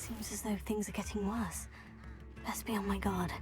Seems as though things are getting worse. Best be on my guard.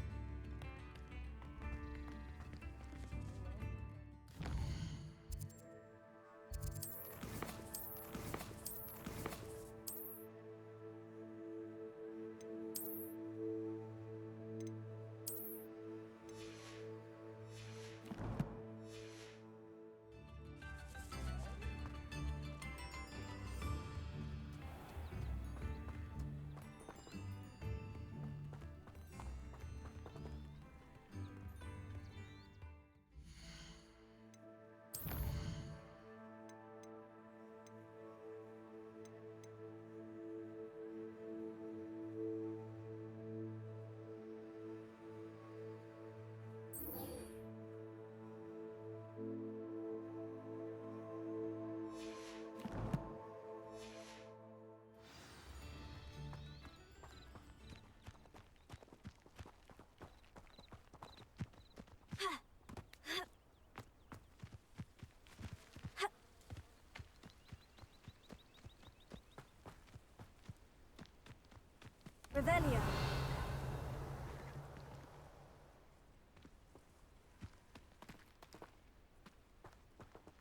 Revelio.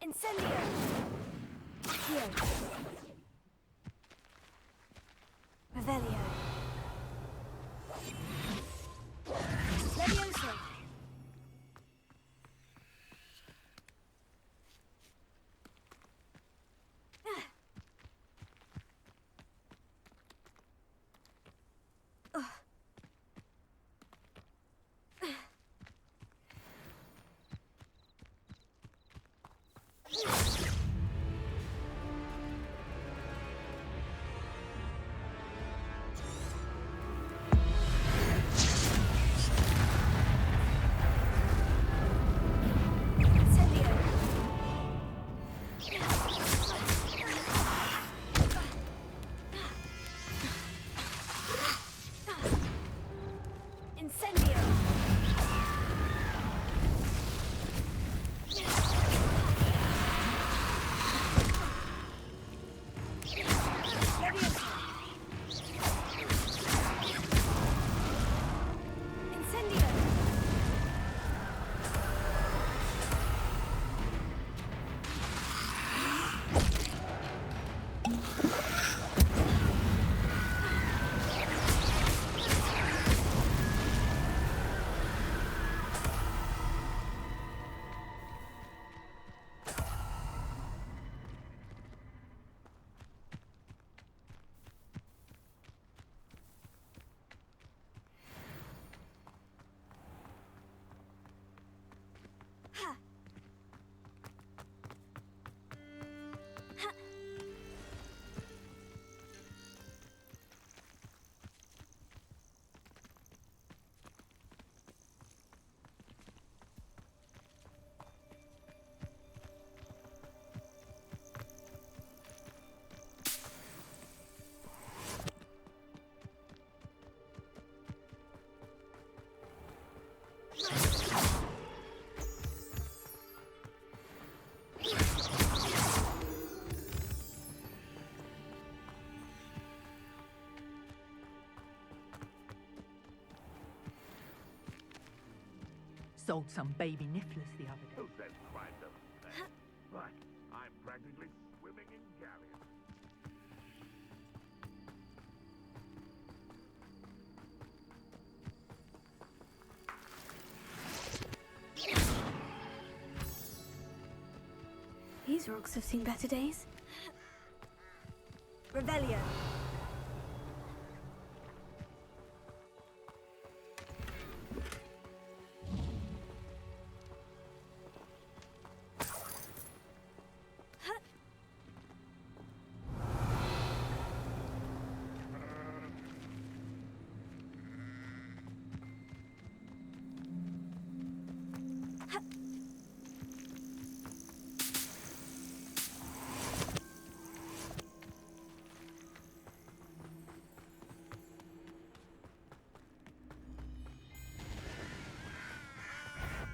Incendio. Accio. Revelio. Levioso. Sold some baby nifflers the other day. Who said crime doesn't pay? Right, I'm practically swimming in galleons. These rocks have seen better days. Revelio.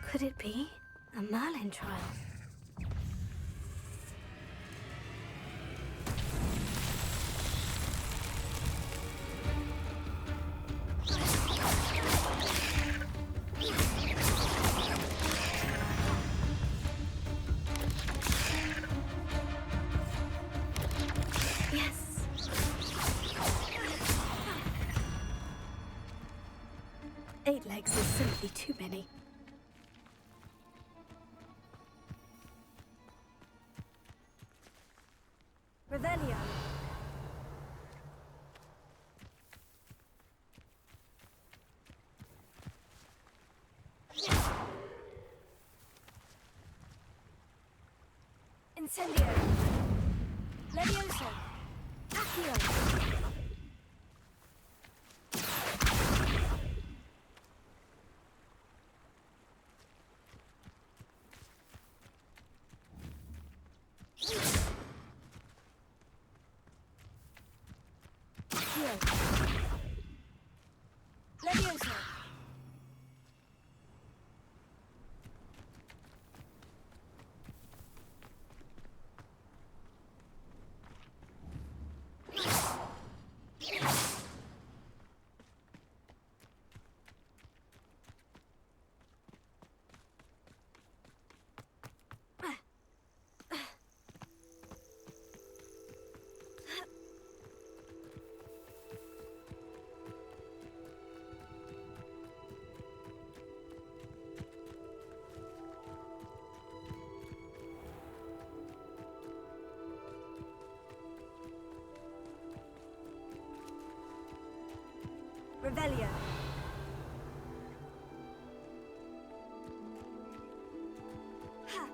Could it be a Merlin trial? Yes. Eight legs is simply too many. Revelio. Incendio. Levioso. Accio. Accio. Levioso. Revelio. Ha.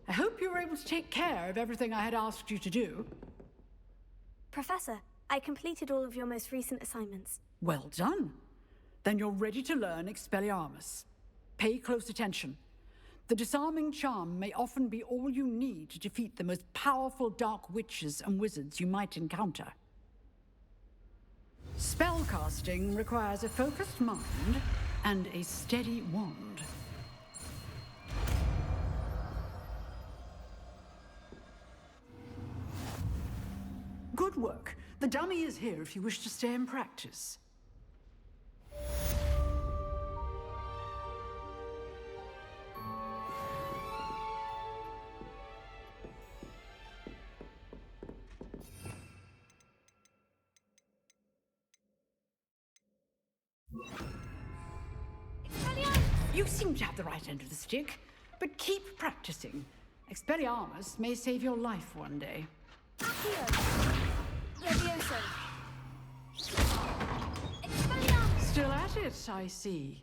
I hope you were able to take care of everything I had asked you to do. Professor, I completed all of your most recent assignments. Well done. Then you're ready to learn Expelliarmus. Pay close attention. The disarming charm may often be all you need to defeat the most powerful dark witches and wizards you might encounter. Spellcasting requires a focused mind and a steady wand. Good work. The dummy is here if you wish to stay and practice. You seem to have the right end of the stick, but keep practicing. Expelliarmus may save your life one day. Levioso. Still at it, I see.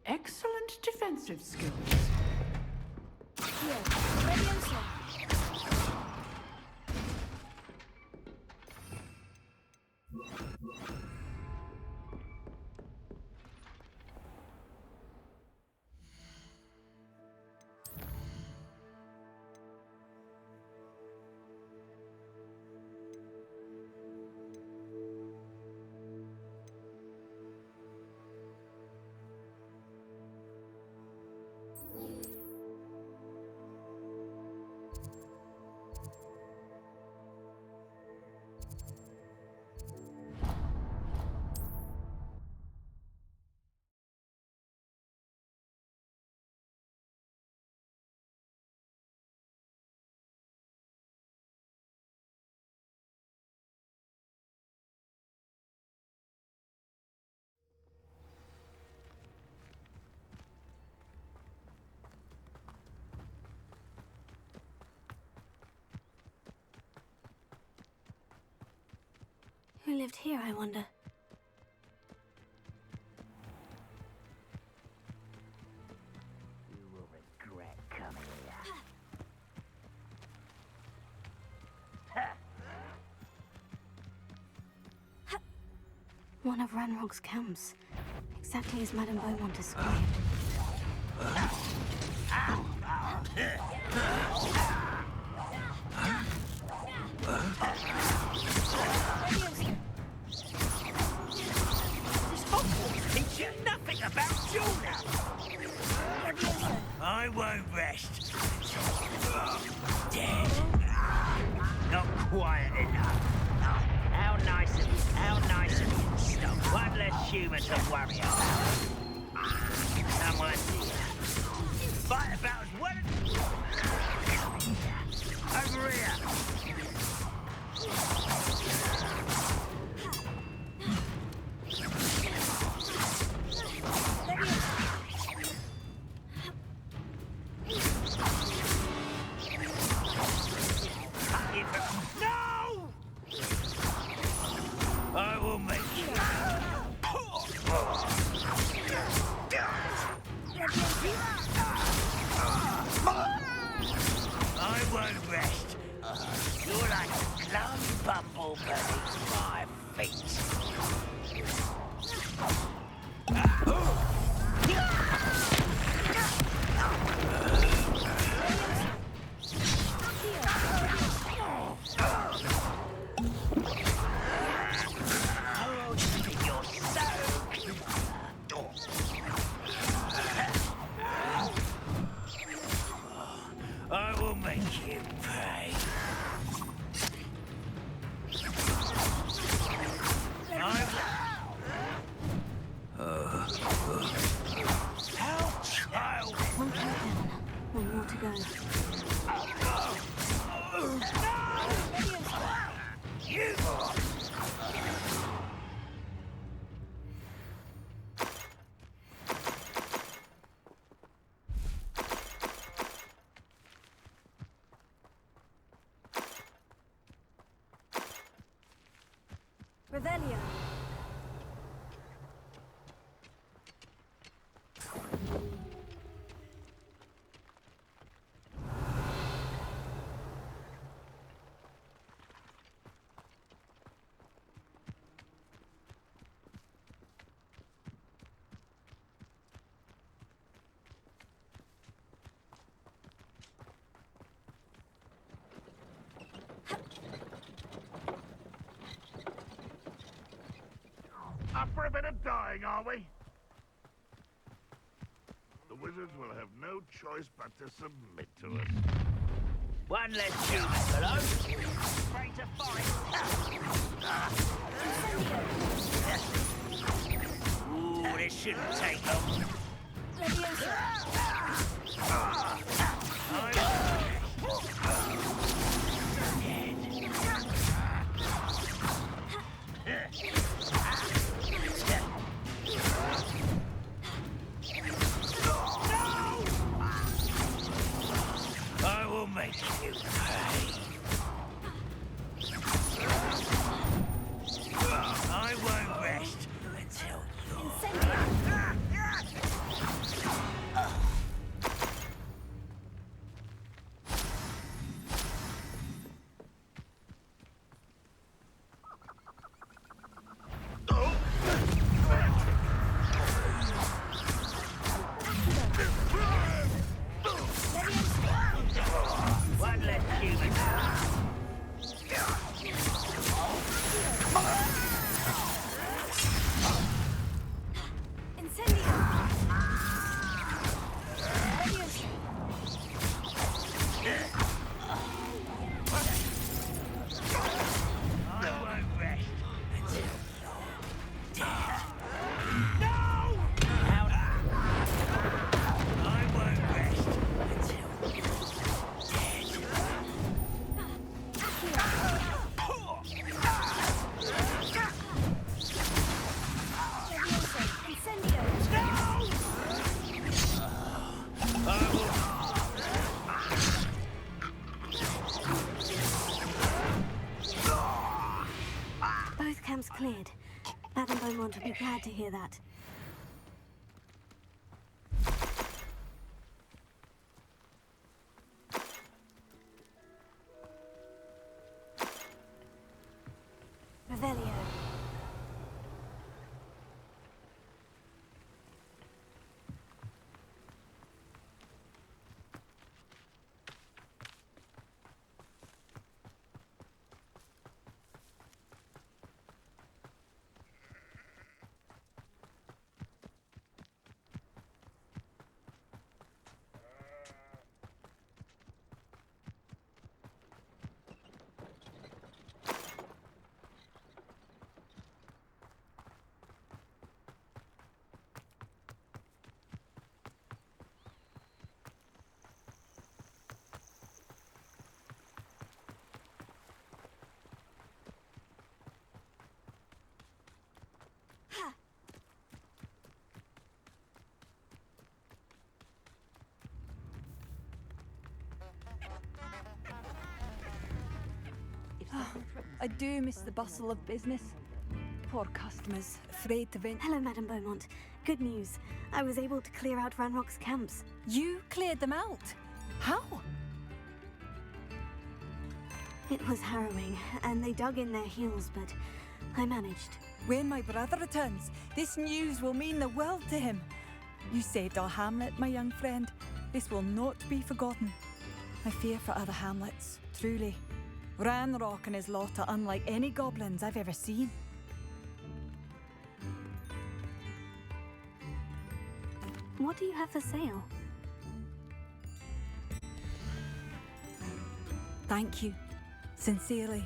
Excellent defensive skills. Levioso. Who lived here, I wonder? You will regret coming here. One of Ranrock's camps. Exactly as Madame Beaumont described. Teach you nothing about Judah. I won't rest. Dead. Not quiet enough. How nice of you. How nice of you. Stop. One less human to worry about. Someone here. Fight about as well as... Over here. No! I will make you. I won't rest. You're like a glum bumble beneath my feet. You're so I will make you pay. How child! One count down. One more to go. You! Revelio. Up for a bit of dying, are we? The wizards will have no choice but to submit to us. One less human, hello? Afraid to fight? Ooh, this shouldn't take long. cleared. Madame Beaumont would be glad to hear that. Revelio. I do miss the bustle of business. Poor customers, afraid to venture. Hello, Madame Beaumont. Good news. I was able to clear out Ranrock's camps. You cleared them out? How? It was harrowing, and they dug in their heels, but I managed. When my brother returns, this news will mean the world to him. You saved our hamlet, my young friend. This will not be forgotten. I fear for other hamlets, truly. Ranrock and his lot are unlike any goblins I've ever seen. What do you have for sale? Thank you. Sincerely.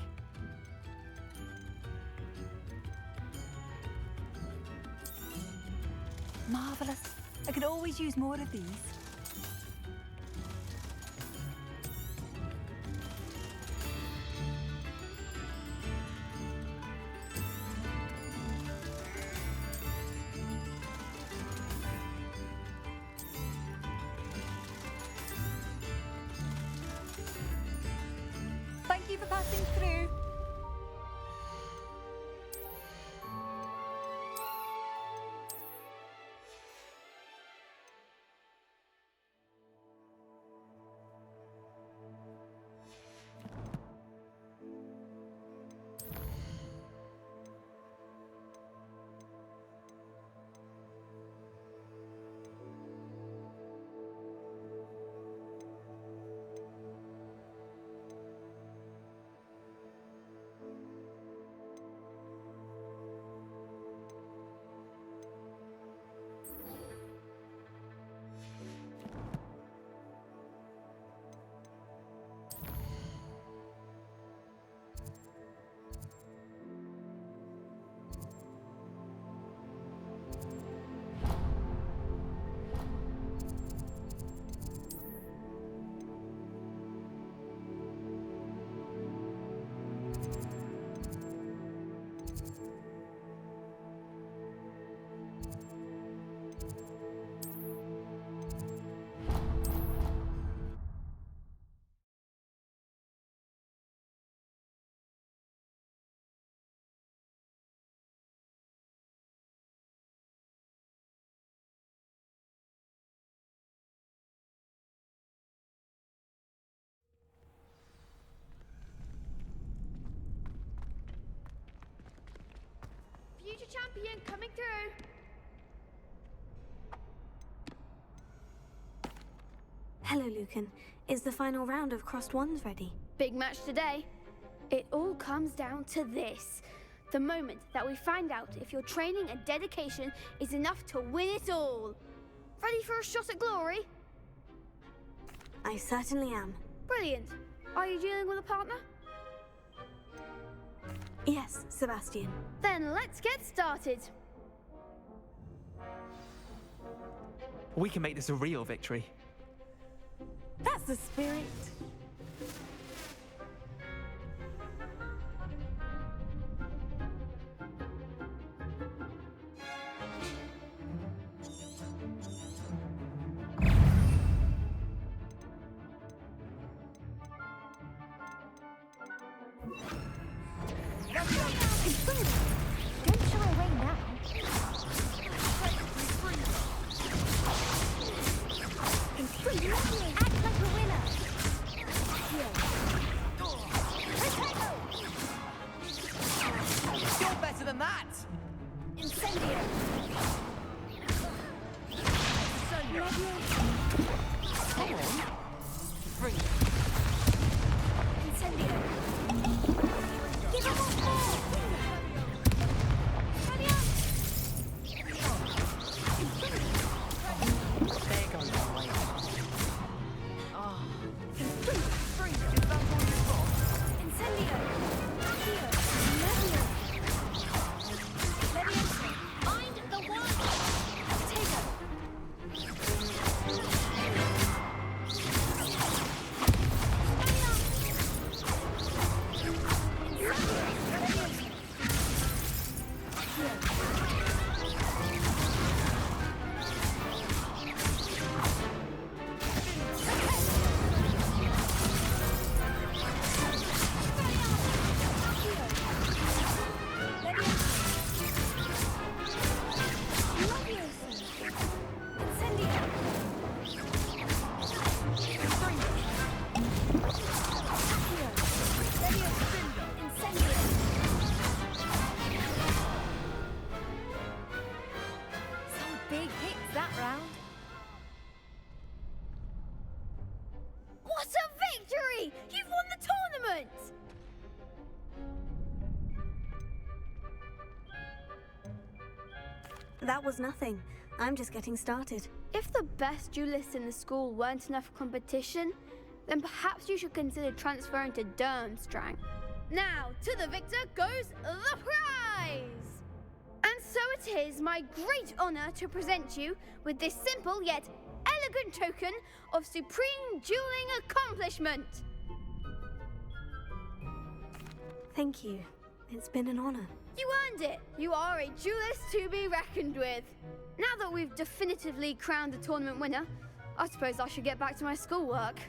Marvellous. I could always use more of these. Thank you for passing through. Future champion coming through. Hello, Lucan. Is the final round of Crossed Wands ready? Big match today. It all comes down to this. The moment that we find out if your training and dedication is enough to win it all. Ready for a shot at glory? I certainly am. Brilliant. Are you dealing with a partner? Yes, Sebastian. Then let's get started. We can make this a real victory. That's the spirit. away now. Act like a winner. You're better than that! Incendio. Come on. Bring it. Incendio. Give him one more. Hurry up. There goes the way. Ah. Bring it. Is that all you've got? Incendio. Accio. Levio. Leviosa. Find the one. Potato. Some big hits that round. What a victory! You've won the tournament! That was nothing. I'm just getting started. If the best duelists in the school weren't enough for competition, then perhaps you should consider transferring to Durmstrang. Now, to the victor goes the prize! And so it is my great honor to present you with this simple yet elegant token of supreme dueling accomplishment. Thank you. It's been an honor. You earned it! You are a duelist to be reckoned with. Now that we've definitively crowned the tournament winner, I suppose I should get back to my schoolwork.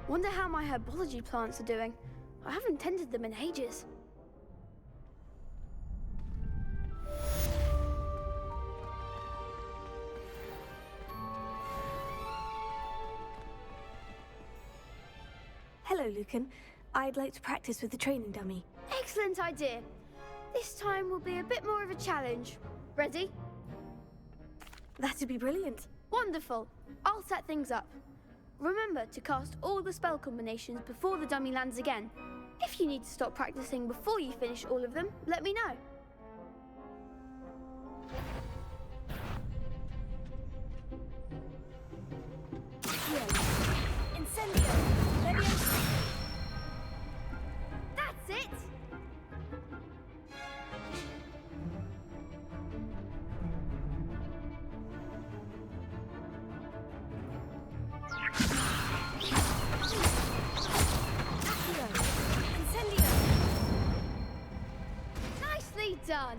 Wonder how my herbology plants are doing. I haven't tended them in ages. Hello, Lucan. I'd like to practice with the training dummy. Excellent idea. This time will be a bit more of a challenge. Ready? That'd be brilliant. Wonderful. I'll set things up. Remember to cast all the spell combinations before the dummy lands again. If you need to stop practicing before you finish all of them, let me know. Incendio. Leviosa. That's it! Incendio. Nicely done!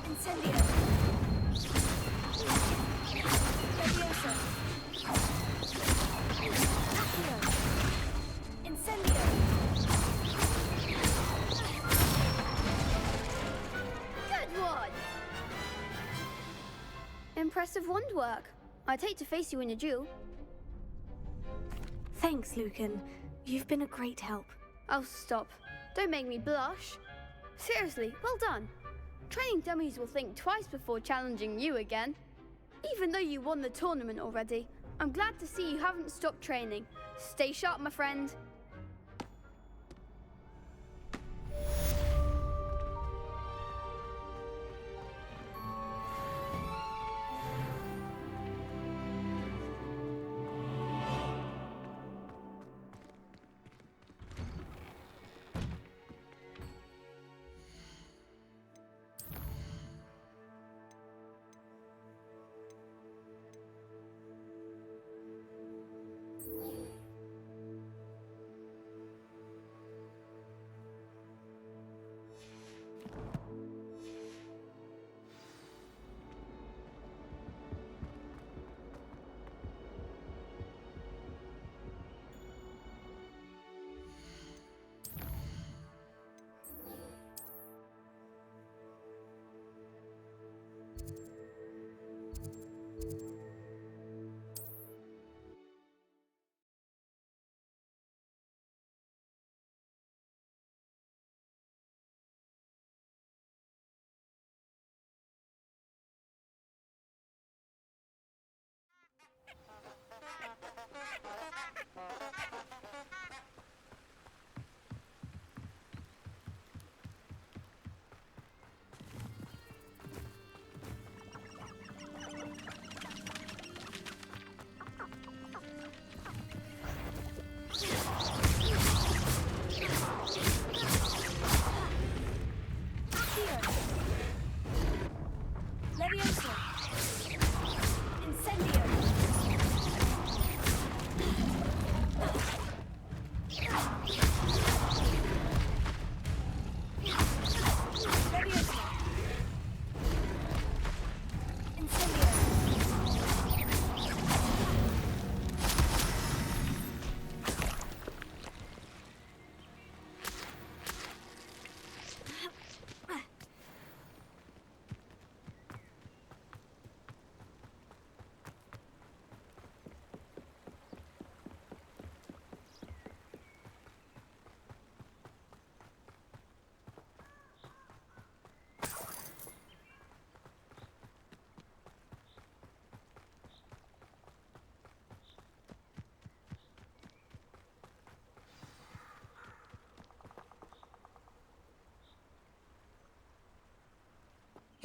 Incendio. Leviosa. Accio. Incendio. Good one! Impressive wand work. I'd hate to face you in a duel. Thanks, Lucan. You've been a great help. Oh, stop. Don't make me blush. Seriously, well done. Training dummies will think twice before challenging you again. Even though you won the tournament already, I'm glad to see you haven't stopped training. Stay sharp, my friend.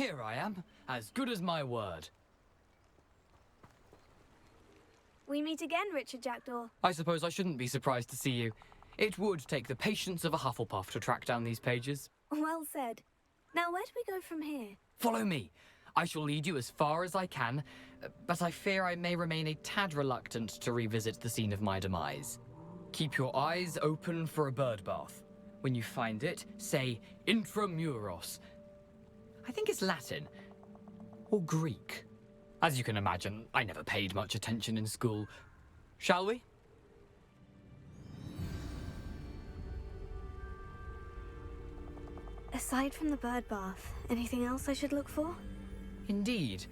Here I am, as good as my word. We meet again, Richard Jackdaw. I suppose I shouldn't be surprised to see you. It would take the patience of a Hufflepuff to track down these pages. Well said. Now, where do we go from here? Follow me. I shall lead you as far as I can, but I fear I may remain a tad reluctant to revisit the scene of my demise. Keep your eyes open for a bird bath. When you find it, say intramuros. I think it's Latin. Or Greek. As you can imagine, I never paid much attention in school. Shall we? Aside from the bird bath, anything else I should look for? Indeed.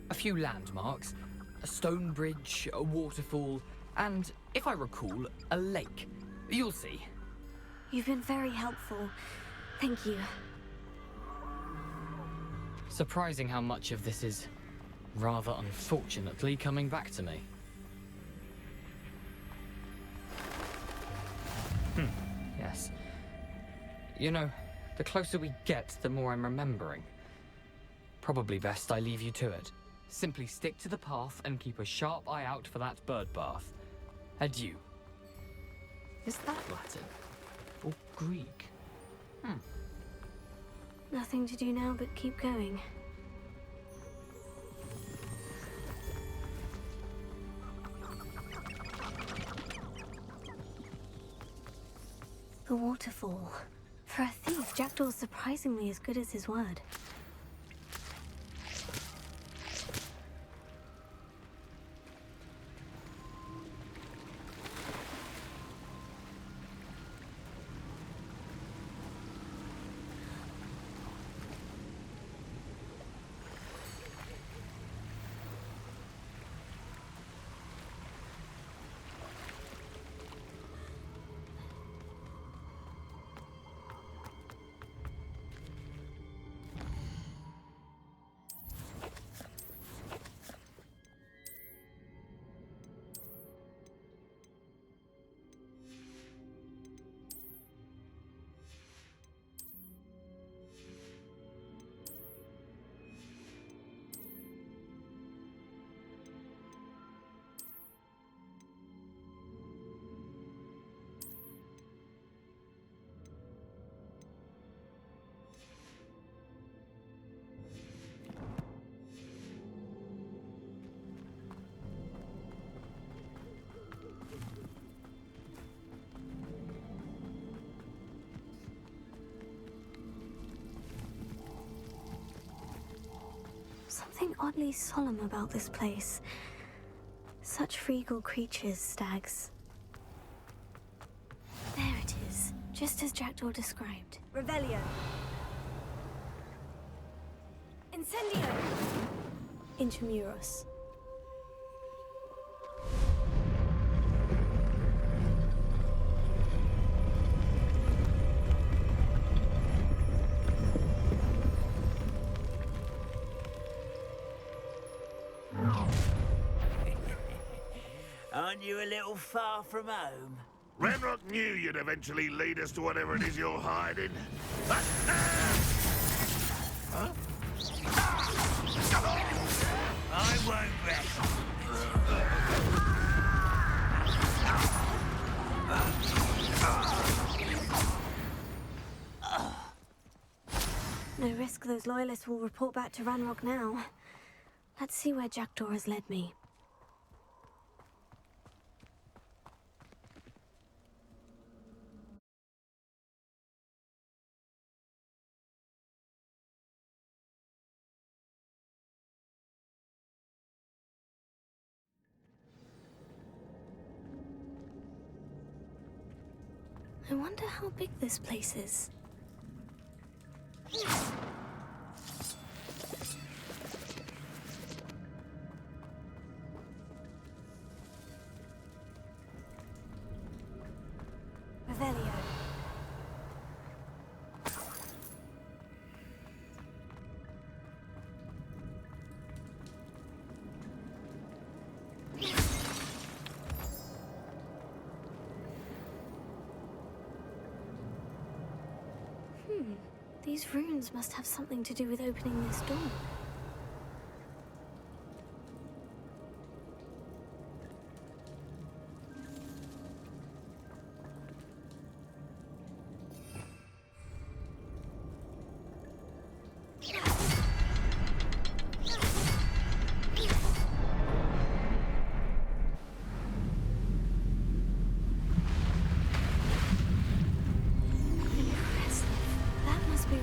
A few landmarks, a stone bridge, a waterfall, and, if I recall, a lake. You'll see. You've been very helpful. Thank you. Surprising how much of this is, rather unfortunately, coming back to me. Yes. You know, the closer we get, the more I'm remembering. Probably best I leave you to it. Simply stick to the path and keep a sharp eye out for that bird bath. Adieu. Is that Latin? Or Greek? Nothing to do now but keep going. The waterfall. For a thief, Jackdaw's surprisingly as good as his word. Something oddly solemn about this place. Such regal creatures, stags. There it is, just as Jackdaw described. Revelio. Incendio. Intramuros. Aren't you a little far from home? Ranrock knew you'd eventually lead us to whatever it is you're hiding. I won't rest. No risk those loyalists will report back to Ranrock now. Let's see where Jackdaw has led me. I wonder how big this place is. Revelio. The These runes must have something to do with opening this door.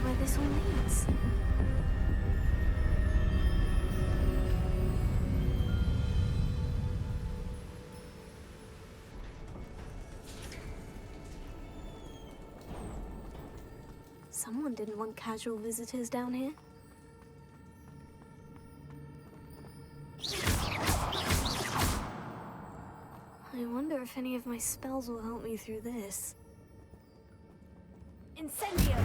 Where this all leads. Someone didn't want casual visitors down here. I wonder if any of my spells will help me through this. Incendio!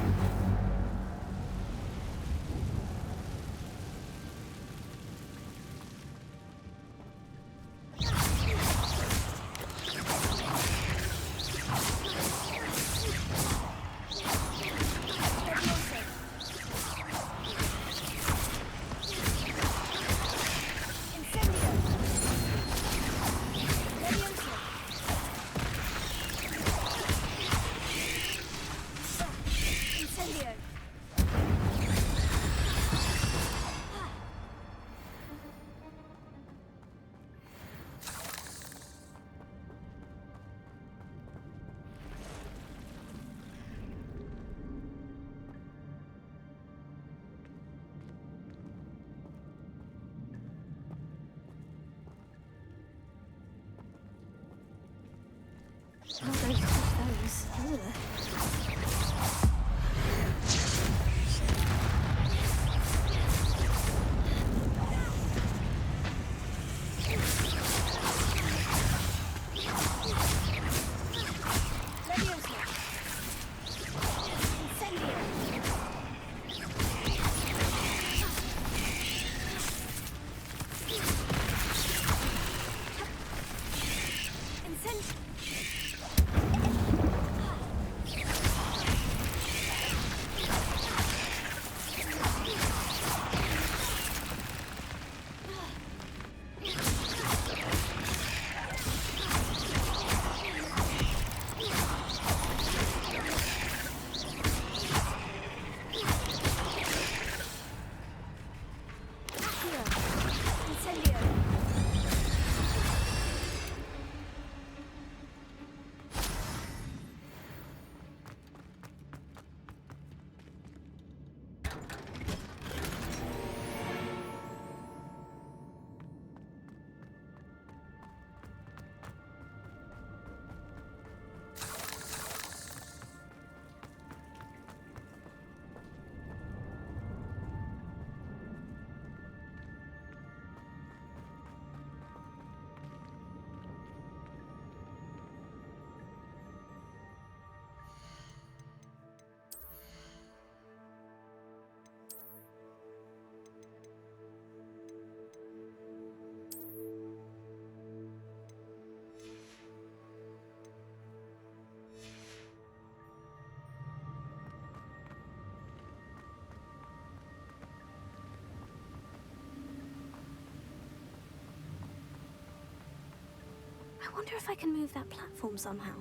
I'm not going to touch those. Ugh. I wonder if I can move that platform somehow.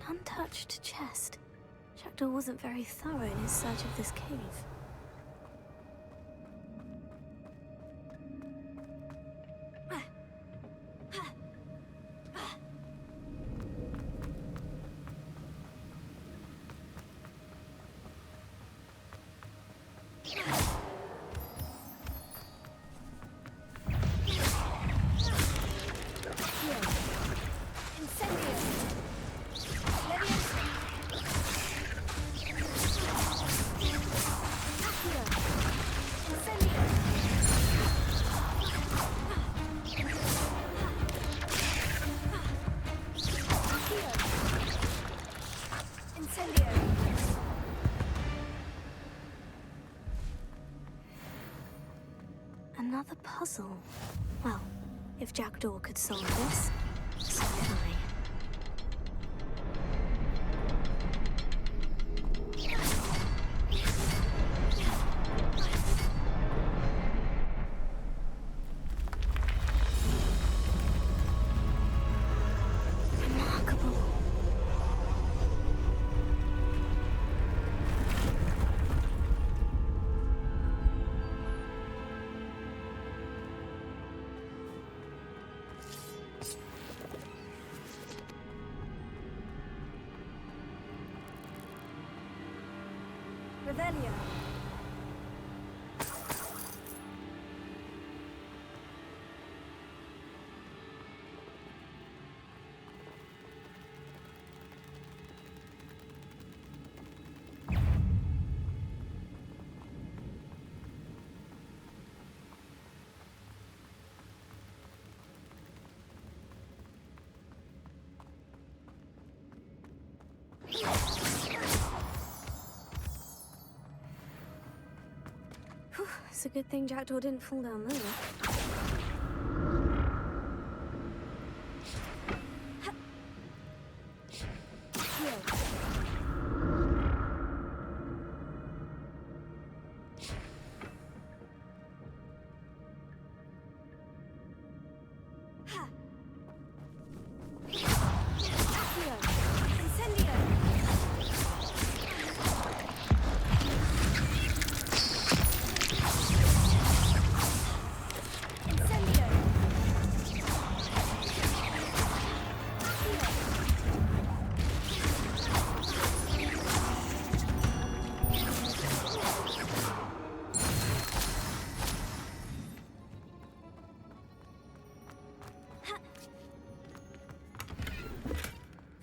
An untouched chest. Jackdaw wasn't very thorough in his search of this cave. Another puzzle. Well, if Jackdaw could solve this, so can I. Revelio. It's a good thing Jackdaw didn't fall down there.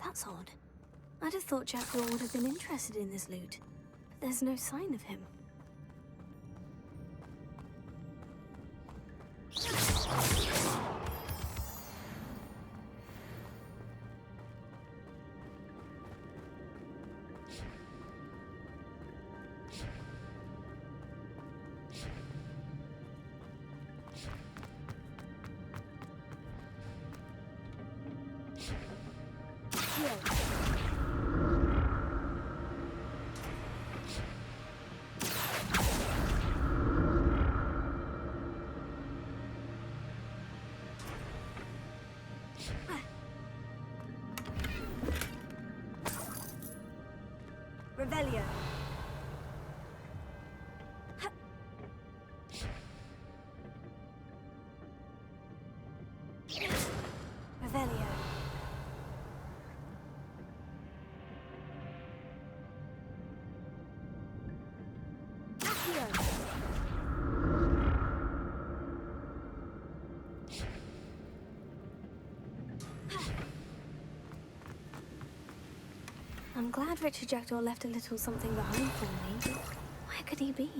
That's odd. I'd have thought Jackdaw would have been interested in this loot, but there's no sign of him. Revelio. Revelio. I'm glad Richard Jackdaw left a little something behind for me, but where could he be?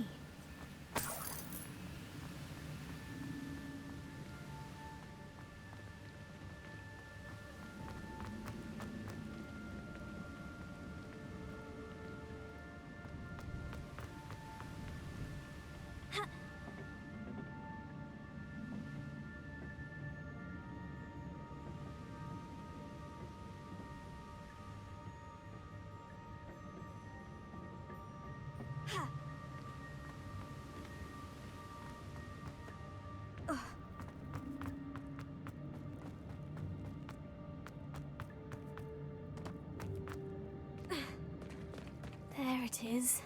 There it is.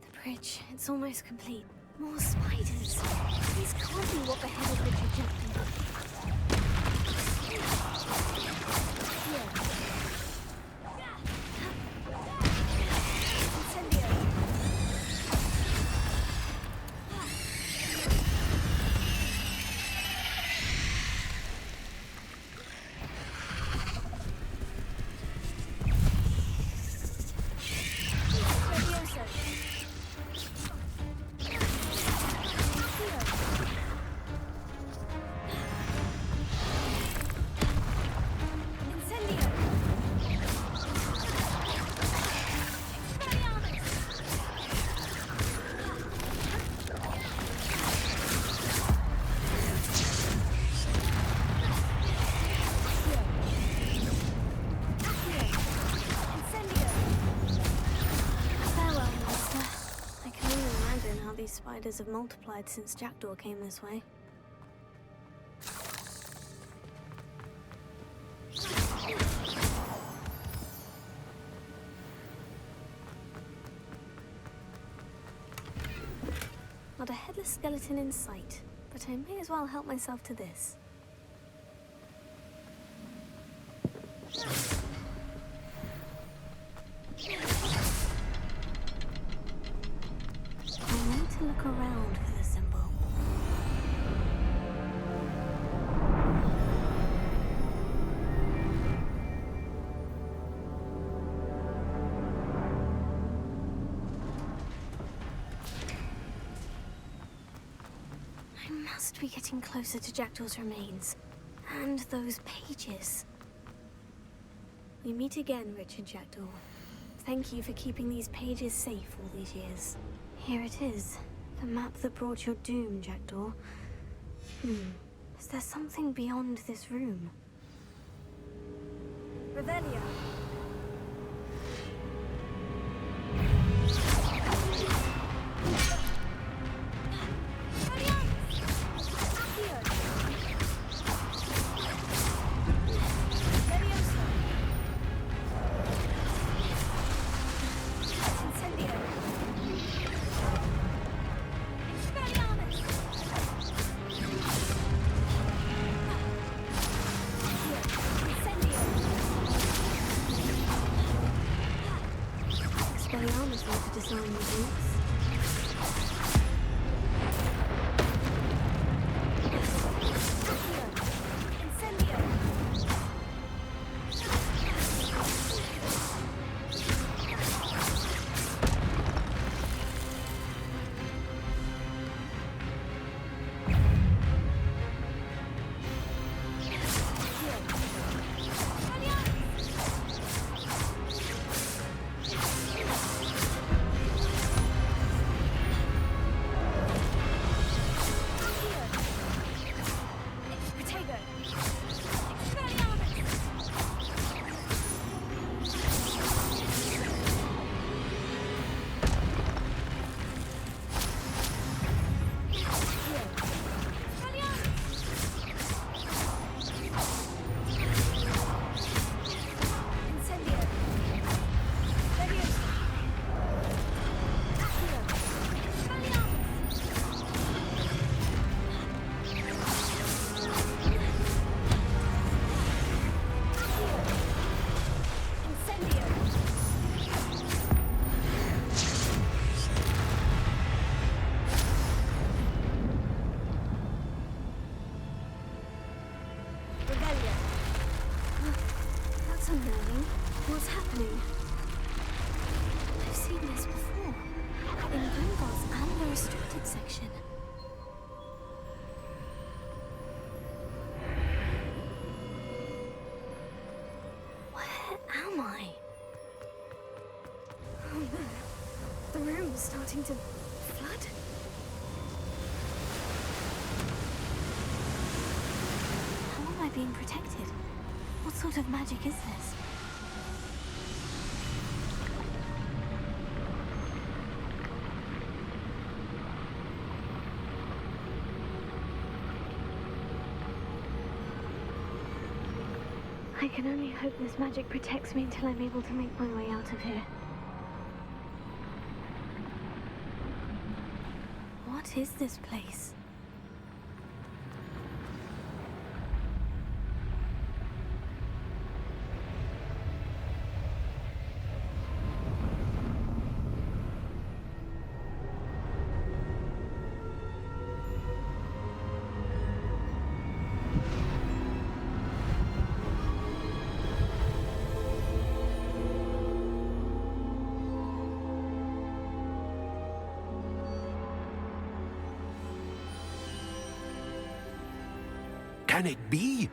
The bridge. It's almost complete. More spiders. These can't be what beheaded Richard Jackdaw. Incendio! spiders have multiplied since Jackdaw came this way. Not a headless skeleton in sight, but I may as well help myself to this. I need to look around for the symbol. I must be getting closer to Jackdaw's remains. And those pages. We meet again, Richard Jackdaw. Thank you for keeping these pages safe all these years. Here it is. The map that brought your doom, Jackdaw. Is there something beyond this room? Revelio. Expelliarmus want to disarm the boots. That's unnerving. What's happening? I've seen this before. In Gringotts and the restricted section. Where am I? Oh no. The room's starting to flood. How am I being protected? What sort of magic is this? I can only hope this magic protects me until I'm able to make my way out of here. What is this place? Can it be?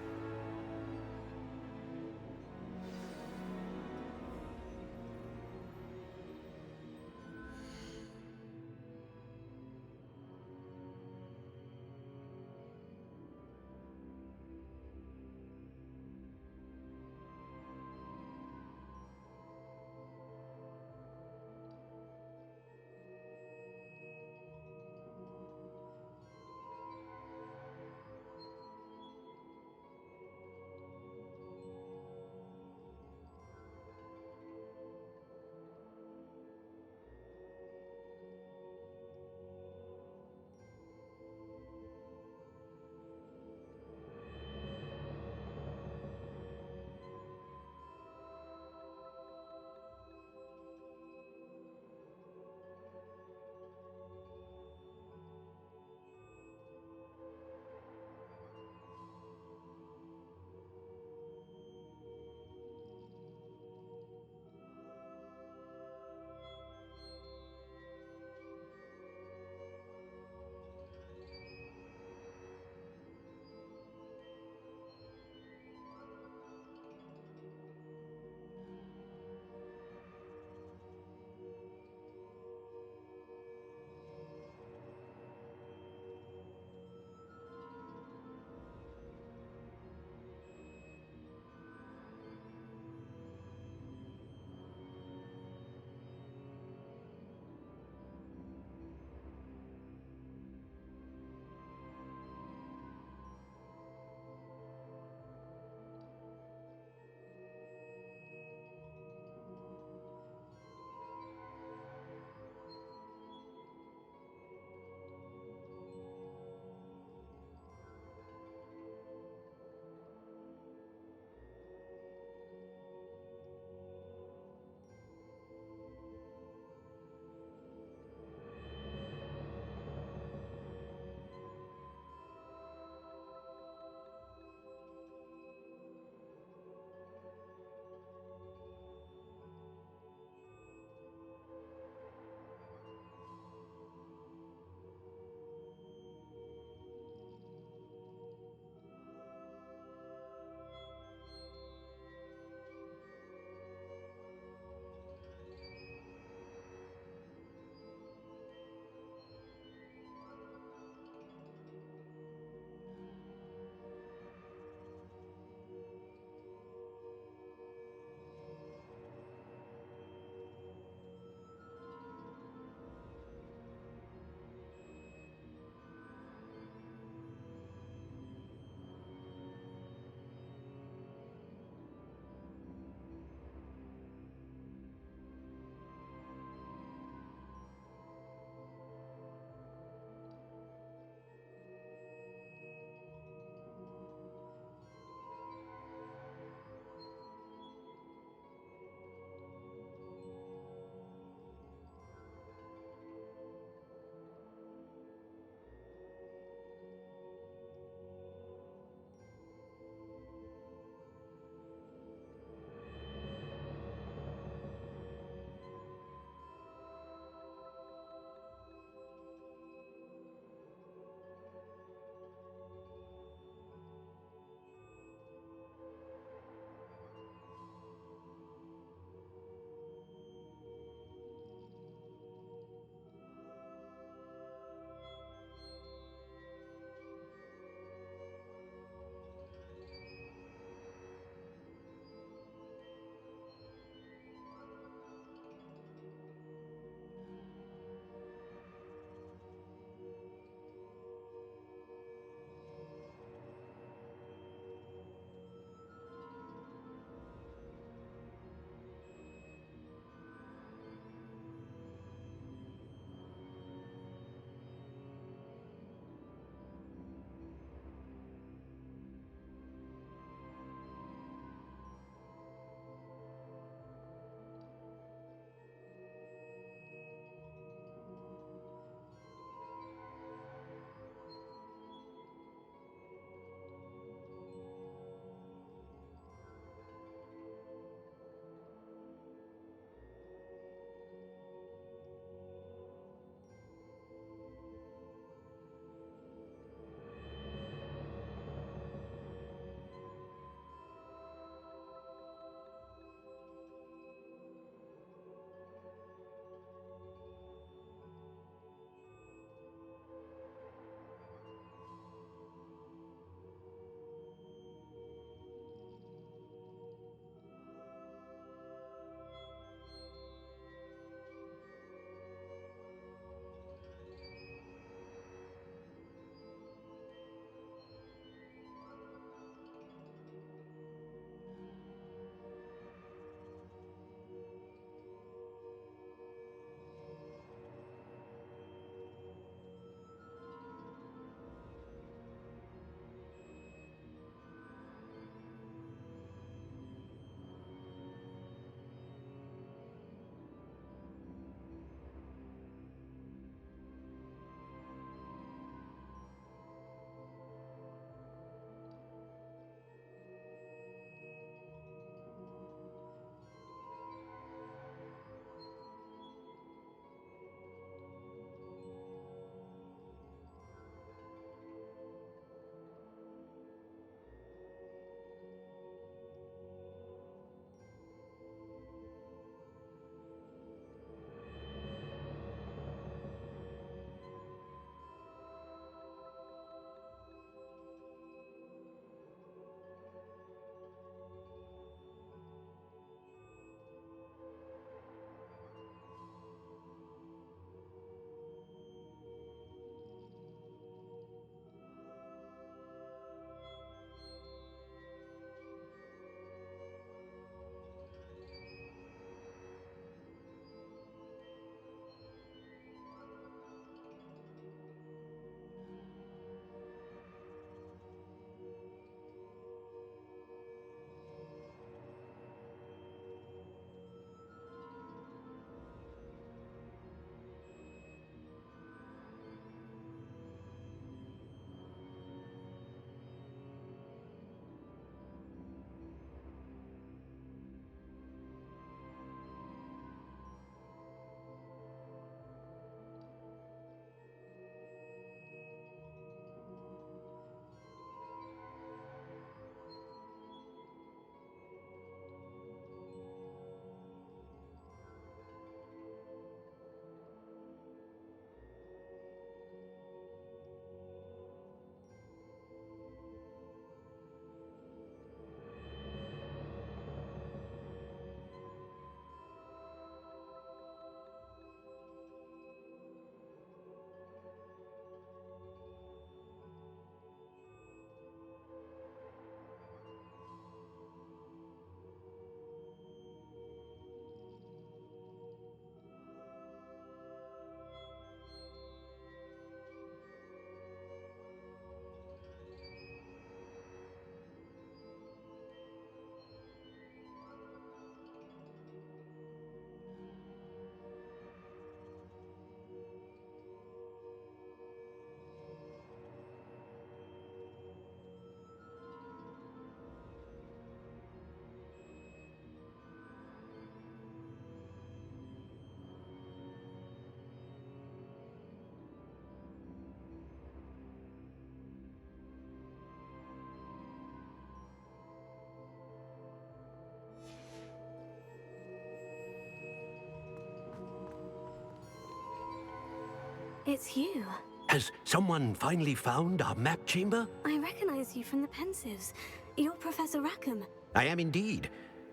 It's you. Has someone finally found our map chamber? I recognize you from the Pensives. You're Professor Rackham. I am indeed.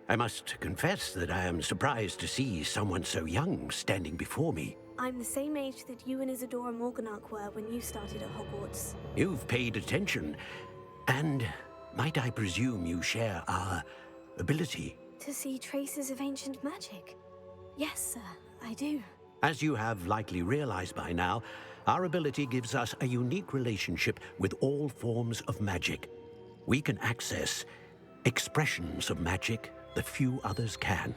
I must confess that I am surprised to see someone so young standing before me. I'm the same age that you and Isadora Morganach were when you started at Hogwarts. You've paid attention. And might I presume you share our ability? To see traces of ancient magic? Yes, sir, I do. As you have likely realized by now, our ability gives us a unique relationship with all forms of magic. We can access expressions of magic that few others can.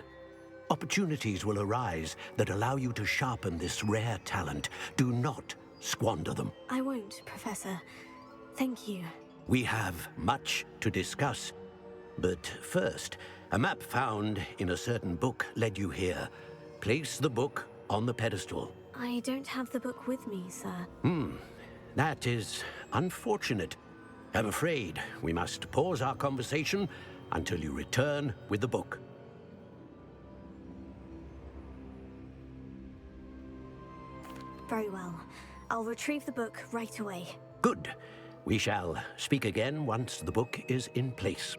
Opportunities will arise that allow you to sharpen this rare talent. Do not squander them. I won't, Professor. Thank you. We have much to discuss. But first, a map found in a certain book led you here. Place the book on the pedestal. I don't have the book with me, sir. That is unfortunate. I'm afraid we must pause our conversation until you return with the book. Very well. I'll retrieve the book right away. Good. We shall speak again once the book is in place.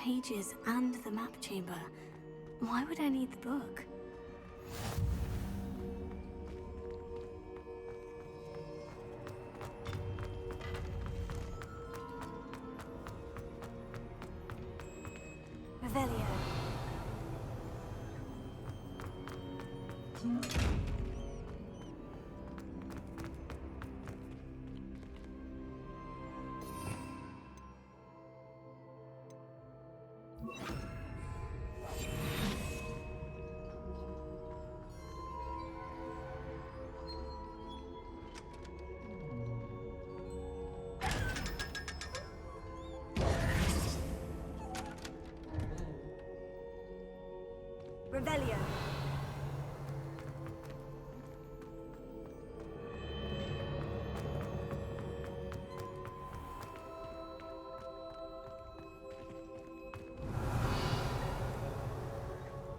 pages and the map chamber. Why would I need the book? Revelio. Revelio.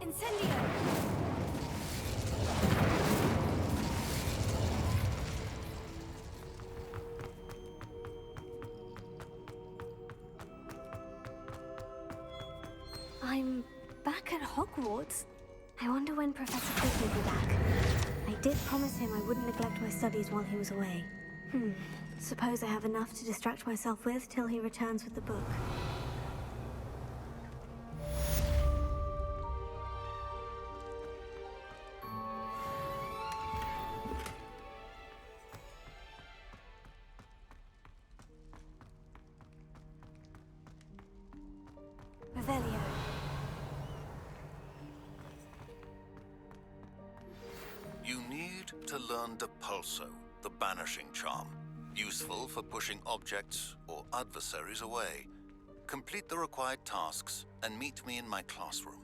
Incendio. I'm back at Hogwarts. I wonder when Professor Fig will be back. I did promise him I wouldn't neglect my studies while he was away. Suppose I have enough to distract myself with till he returns with the book. Revelio. You need to learn Depulso, the banishing charm. Useful for pushing objects or adversaries away. Complete the required tasks and meet me in my classroom.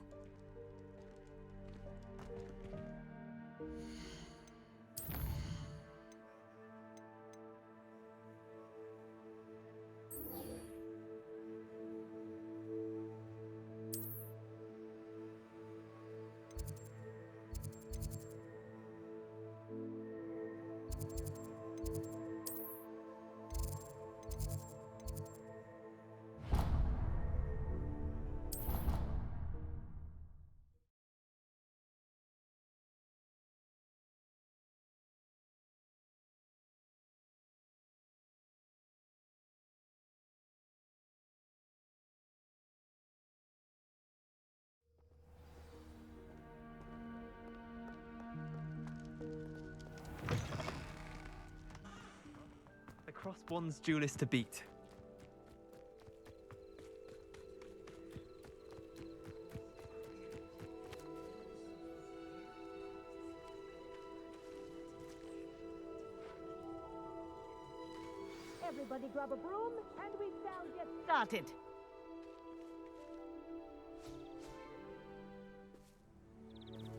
The crossed one's duelist to beat. Everybody grab a broom, and we shall get started.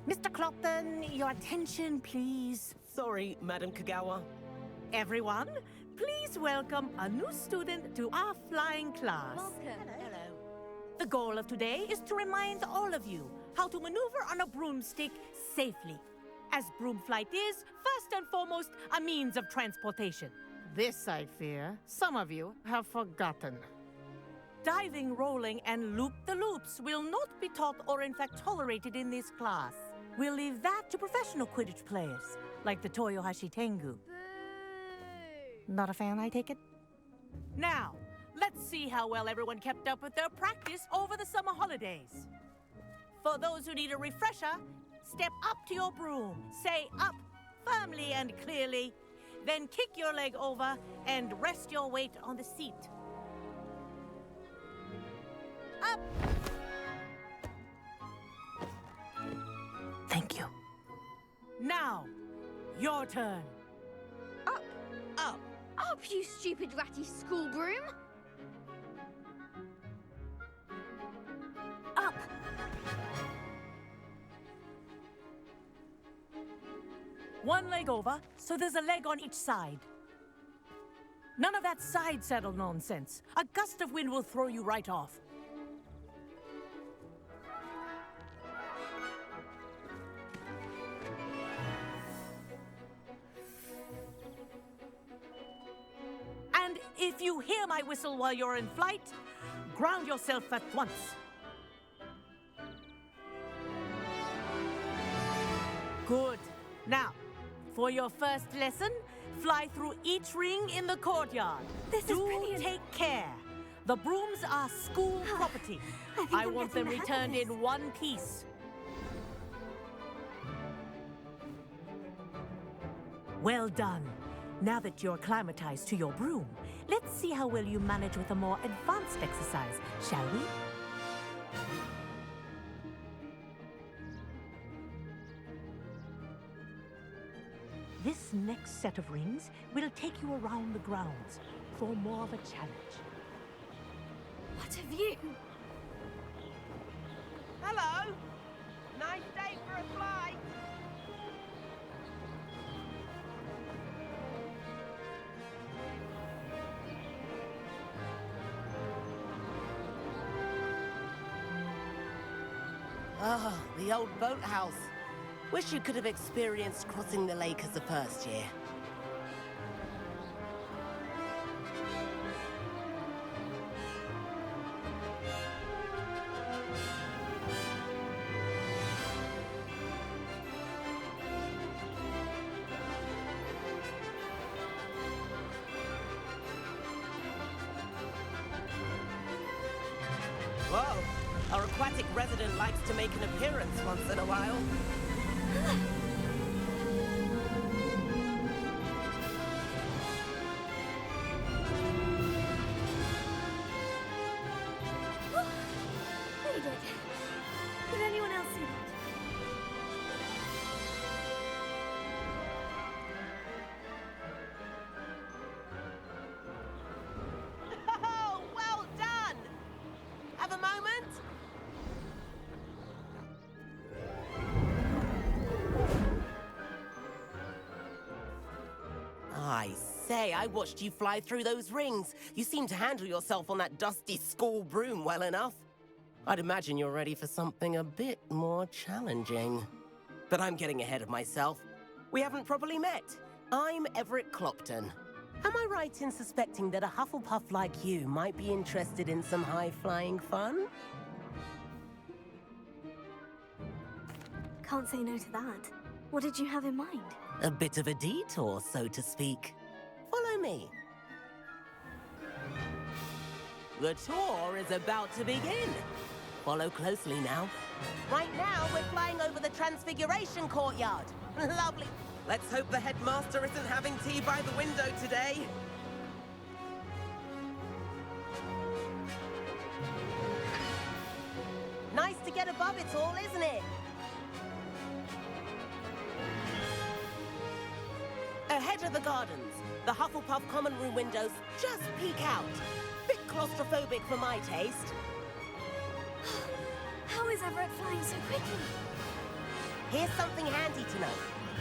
Mr. Clopton, your attention, please. Sorry, Madam Kagawa. Everyone, please welcome a new student to our flying class. Welcome. Hello. The goal of today is to remind all of you how to maneuver on a broomstick safely, as broom flight is, first and foremost, a means of transportation. This, I fear, some of you have forgotten. Diving, rolling, and loop-the-loops will not be taught or in fact tolerated in this class. We'll leave that to professional Quidditch players, like the Toyohashi Tengu. Not a fan, I take it? Now, let's see how well everyone kept up with their practice over the summer holidays. For those who need a refresher, step up to your broom, say up firmly and clearly, then kick your leg over and rest your weight on the seat. Up! Thank you. Now, your turn. Up! Up! Up, you stupid ratty school broom! Up! One leg over, so there's a leg on each side. None of that side saddle nonsense. A gust of wind will throw you right off. And if you hear my whistle while you're in flight, Ground yourself at once. Good. Now, for your first lesson, fly through each ring in the courtyard. This is brilliant. Take care. The brooms are school property. I want them returned in one piece. Well done. Now that you're acclimatized to your broom, let's see how well you manage with a more advanced exercise, shall we? This next set of rings will take you around the grounds for more of a challenge. What have you? Hello! Nice day for a flight! Oh, the old boathouse. Wish you could have experienced crossing the lake as the first year. Whoa! Our aquatic resident likes to make an appearance once in a while. They did. Did anyone else see that? Oh, well done! Have a moment? I say, I watched you fly through those rings. You seem to handle yourself on that dusty school broom well enough. I'd imagine you're ready for something a bit more challenging. But I'm getting ahead of myself. We haven't properly met. I'm Everett Clopton. Am I right in suspecting that a Hufflepuff like you might be interested in some high-flying fun? Can't say no to that. What did you have in mind? A bit of a detour, so to speak. Follow me. The tour is about to begin. Follow closely now. Right now, we're flying over the Transfiguration Courtyard. Lovely. Let's hope the headmaster isn't having tea by the window today. Nice to get above it all, isn't it? Ahead of the gardens, the Hufflepuff common room windows just peek out. Bit claustrophobic for my taste. How is Everett flying so quickly? Here's something handy to know.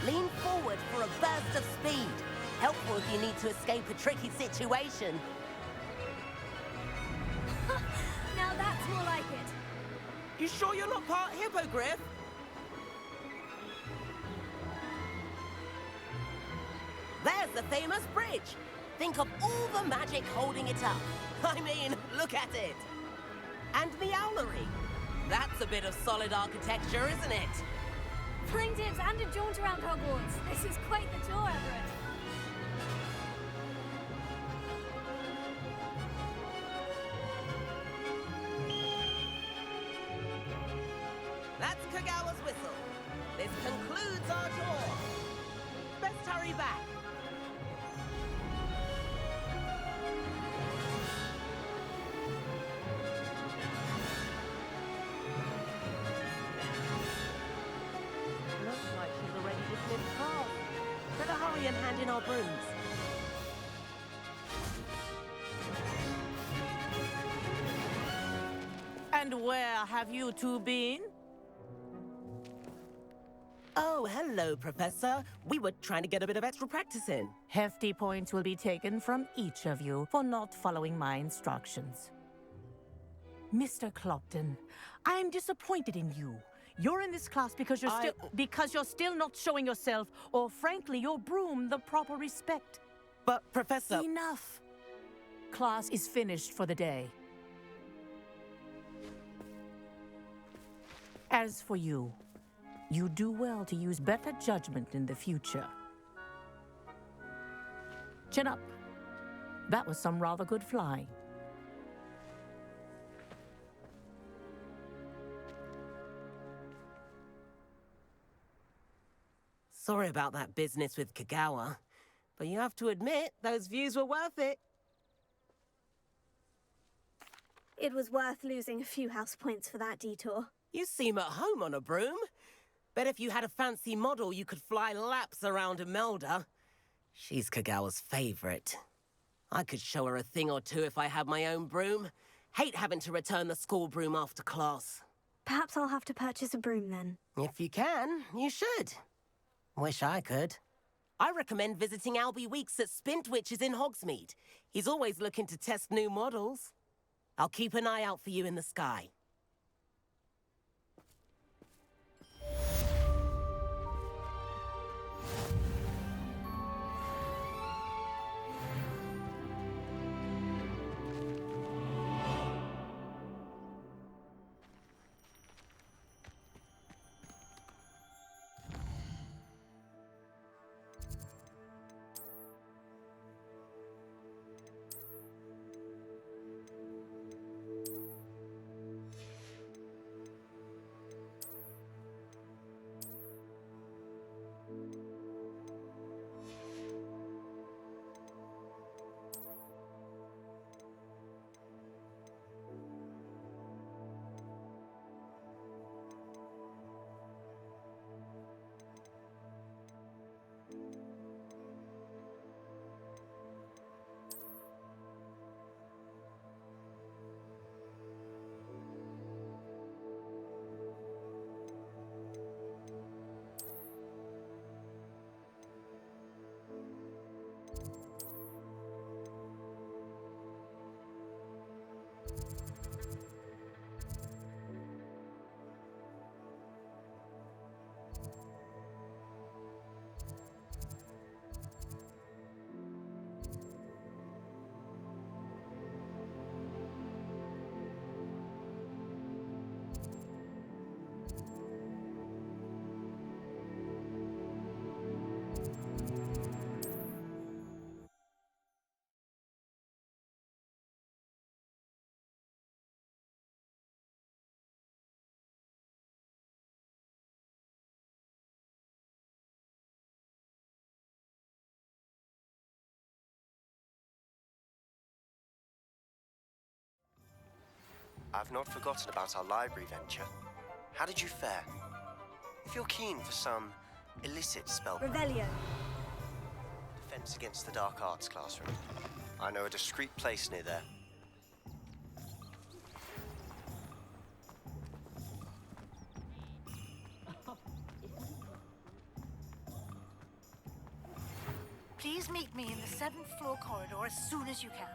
Lean forward for a burst of speed. Helpful if you need to escape a tricky situation. Now that's more like it. You sure you're not part hippogriff? There's the famous bridge. Think of all the magic holding it up. I mean, look at it. And the owlery. That's a bit of solid architecture, isn't it? Flying dips and a jaunt around Hogwarts. This is quite the tour, Everett. That's Kagawa's whistle. This concludes our tour. Best hurry back. Looks like she's already dismissed class. Better hurry and hand in our brooms. And where have you two been? Oh, hello, Professor. We were trying to get a bit of extra practice in. Hefty points will be taken from each of you for not following my instructions. Mr. Clopton, I'm disappointed in you. You're in this class because you're still not showing yourself, or frankly, your broom the proper respect. But, Professor... Enough. Class is finished for the day. As for you, you do well to use better judgment in the future. Chin up. That was some rather good flying. Sorry about that business with Kagawa, but you have to admit, those views were worth it. It was worth losing a few house points for that detour. You seem at home on a broom. Bet if you had a fancy model, you could fly laps around Imelda. She's Kagawa's favorite. I could show her a thing or two if I had my own broom. Hate having to return the school broom after class. Perhaps I'll have to purchase a broom then. If you can, you should. Wish I could. I recommend visiting Albie Weeks at Spint Witches in Hogsmeade. He's always looking to test new models. I'll keep an eye out for you in the sky. I've not forgotten about our library venture. How did you fare? If you're keen for some illicit spell... Revelio. Defense against the dark arts classroom. I know a discreet place near there. Please meet me in the 7th floor corridor as soon as you can.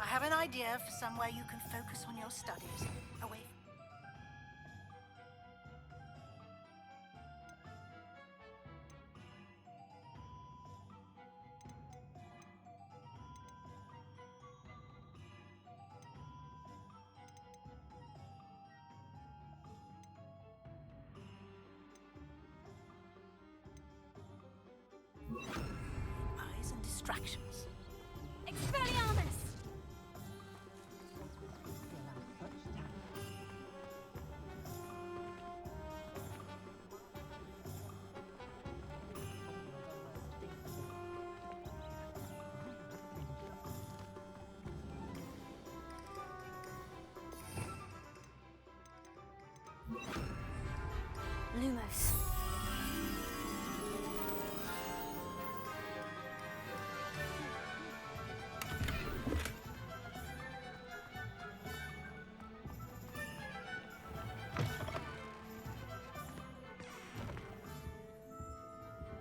I have an idea for somewhere you can focus on your studies. Away. Eyes and distractions. Expelliarmus! Lumos.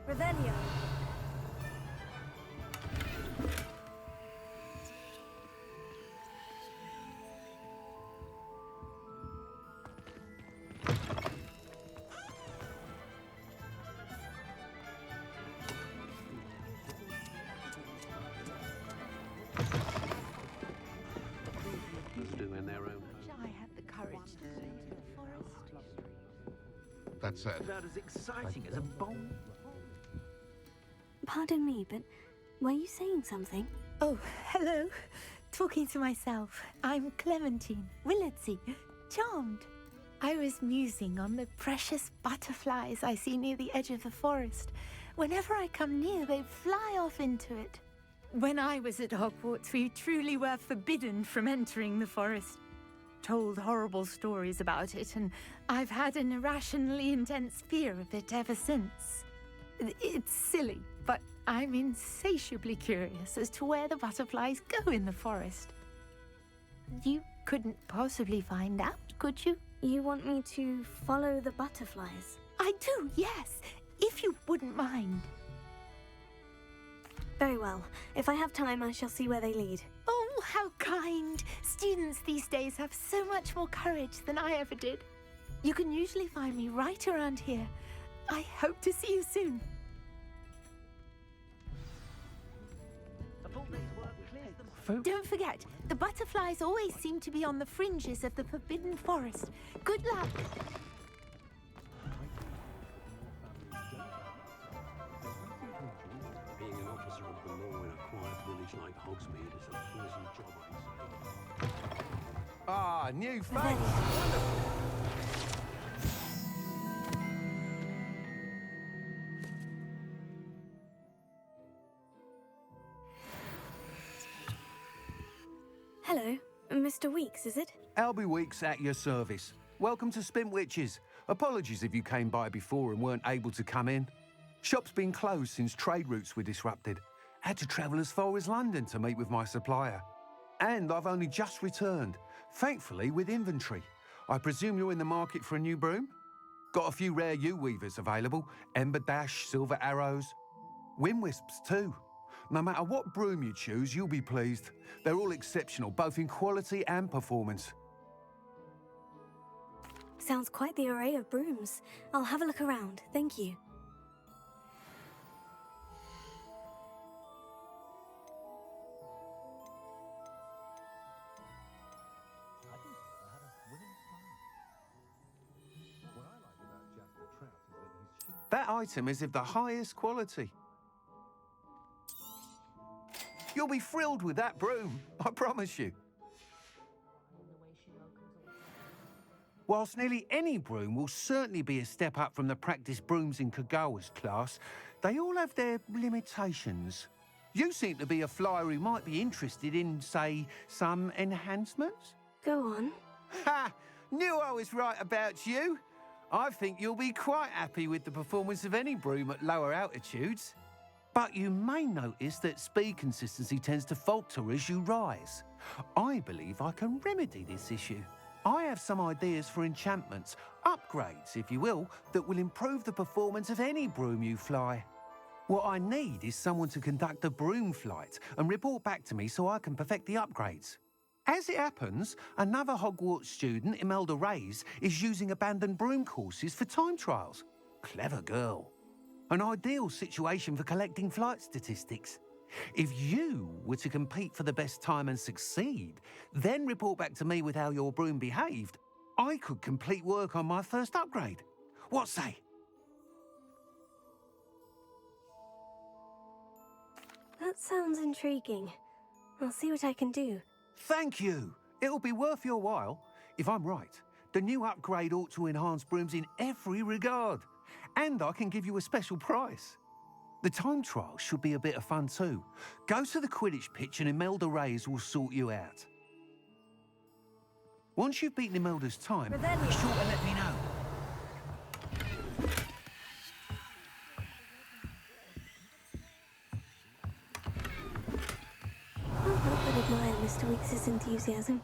Revelio. Do in their own. I had the courage to go to the forest. That said, About as exciting as a bomb. Pardon me, but were you saying something? Oh, hello. Talking to myself. I'm Clementine, Willardsey, charmed. I was musing on the precious butterflies I see near the edge of the forest. Whenever I come near, they fly off into it. When I was at Hogwarts, we truly were forbidden from entering the forest. Told horrible stories about it, and I've had an irrationally intense fear of it ever since. It's silly, but I'm insatiably curious as to where the butterflies go in the forest. You couldn't possibly find out, could you? You want me to follow the butterflies? I do, yes, if you wouldn't mind. Very well. If I have time, I shall see where they lead. Oh, how kind! Students these days have so much more courage than I ever did. You can usually find me right around here. I hope to see you soon. Don't forget, the butterflies always seem to be on the fringes of the Forbidden Forest. Good luck! Being an officer of the law in a quiet village like Hogsmeade is a pleasant job, I'd say. Ah, new face! Hello, Mr. Weeks, is it? Albie Weeks at your service. Welcome to Spintwitches. Apologies if you came by before and weren't able to come in. Shop's been closed since trade routes were disrupted. Had to travel as far as London to meet with my supplier. And I've only just returned, thankfully with inventory. I presume you're in the market for a new broom? Got a few rare U-weavers available. Ember Dash, Silver Arrows. Wind Wisps too. No matter what broom you choose, you'll be pleased. They're all exceptional, both in quality and performance. Sounds quite the array of brooms. I'll have a look around, thank you. That item is of the highest quality. You'll be thrilled with that broom, I promise you. Whilst nearly any broom will certainly be a step up from the practice brooms in Kagawa's class, they all have their limitations. You seem to be a flyer who might be interested in, say, some enhancements? Go on. Ha! Knew I was right about you. I think you'll be quite happy with the performance of any broom at lower altitudes. But you may notice that speed consistency tends to falter as you rise. I believe I can remedy this issue. I have some ideas for enchantments, upgrades, if you will, that will improve the performance of any broom you fly. What I need is someone to conduct a broom flight and report back to me so I can perfect the upgrades. As it happens, another Hogwarts student, Imelda Reyes, is using abandoned broom courses for time trials. Clever girl. An ideal situation for collecting flight statistics. If you were to compete for the best time and succeed, then report back to me with how your broom behaved, I could complete work on my first upgrade. What say? That sounds intriguing. I'll see what I can do. Thank you. It'll be worth your while. If I'm right, the new upgrade ought to enhance brooms in every regard. And I can give you a special price. The time trial should be a bit of fun too. Go to the Quidditch pitch and Imelda Reyes will sort you out. Once you've beaten Imelda's time, be sure to let me know. Can't help but admire Mr. Weeks' enthusiasm.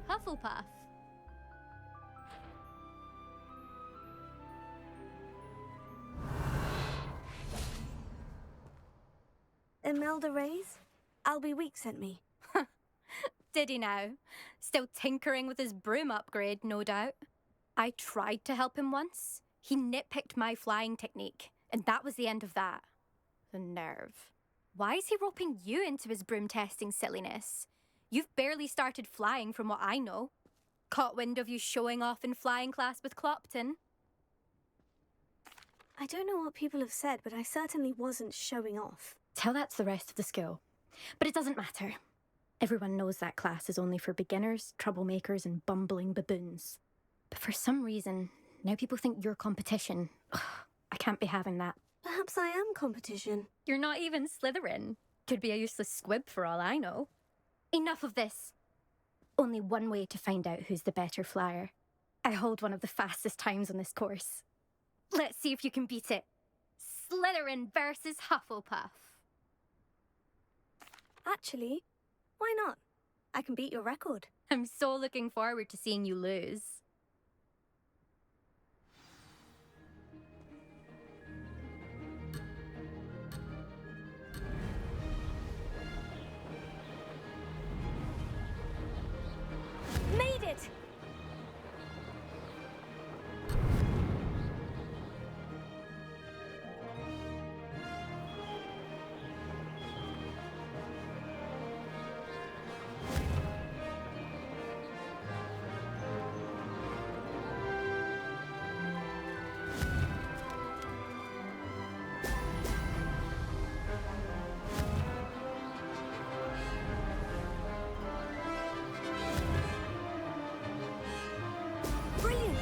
Hufflepuff. Imelda Reyes? Albie Week sent me. Did he now? Still tinkering with his broom upgrade, no doubt. I tried to help him once. He nitpicked my flying technique, and that was the end of that. The nerve. Why is he roping you into his broom testing silliness? You've barely started flying from what I know. Caught wind of you showing off in flying class with Clopton. I don't know what people have said, but I certainly wasn't showing off. Tell that to the rest of the school. But it doesn't matter. Everyone knows that class is only for beginners, troublemakers, and bumbling baboons. But for some reason, now people think you're competition. Ugh, I can't be having that. Perhaps I am competition. You're not even Slytherin. Could be a useless squib for all I know. Enough of this. Only one way to find out who's the better flyer. I hold one of the fastest times on this course. Let's see if you can beat it. Slytherin versus Hufflepuff. Actually, why not? I can beat your record. I'm so looking forward to seeing you lose. Made it! Brilliant!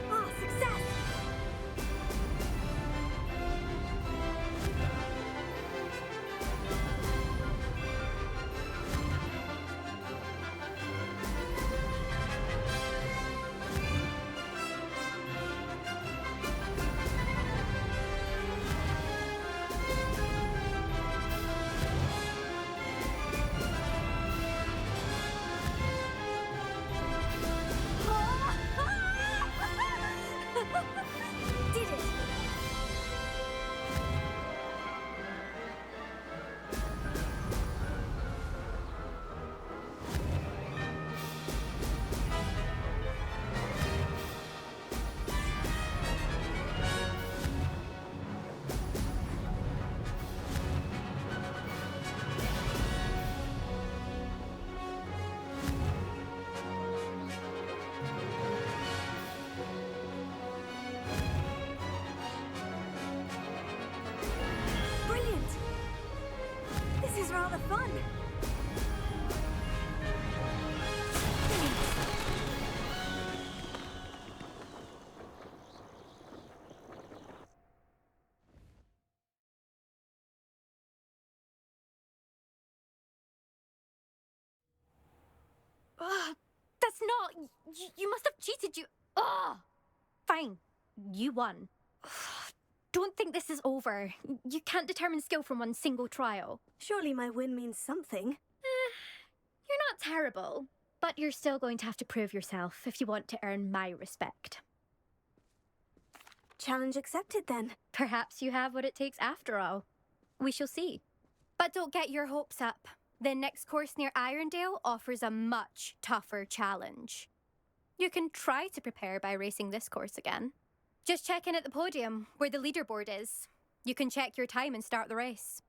Ah, success! Did it! Brilliant! This is rather fun. Ugh, that's not... You must have cheated, you... Ugh! Fine. You won. Ugh, don't think this is over. You can't determine skill from one single trial. Surely my win means something. You're not terrible, but you're still going to have to prove yourself if you want to earn my respect. Challenge accepted then. Perhaps you have what it takes after all. We shall see. But don't get your hopes up. The next course near Irondale offers a much tougher challenge. You can try to prepare by racing this course again. Just check in at the podium, where the leaderboard is. You can check your time and start the race.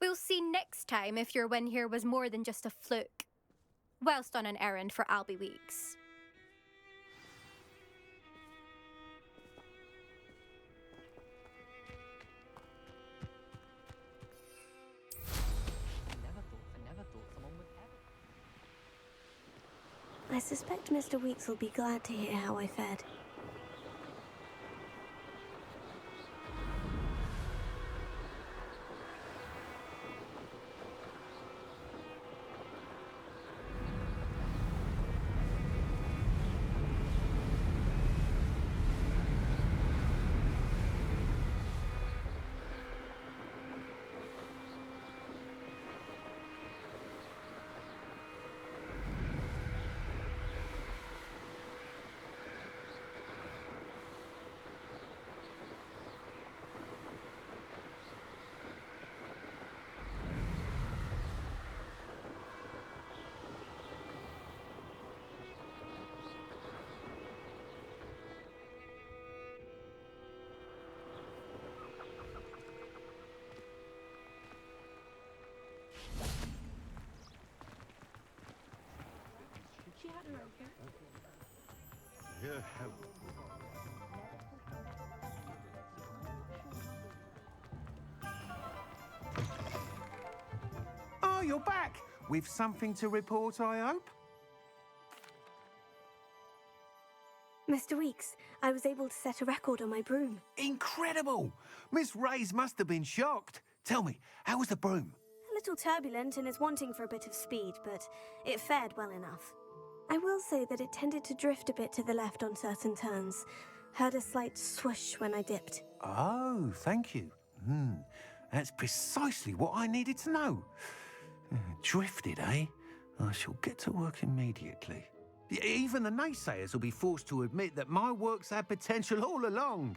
We'll see next time if your win here was more than just a fluke. Whilst on an errand for Albie Weeks. I suspect Mr. Weeks will be glad to hear how I fared. Oh, you're back! With something to report, I hope? Mr. Weeks, I was able to set a record on my broom. Incredible! Miss Reyes must have been shocked. Tell me, how was the broom? A little turbulent and is wanting for a bit of speed, but it fared well enough. I will say that it tended to drift a bit to the left on certain turns. Heard a slight swoosh when I dipped. Oh, thank you. That's precisely what I needed to know. Drifted, eh? I shall get to work immediately. Even the naysayers will be forced to admit that my work's had potential all along.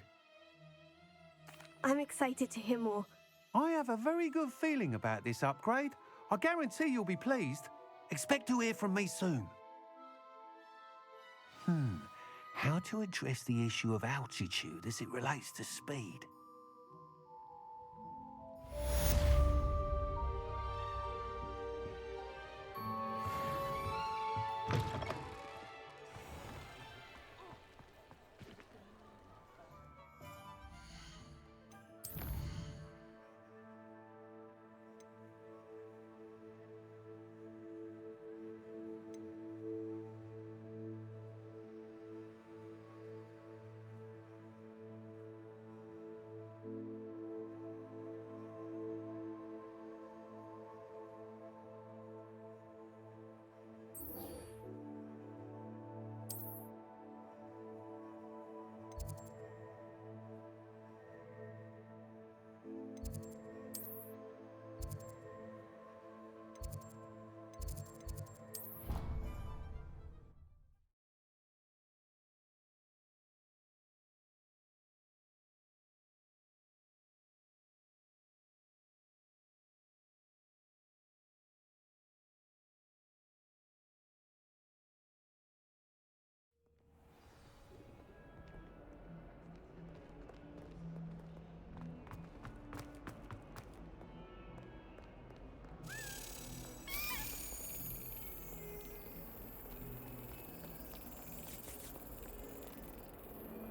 I'm excited to hear more. I have a very good feeling about this upgrade. I guarantee you'll be pleased. Expect to hear from me soon. How to address the issue of altitude as it relates to speed?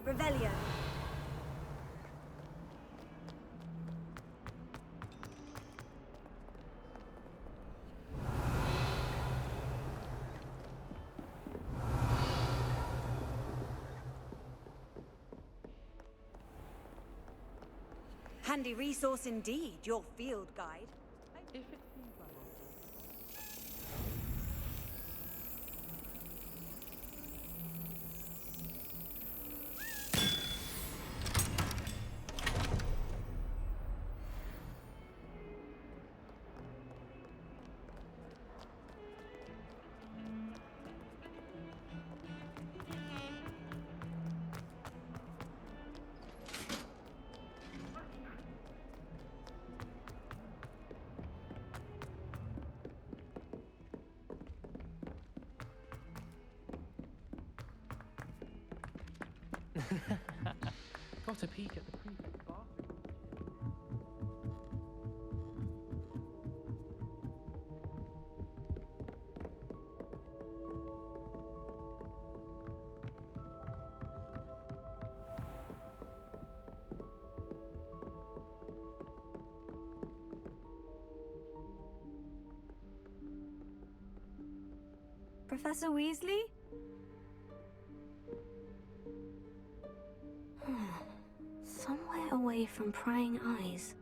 Revelio. Handy resource indeed, your field guide. Got a peek at the prefect's bathroom. Professor Weasley? Somewhere away from prying eyes.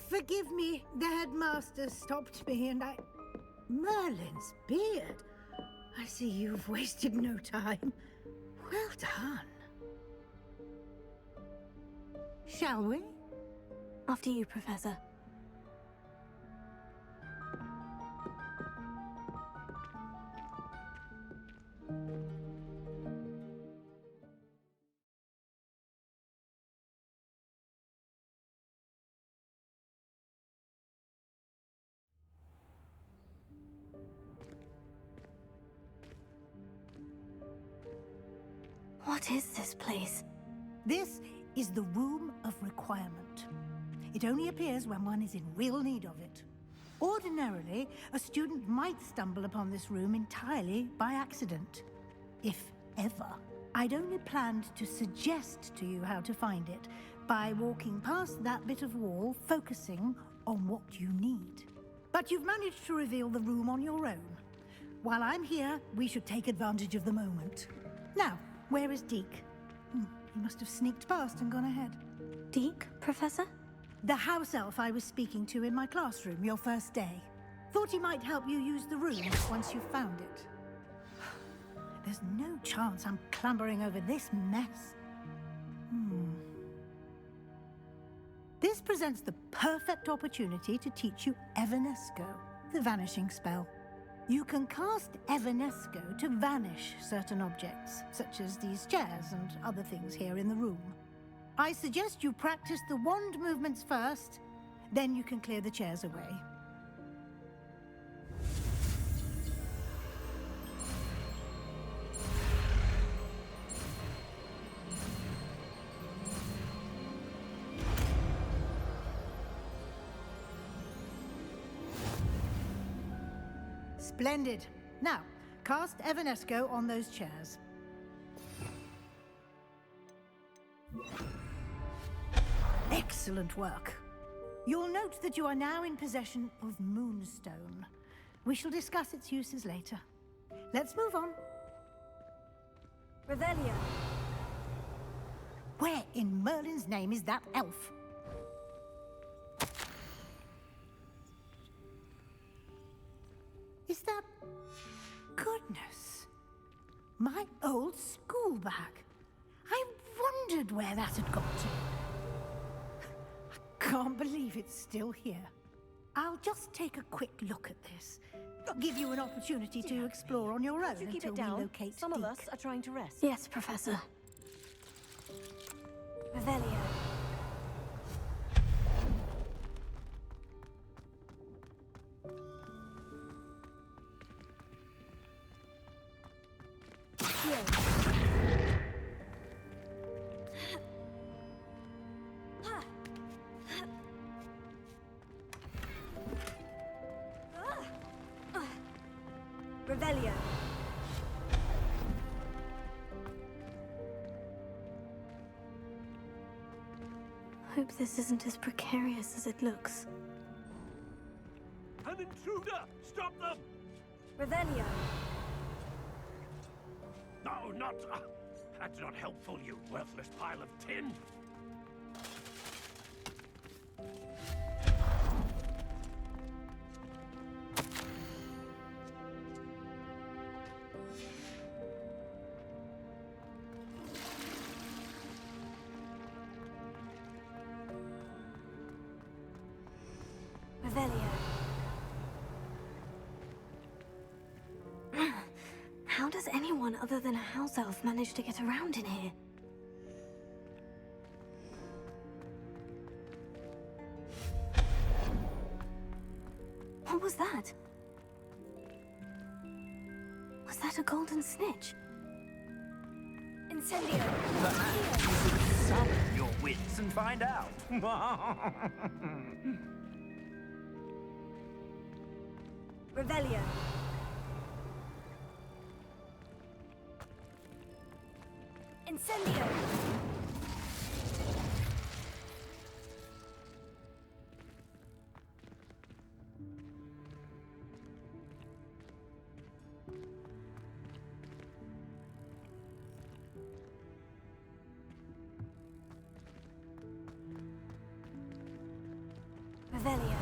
Forgive me, the headmaster stopped me and I... Merlin's beard. I see you've wasted no time. Well done. Shall we? After you, Professor. What is this place? This is the Room of Requirement. It only appears when one is in real need of it. Ordinarily, a student might stumble upon this room entirely by accident. If ever. I'd only planned to suggest to you how to find it by walking past that bit of wall, focusing on what you need. But you've managed to reveal the room on your own. While I'm here, we should take advantage of the moment. Now, where is Deke? He must have sneaked past and gone ahead. Deke, Professor? The house elf I was speaking to in my classroom your first day. Thought he might help you use the room once you've found it. There's no chance I'm clambering over this mess. This presents the perfect opportunity to teach you Evanesco, the vanishing spell. You can cast Evanesco to vanish certain objects, such as these chairs and other things here in the room. I suggest you practice the wand movements first, then you can clear the chairs away. Splendid. Now, cast Evanesco on those chairs. Excellent work. You'll note that you are now in possession of Moonstone. We shall discuss its uses later. Let's move on. Revelio. Where in Merlin's name is that elf? Is that... Goodness. My old school bag. I wondered where that had got to. I can't believe it's still here. I'll just take a quick look at this. Give you an opportunity to explore on your own You keep until it down. we locate Some of Deke. us are trying to rest. Yes, Professor. Revelio. Revelio. Hope this isn't as precarious as it looks. An intruder! Stop them! Revelio. No, not... that's not helpful, you worthless pile of tin! Revelio. How does anyone other than a house elf manage to get around in here? What was that? Was that a golden snitch? Incendio. Perhaps you should summon your wits and find out. Revelio. Incendio. Revelio.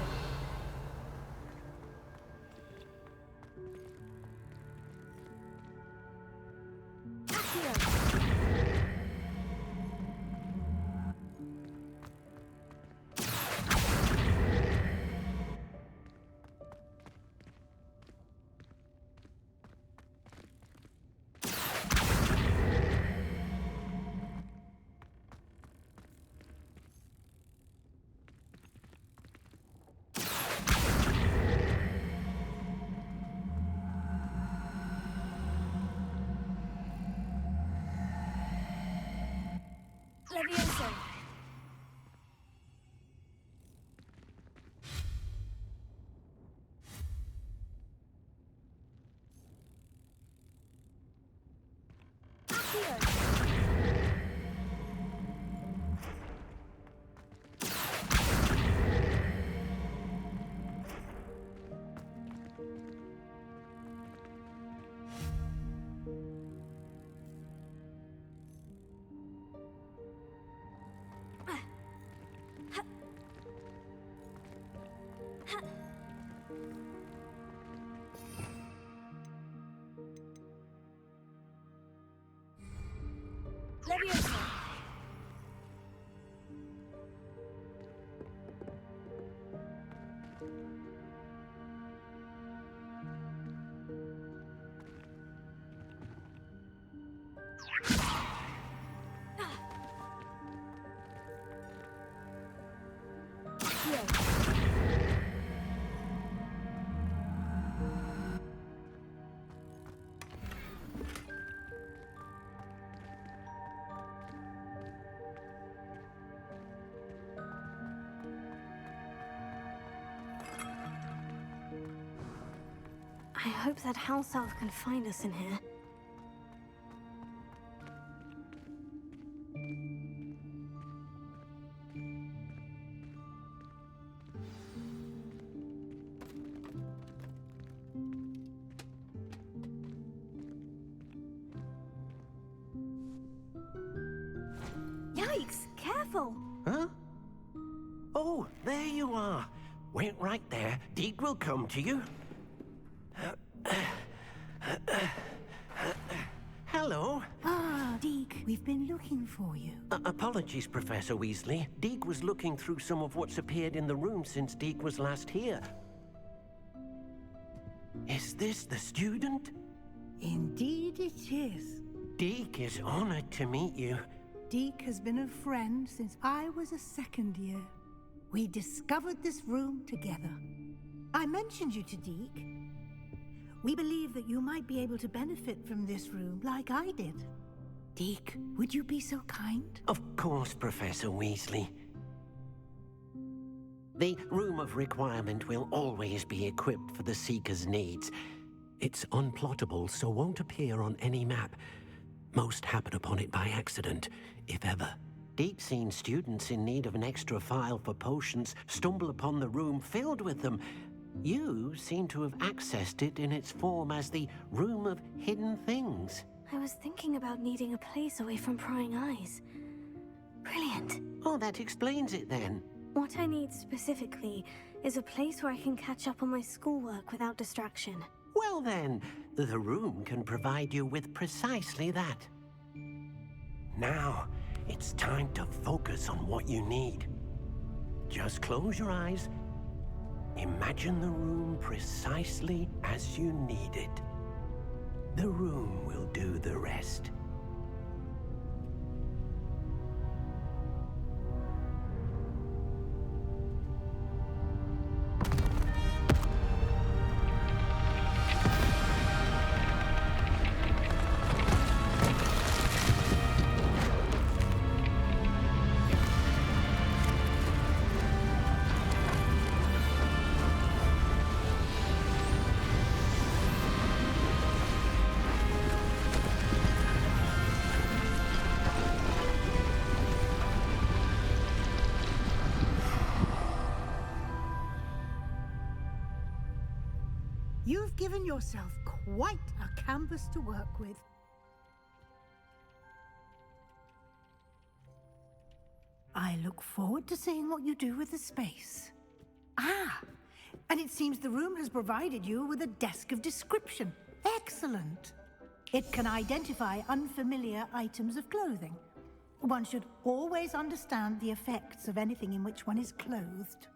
Leviosa. I hope that house elf can find us in here. Yikes! Careful! Huh? Oh, there you are. Wait right there. Deke will come to you. Hello. Ah, Deke, we've been looking for you. Apologies, Professor Weasley. Deke was looking through some of what's appeared in the room since Deke was last here. Is this the student? Indeed it is. Deke is honored to meet you. Deke has been a friend since I was a second year. We discovered this room together. I mentioned you to Deke. We believe that you might be able to benefit from this room like I did. Deke, would you be so kind? Of course, Professor Weasley. The Room of Requirement will always be equipped for the Seeker's needs. It's unplottable, so won't appear on any map. Most happen upon it by accident, if ever. Deke's seen students in need of an extra file for potions stumble upon the room filled with them. You seem to have accessed it in its form as the Room of Hidden Things. I was thinking about needing a place away from prying eyes. Brilliant. Oh, that explains it then. What I need specifically is a place where I can catch up on my schoolwork without distraction. Well then, the room can provide you with precisely that. Now, it's time to focus on what you need. Just close your eyes. Imagine the room precisely as you need it. The room will do the rest. You've given yourself quite a canvas to work with. I look forward to seeing what you do with the space. Ah, and it seems the room has provided you with a desk of description. Excellent. It can identify unfamiliar items of clothing. One should always understand the effects of anything in which one is clothed.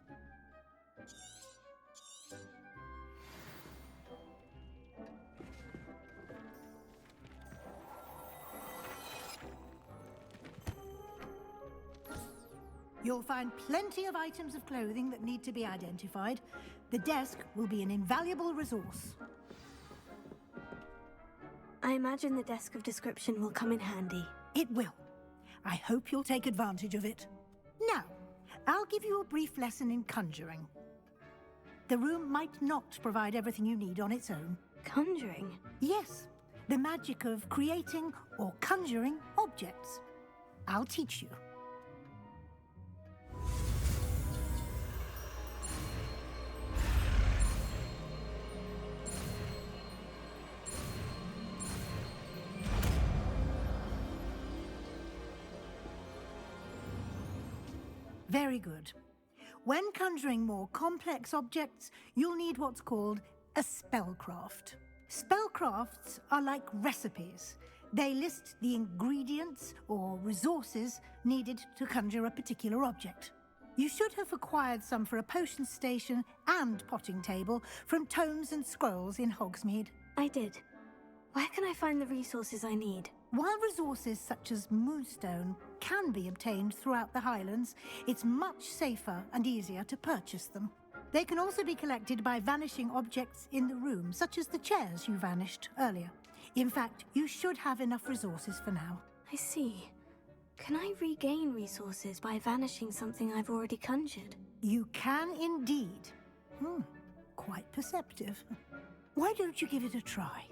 You'll find plenty of items of clothing that need to be identified. The desk will be an invaluable resource. I imagine the desk of description will come in handy. It will. I hope you'll take advantage of it. Now, I'll give you a brief lesson in conjuring. The room might not provide everything you need on its own. Conjuring? Yes. The magic of creating or conjuring objects. I'll teach you. Very good. When conjuring more complex objects, you'll need what's called a spellcraft. Spellcrafts are like recipes. They list the ingredients or resources needed to conjure a particular object. You should have acquired some for a potion station and potting table from tomes and scrolls in Hogsmeade. I did. Where can I find the resources I need? While resources such as moonstone can be obtained throughout the Highlands, it's much safer and easier to purchase them. They can also be collected by vanishing objects in the room, such as the chairs you vanished earlier. In fact, you should have enough resources for now. I see. Can I regain resources by vanishing something I've already conjured? You can indeed. Quite perceptive. Why don't you give it a try?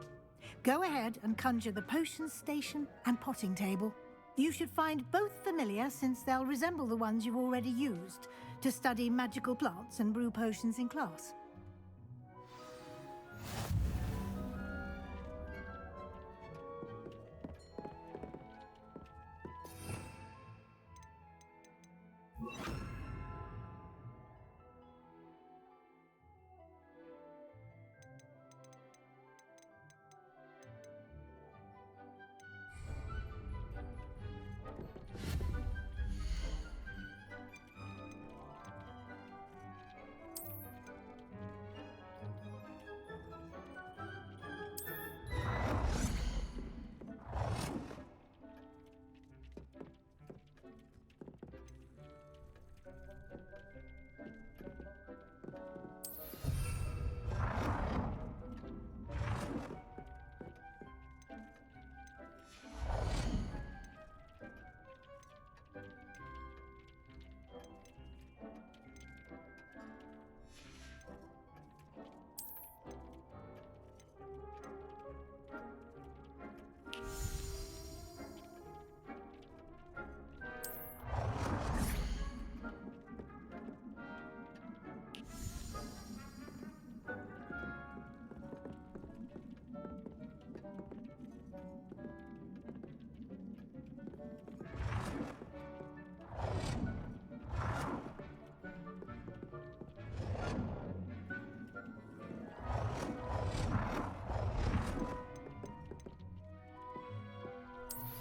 Go ahead and conjure the potion station and potting table. You should find both familiar, since they'll resemble the ones you've already used to study magical plants and brew potions in class.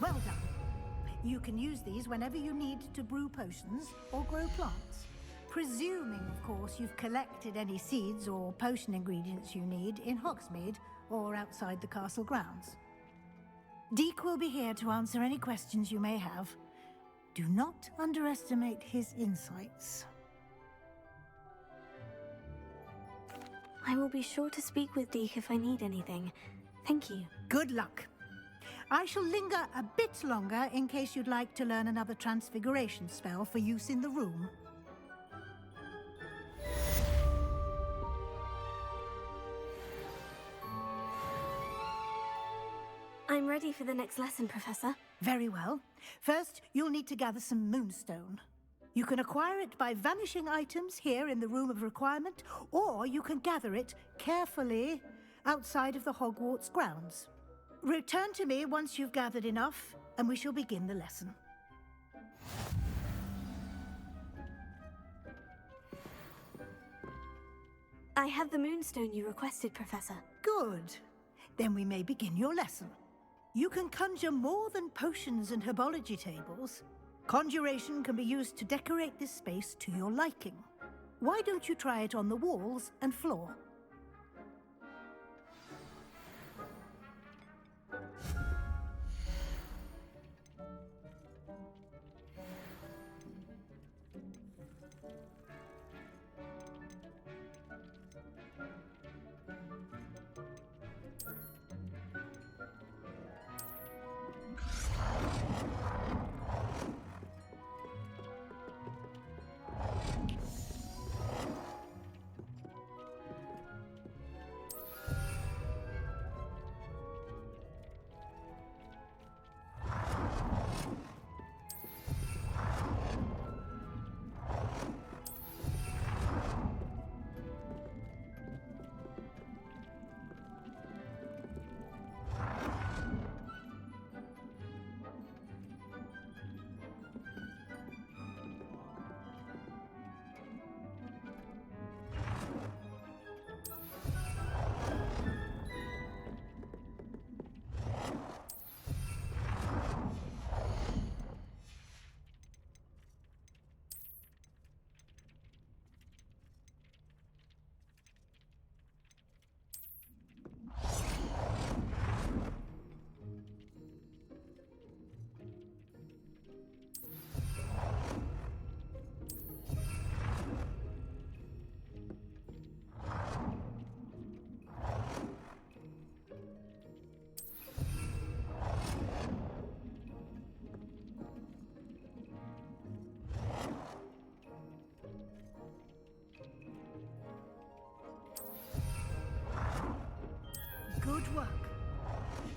Well done. You can use these whenever you need to brew potions or grow plants. Presuming, of course, you've collected any seeds or potion ingredients you need in Hogsmeade or outside the castle grounds. Deek will be here to answer any questions you may have. Do not underestimate his insights. I will be sure to speak with Deek if I need anything. Thank you. Good luck. I shall linger a bit longer in case you'd like to learn another transfiguration spell for use in the room. I'm ready for the next lesson, Professor. Very well. First, you'll need to gather some moonstone. You can acquire it by vanishing items here in the Room of Requirement, or you can gather it carefully outside of the Hogwarts grounds. Return to me once you've gathered enough, and we shall begin the lesson. I have the moonstone you requested, Professor. Good. Then we may begin your lesson. You can conjure more than potions and herbology tables. Conjuration can be used to decorate this space to your liking. Why don't you try it on the walls and floor?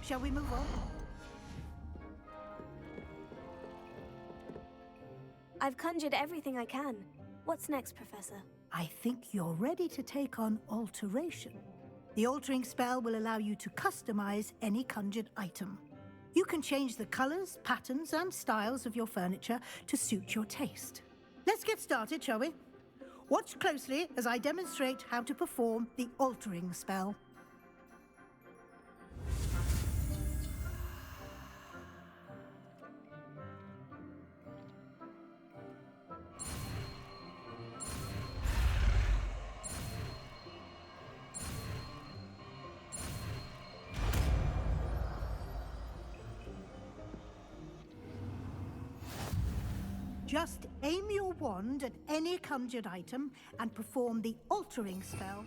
Shall we move on? I've conjured everything I can. What's next, Professor? I think you're ready to take on alteration. The altering spell will allow you to customize any conjured item. You can change the colors, patterns, and styles of your furniture to suit your taste. Let's get started, shall we? Watch closely as I demonstrate how to perform the altering spell. Just aim your wand at any conjured item and perform the altering spell.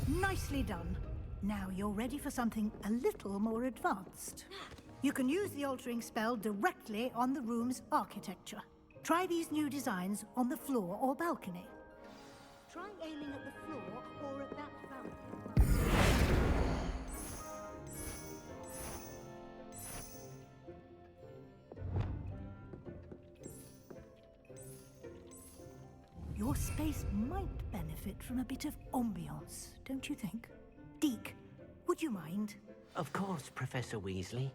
Nicely done. Now you're ready for something a little more advanced. You can use the altering spell directly on the room's architecture. Try these new designs on the floor or balcony. Try aiming at the floor or at that balcony. Your space might benefit from a bit of ambiance, don't you think? Deke, would you mind? Of course, Professor Weasley.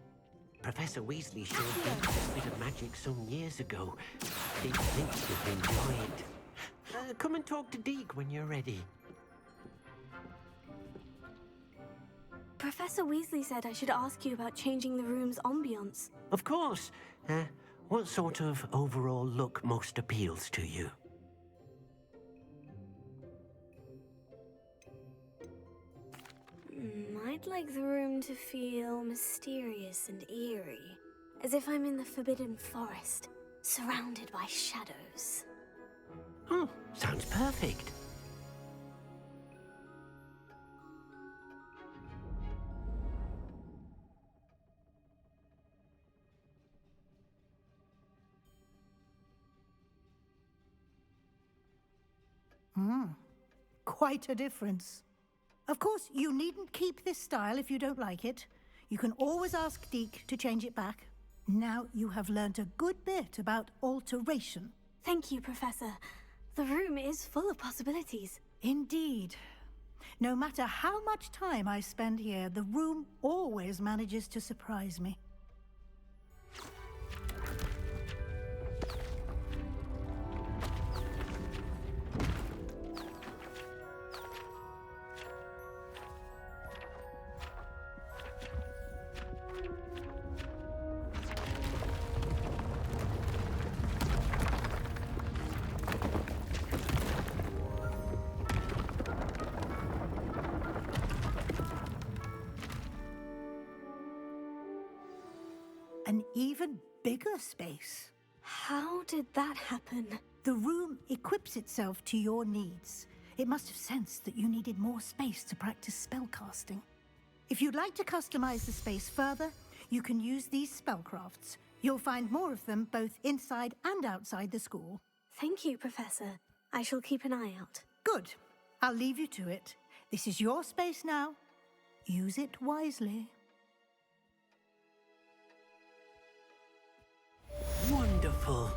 Professor Weasley showed Deke this bit of magic some years ago. Deke thinks you'll enjoy it. Come and talk to Deke when you're ready. Professor Weasley said I should ask you about changing the room's ambiance. Of course. What sort of overall look most appeals to you? I'd like the room to feel mysterious and eerie, as if I'm in the Forbidden Forest, surrounded by shadows. Oh, sounds perfect. Quite a difference. Of course, you needn't keep this style if you don't like it. You can always ask Deke to change it back. Now you have learnt a good bit about alteration. Thank you, Professor. The room is full of possibilities. Indeed. No matter how much time I spend here, the room always manages to surprise me. An even bigger space. How did that happen? The room equips itself to your needs. It must have sensed that you needed more space to practice spellcasting. If you'd like to customize the space further, you can use these spellcrafts. You'll find more of them both inside and outside the school. Thank you, Professor. I shall keep an eye out. Good. I'll leave you to it. This is your space now. Use it wisely. Wonderful.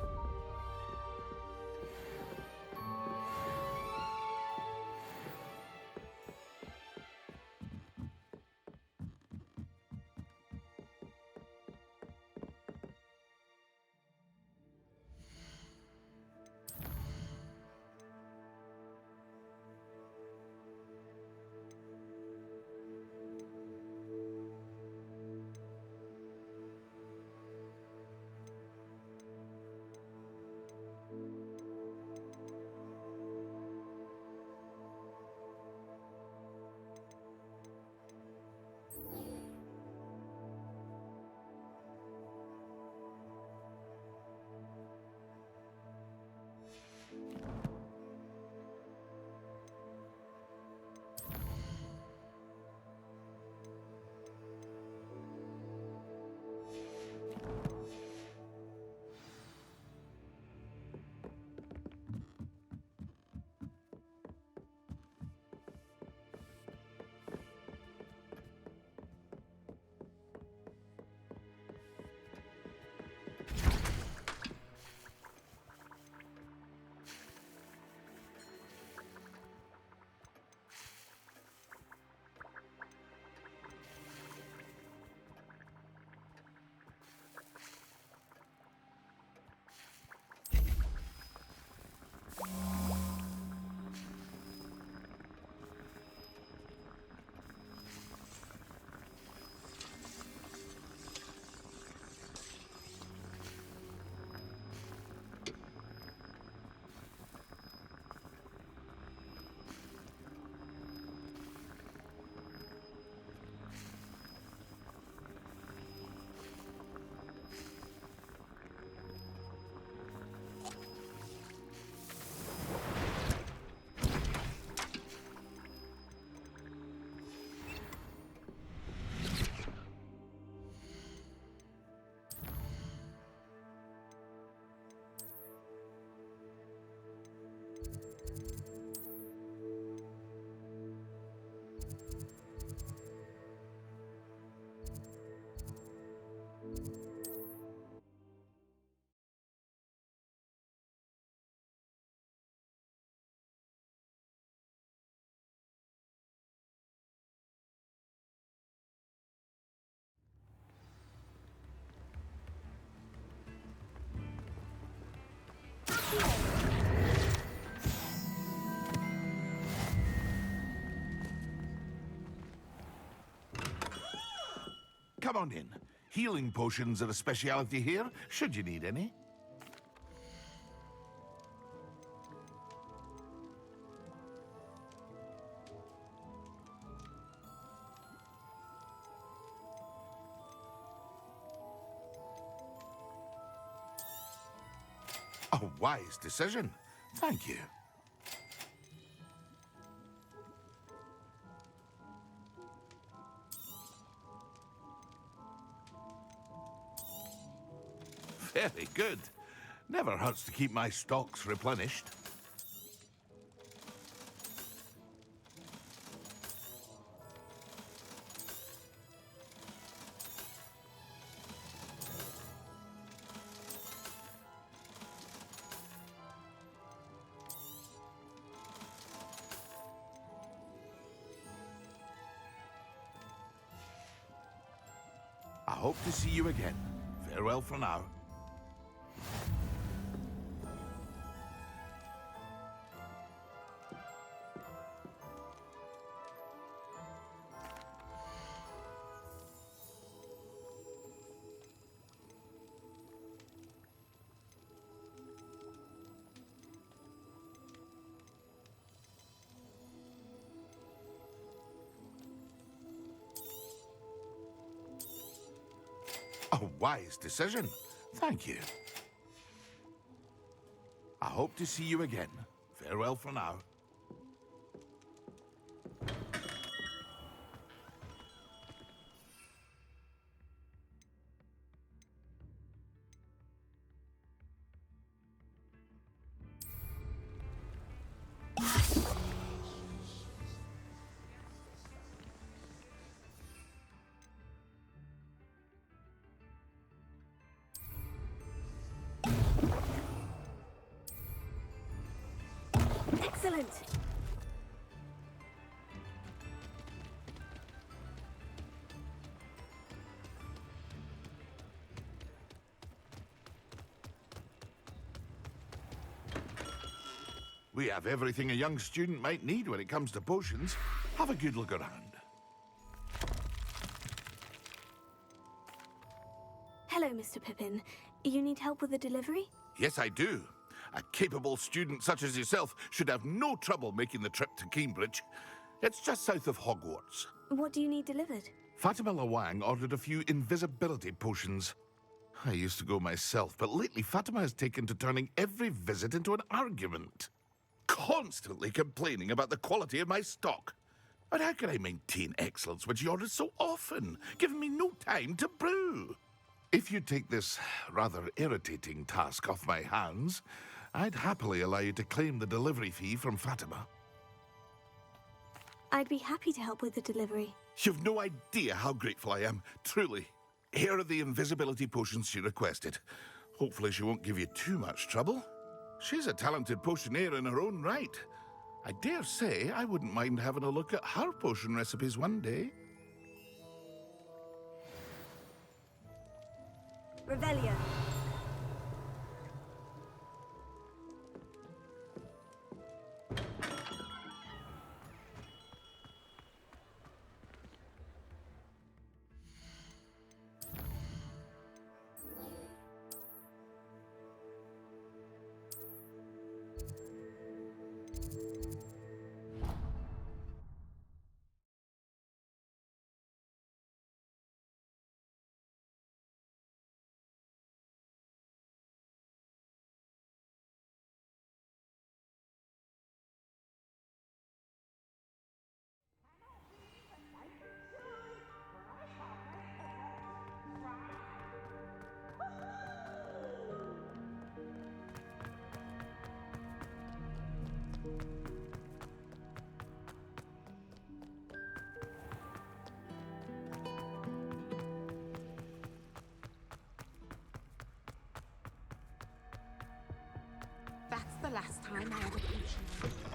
Come on in. Healing potions are a speciality here, should you need any. A wise decision. Thank you. Very good. Never hurts to keep my stocks replenished. I hope to see you again. Farewell for now. A wise decision. Thank you. I hope to see you again. Farewell for now. Excellent! We have everything a young student might need when it comes to potions. Have a good look around. Hello, Mr. Pippin. You need help with the delivery? Yes, I do. A capable student such as yourself should have no trouble making the trip to Cambridge. It's just south of Hogwarts. What do you need delivered? Fatima Lawang ordered a few invisibility potions. I used to go myself, but lately Fatima has taken to turning every visit into an argument. Constantly complaining about the quality of my stock. But how can I maintain excellence when she orders so often, giving me no time to brew? If you take this rather irritating task off my hands, I'd happily allow you to claim the delivery fee from Fatima. I'd be happy to help with the delivery. You've no idea how grateful I am, truly. Here are the invisibility potions she requested. Hopefully she won't give you too much trouble. She's a talented potioneer in her own right. I dare say I wouldn't mind having a look at her potion recipes one day. Revelio. That's the last time I had a potion.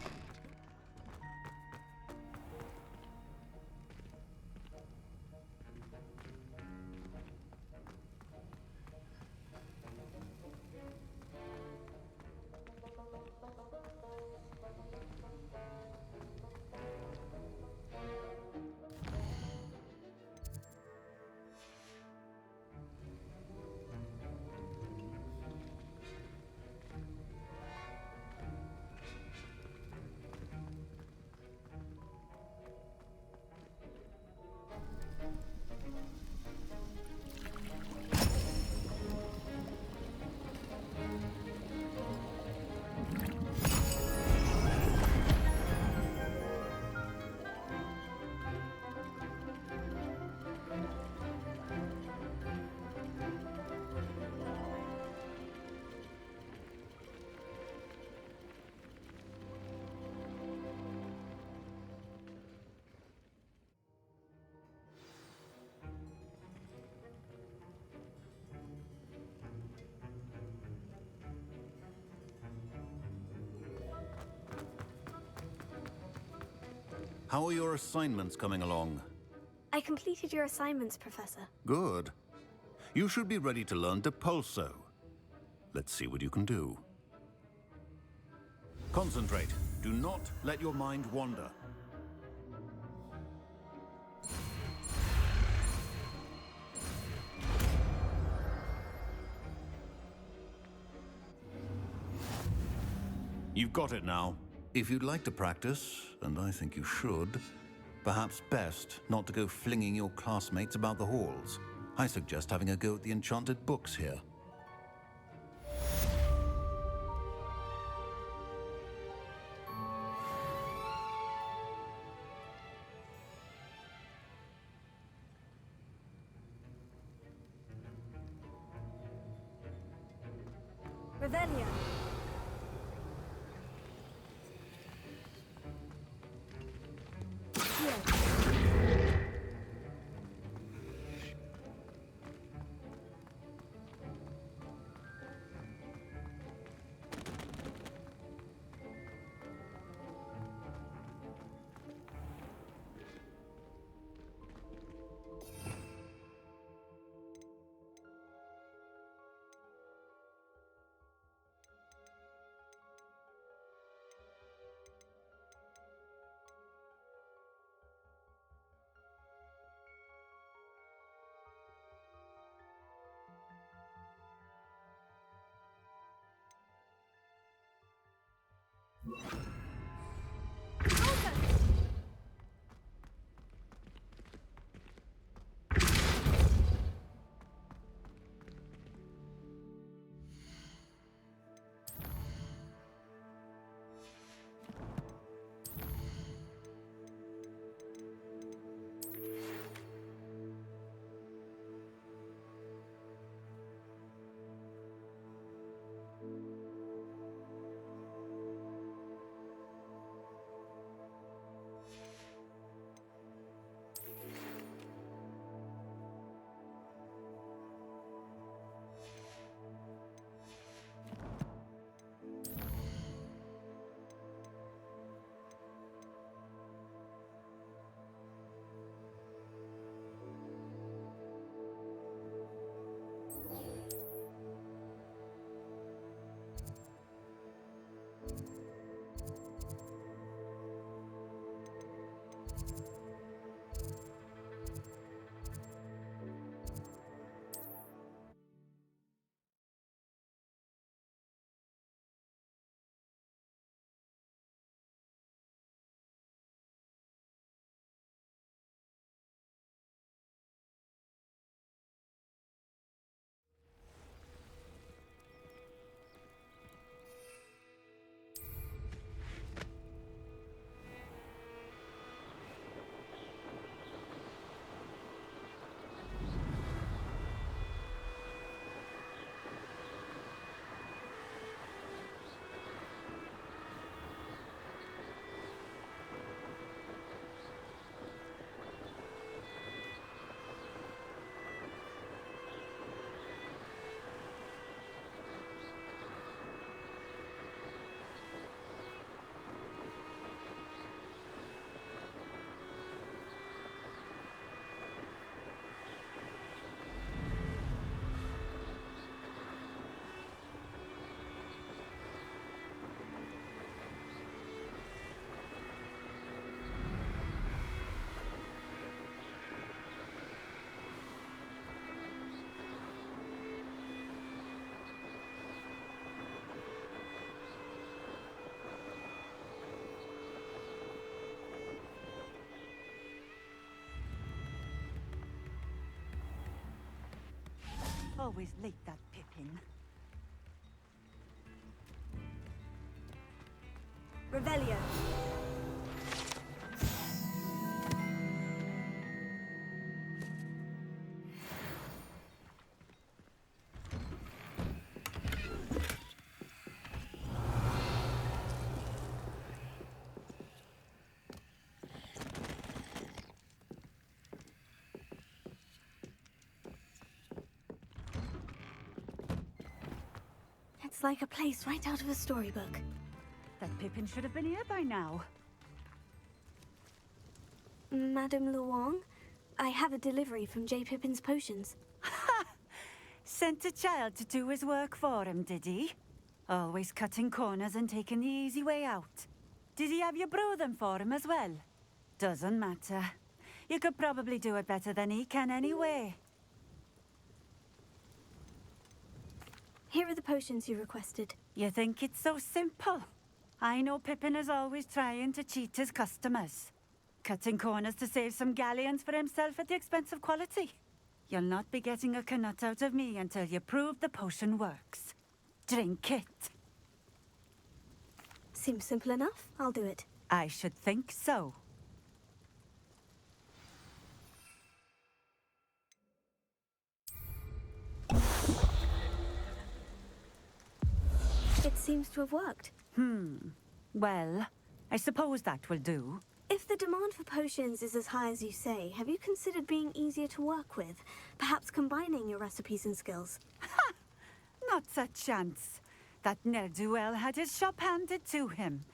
How are your assignments coming along? I completed your assignments, Professor. Good. You should be ready to learn Depulso. Let's see what you can do. Concentrate. Do not let your mind wander. You've got it now. If you'd like to practice, and I think you should, perhaps best not to go flinging your classmates about the halls. I suggest having a go at the enchanted books here. Revelio. Always late, that Pippin. Revelio. It's like a place right out of a storybook. That Pippin should have been here by now. Madame Luong, I have a delivery from J. Pippin's potions. Sent a child to do his work for him, did he? Always cutting corners and taking the easy way out. Did he have you brew them for him as well? Doesn't matter. You could probably do it better than he can anyway. Here are the potions you requested. You think it's so simple? I know Pippin is always trying to cheat his customers. Cutting corners to save some galleons for himself at the expense of quality. You'll not be getting a knut out of me until you prove the potion works. Drink it. Seems simple enough. I'll do it. I should think so. It seems to have worked. Well, I suppose that will do. If the demand for potions is as high as you say, have you considered being easier to work with? Perhaps combining your recipes and skills? Ha! Not a chance. That ne'er-do-well had his shop handed to him.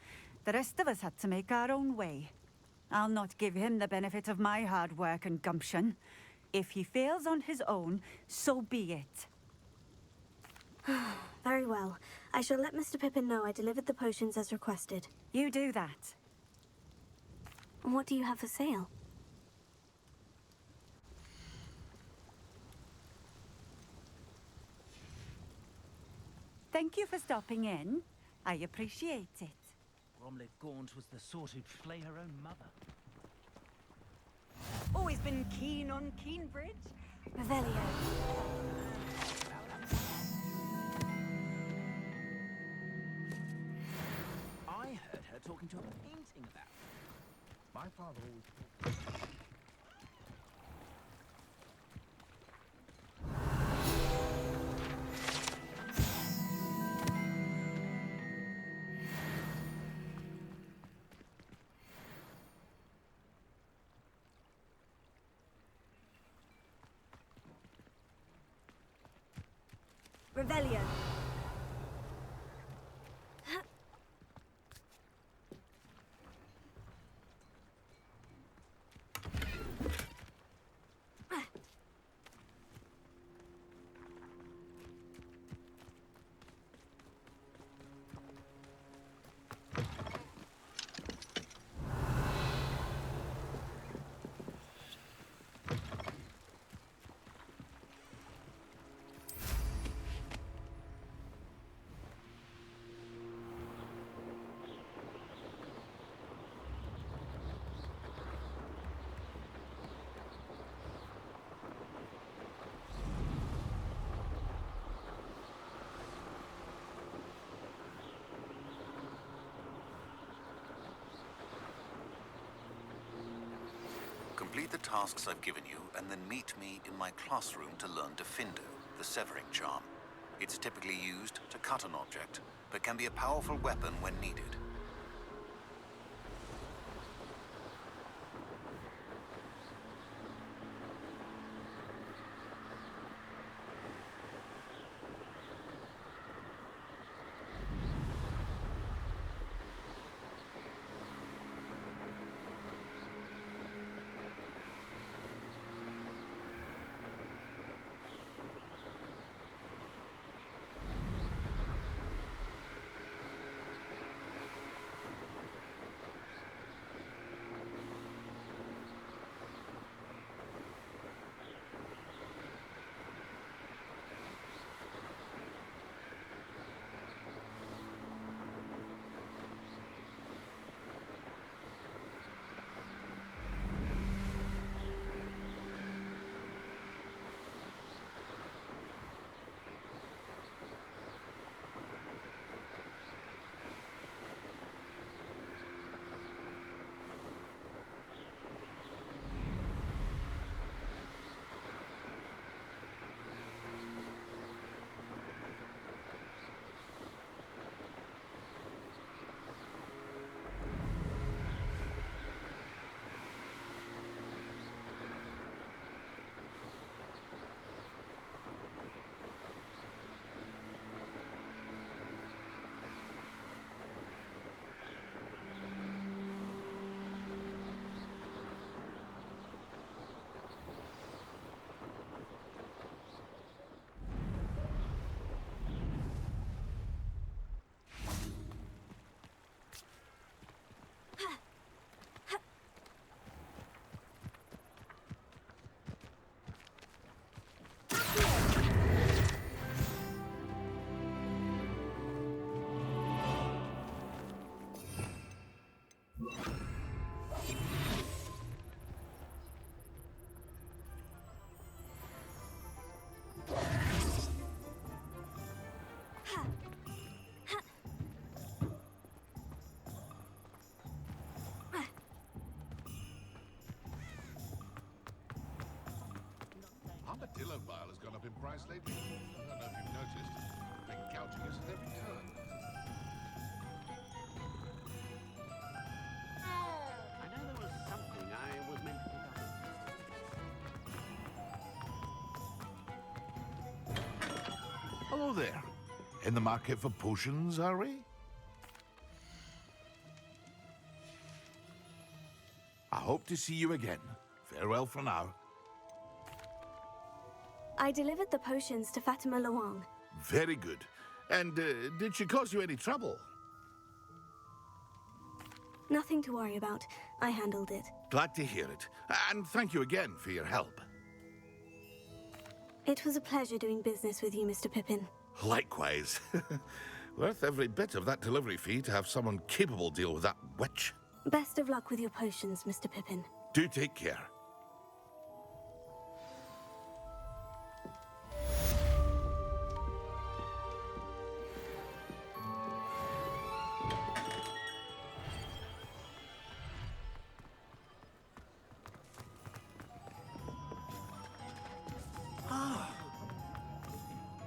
The rest of us had to make our own way. I'll not give him the benefit of my hard work and gumption. If he fails on his own, so be it. Very well. I shall let Mr. Pippin know I delivered the potions as requested. You do that. And what do you have for sale? Thank you for stopping in. I appreciate it. Bromley Gaunt was the sort who'd flay her own mother. Always been keen on Keenbridge. Revelio. I heard her talking to a painting about it. My father always thought... Revelio. Complete the tasks I've given you, and then meet me in my classroom to learn Defindo, the severing charm. It's typically used to cut an object, but can be a powerful weapon when needed. Armadillo bile has gone up in price lately. I don't know if you've noticed. They've been gouging us at every turn. I know there was something I was meant to pick up. Hello there. In the market for potions, are we? I hope to see you again. Farewell for now. I delivered the potions to Fatima Luang. Very good. And did she cause you any trouble? Nothing to worry about. I handled it. Glad to hear it. And thank you again for your help. It was a pleasure doing business with you, Mr. Pippin. Likewise. Worth every bit of that delivery fee to have someone capable deal with that witch. Best of luck with your potions, Mr. Pippin. Do take care.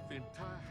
The entire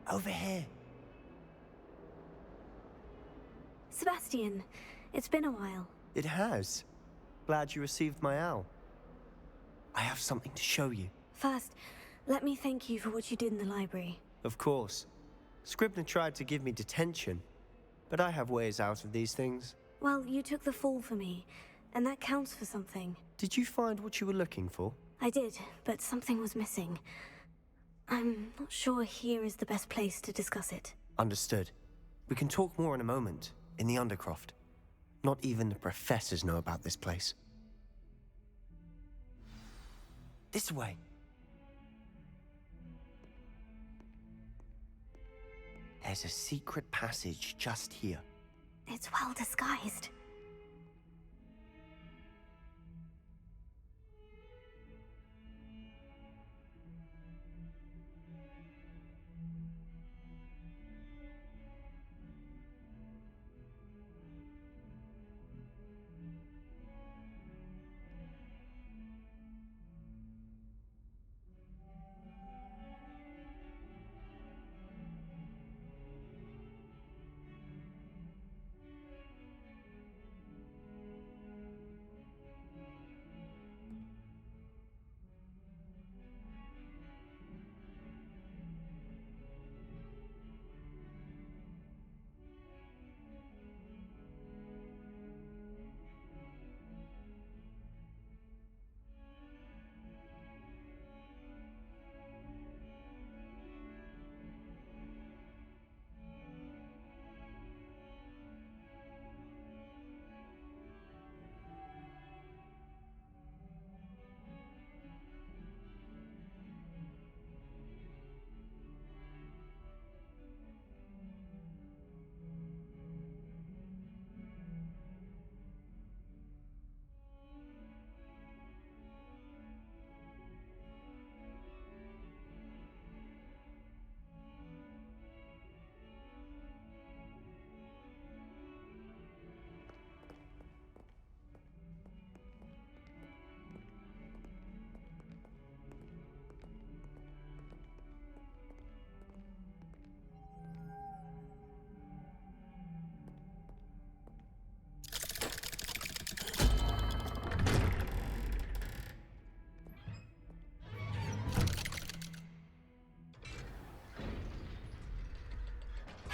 Over here. Sebastian, it's been a while. It has. Glad you received my owl. I have something to show you. First, let me thank you for what you did in the library. Of course. Scribner tried to give me detention, but I have ways out of these things. Well, you took the fall for me, and that counts for something. Did you find what you were looking for? I did, but something was missing. I'm not sure here is the best place to discuss it. Understood. We can talk more in a moment, in the Undercroft. Not even the professors know about this place. This way. There's a secret passage just here. It's well disguised.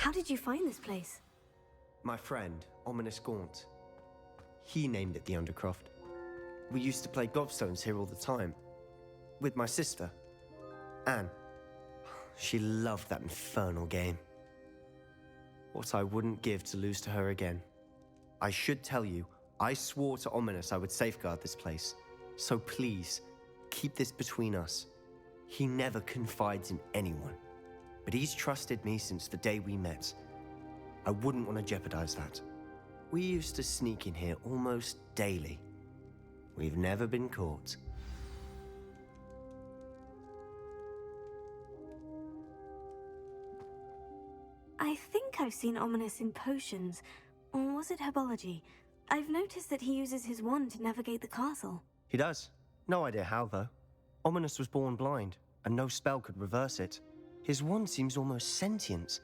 How did you find this place? My friend, Ominous Gaunt. He named it the Undercroft. We used to play gobstones here all the time. With my sister, Anne. She loved that infernal game. What I wouldn't give to lose to her again. I should tell you, I swore to Ominous I would safeguard this place. So please, keep this between us. He never confides in anyone. But he's trusted me since the day we met. I wouldn't want to jeopardize that. We used to sneak in here almost daily. We've never been caught. I think I've seen Ominous in potions. Or was it herbology? I've noticed that he uses his wand to navigate the castle. He does. No idea how, though. Ominous was born blind, and no spell could reverse it. His wand seems almost sentient.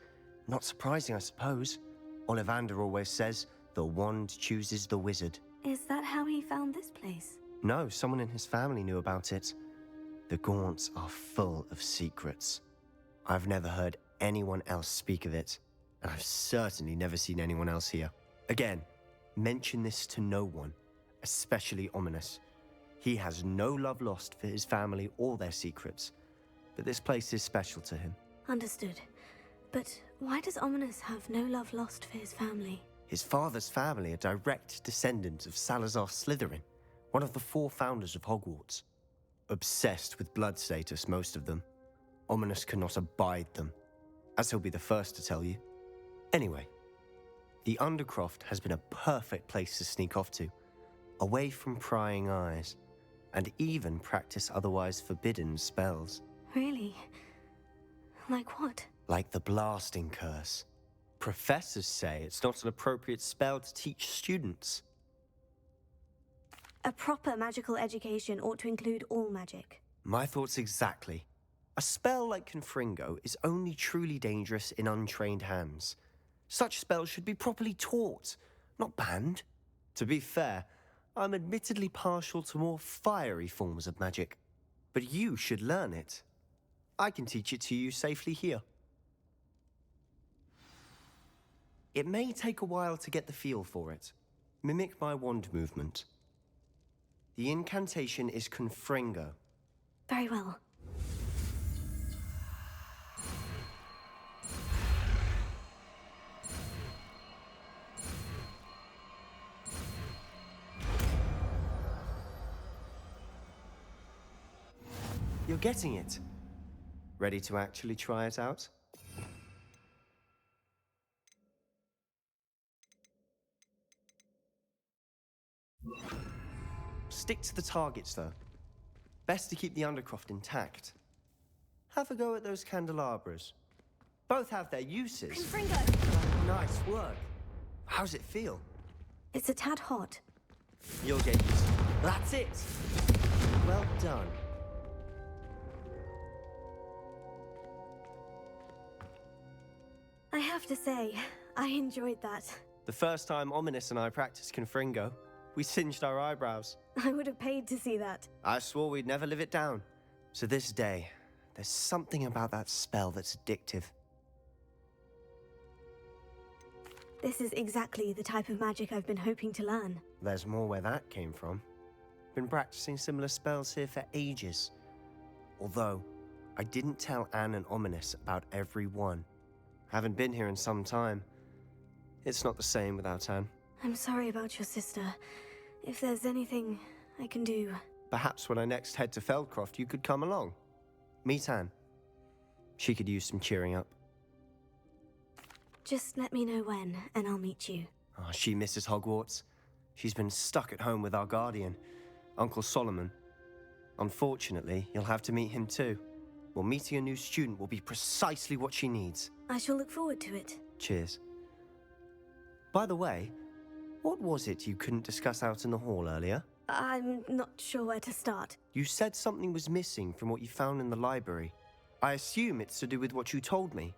Not surprising, I suppose. Ollivander always says, the wand chooses the wizard. Is that how he found this place? No, someone in his family knew about it. The Gaunts are full of secrets. I've never heard anyone else speak of it, and I've certainly never seen anyone else here. Again, mention this to no one, especially Ominous. He has no love lost for his family or their secrets, but this place is special to him. Understood. But why does Ominous have no love lost for his family? His father's family are direct descendants of Salazar Slytherin, one of the 4 founders of Hogwarts. Obsessed with blood status, most of them. Ominous cannot abide them, as he'll be the first to tell you. Anyway, the Undercroft has been a perfect place to sneak off to, away from prying eyes, and even practice otherwise forbidden spells. Really? Like what? Like the blasting curse. Professors say it's not an appropriate spell to teach students. A proper magical education ought to include all magic. My thoughts exactly. A spell like Confringo is only truly dangerous in untrained hands. Such spells should be properly taught, not banned. To be fair, I'm admittedly partial to more fiery forms of magic. But you should learn it. I can teach it to you safely here. It may take a while to get the feel for it. Mimic my wand movement. The incantation is Confringo. Very well. You're getting it. Ready to actually try it out? Stick to the targets, though. Best to keep the Undercroft intact. Have a go at those candelabras. Both have their uses. Confringo! Nice work. How's it feel? It's a tad hot. You'll get used to it. That's it! Well done. I have to say, I enjoyed that. The first time Ominous and I practiced Confringo, we singed our eyebrows. I would have paid to see that. I swore we'd never live it down. So this day, there's something about that spell that's addictive. This is exactly the type of magic I've been hoping to learn. There's more where that came from. Been practicing similar spells here for ages. Although, I didn't tell Anne and Ominous about every one. Haven't been here in some time. It's not the same without Anne. I'm sorry about your sister. If there's anything I can do... Perhaps when I next head to Feldcroft, you could come along. Meet Anne. She could use some cheering up. Just let me know when, and I'll meet you. Oh, she misses Hogwarts. She's been stuck at home with our guardian, Uncle Solomon. Unfortunately, you'll have to meet him too. Well, meeting a new student will be precisely what she needs. I shall look forward to it. Cheers. By the way, what was it you couldn't discuss out in the hall earlier? I'm not sure where to start. You said something was missing from what you found in the library. I assume it's to do with what you told me.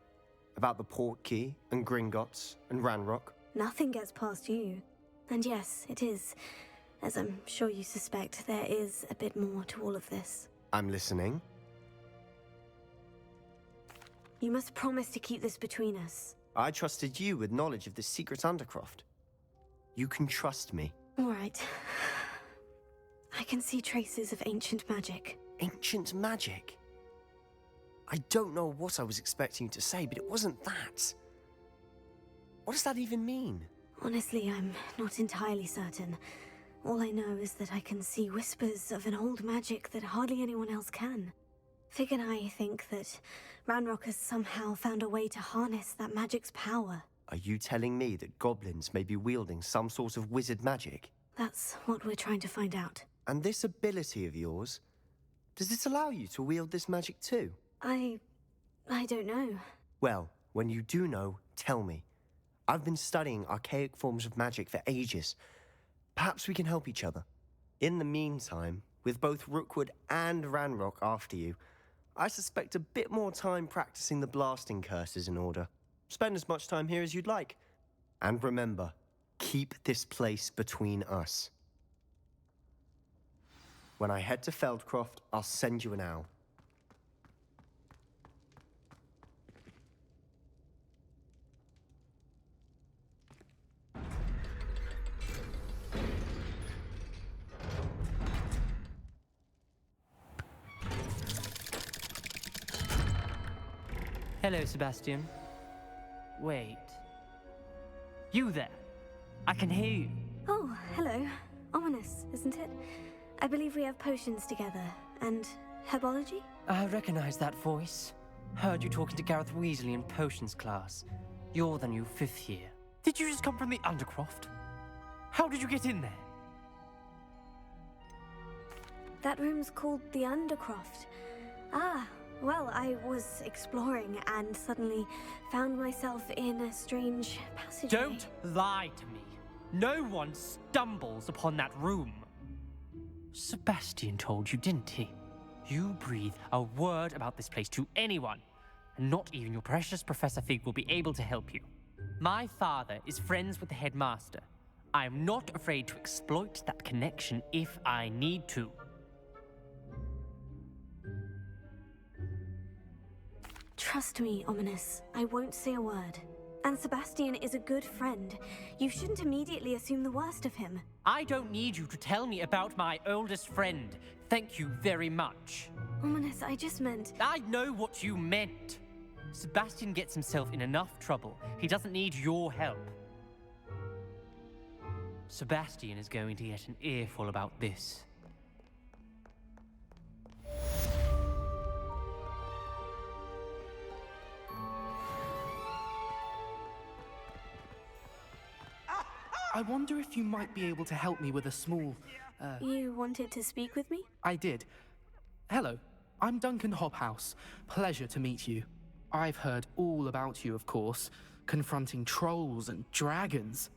About the Portkey, and Gringotts, and Ranrock. Nothing gets past you. And yes, it is. As I'm sure you suspect, there is a bit more to all of this. I'm listening. You must promise to keep this between us. I trusted you with knowledge of the secret Undercroft. You can trust me. All right. I can see traces of ancient magic. Ancient magic? I don't know what I was expecting you to say, but it wasn't that. What does that even mean? Honestly, I'm not entirely certain. All I know is that I can see whispers of an old magic that hardly anyone else can. Fig and I think that Ranrock has somehow found a way to harness that magic's power. Are you telling me that goblins may be wielding some sort of wizard magic? That's what we're trying to find out. And this ability of yours, does it allow you to wield this magic too? I don't know. Well, when you do know, tell me. I've been studying archaic forms of magic for ages. Perhaps we can help each other. In the meantime, with both Rookwood and Ranrock after you, I suspect a bit more time practicing the blasting curse is in order. Spend as much time here as you'd like. And remember, keep this place between us. When I head to Feldcroft, I'll send you an owl. Hello, Sebastian. Wait. You there? I can hear you. Oh, hello. Ominous, isn't it? I believe we have potions together. And herbology? I recognize that voice. Heard you talking to Gareth Weasley in potions class. You're the new 5th year. Did you just come from the Undercroft? How did you get in there? That room's called the Undercroft. Ah, well, I was exploring and suddenly found myself in a strange passageway. Don't lie to me. No one stumbles upon that room. Sebastian told you, didn't he? You breathe a word about this place to anyone, and not even your precious Professor Fig will be able to help you. My father is friends with the headmaster. I am not afraid to exploit that connection if I need to. Trust me, Ominous. I won't say a word. And Sebastian is a good friend. You shouldn't immediately assume the worst of him. I don't need you to tell me about my oldest friend. Thank you very much. Ominous, I just meant... I know what you meant. Sebastian gets himself in enough trouble. He doesn't need your help. Sebastian is going to get an earful about this. I wonder if you might be able to help me with a small, You wanted to speak with me? I did. Hello, I'm Duncan Hobhouse. Pleasure to meet you. I've heard all about you, of course, confronting trolls and dragons.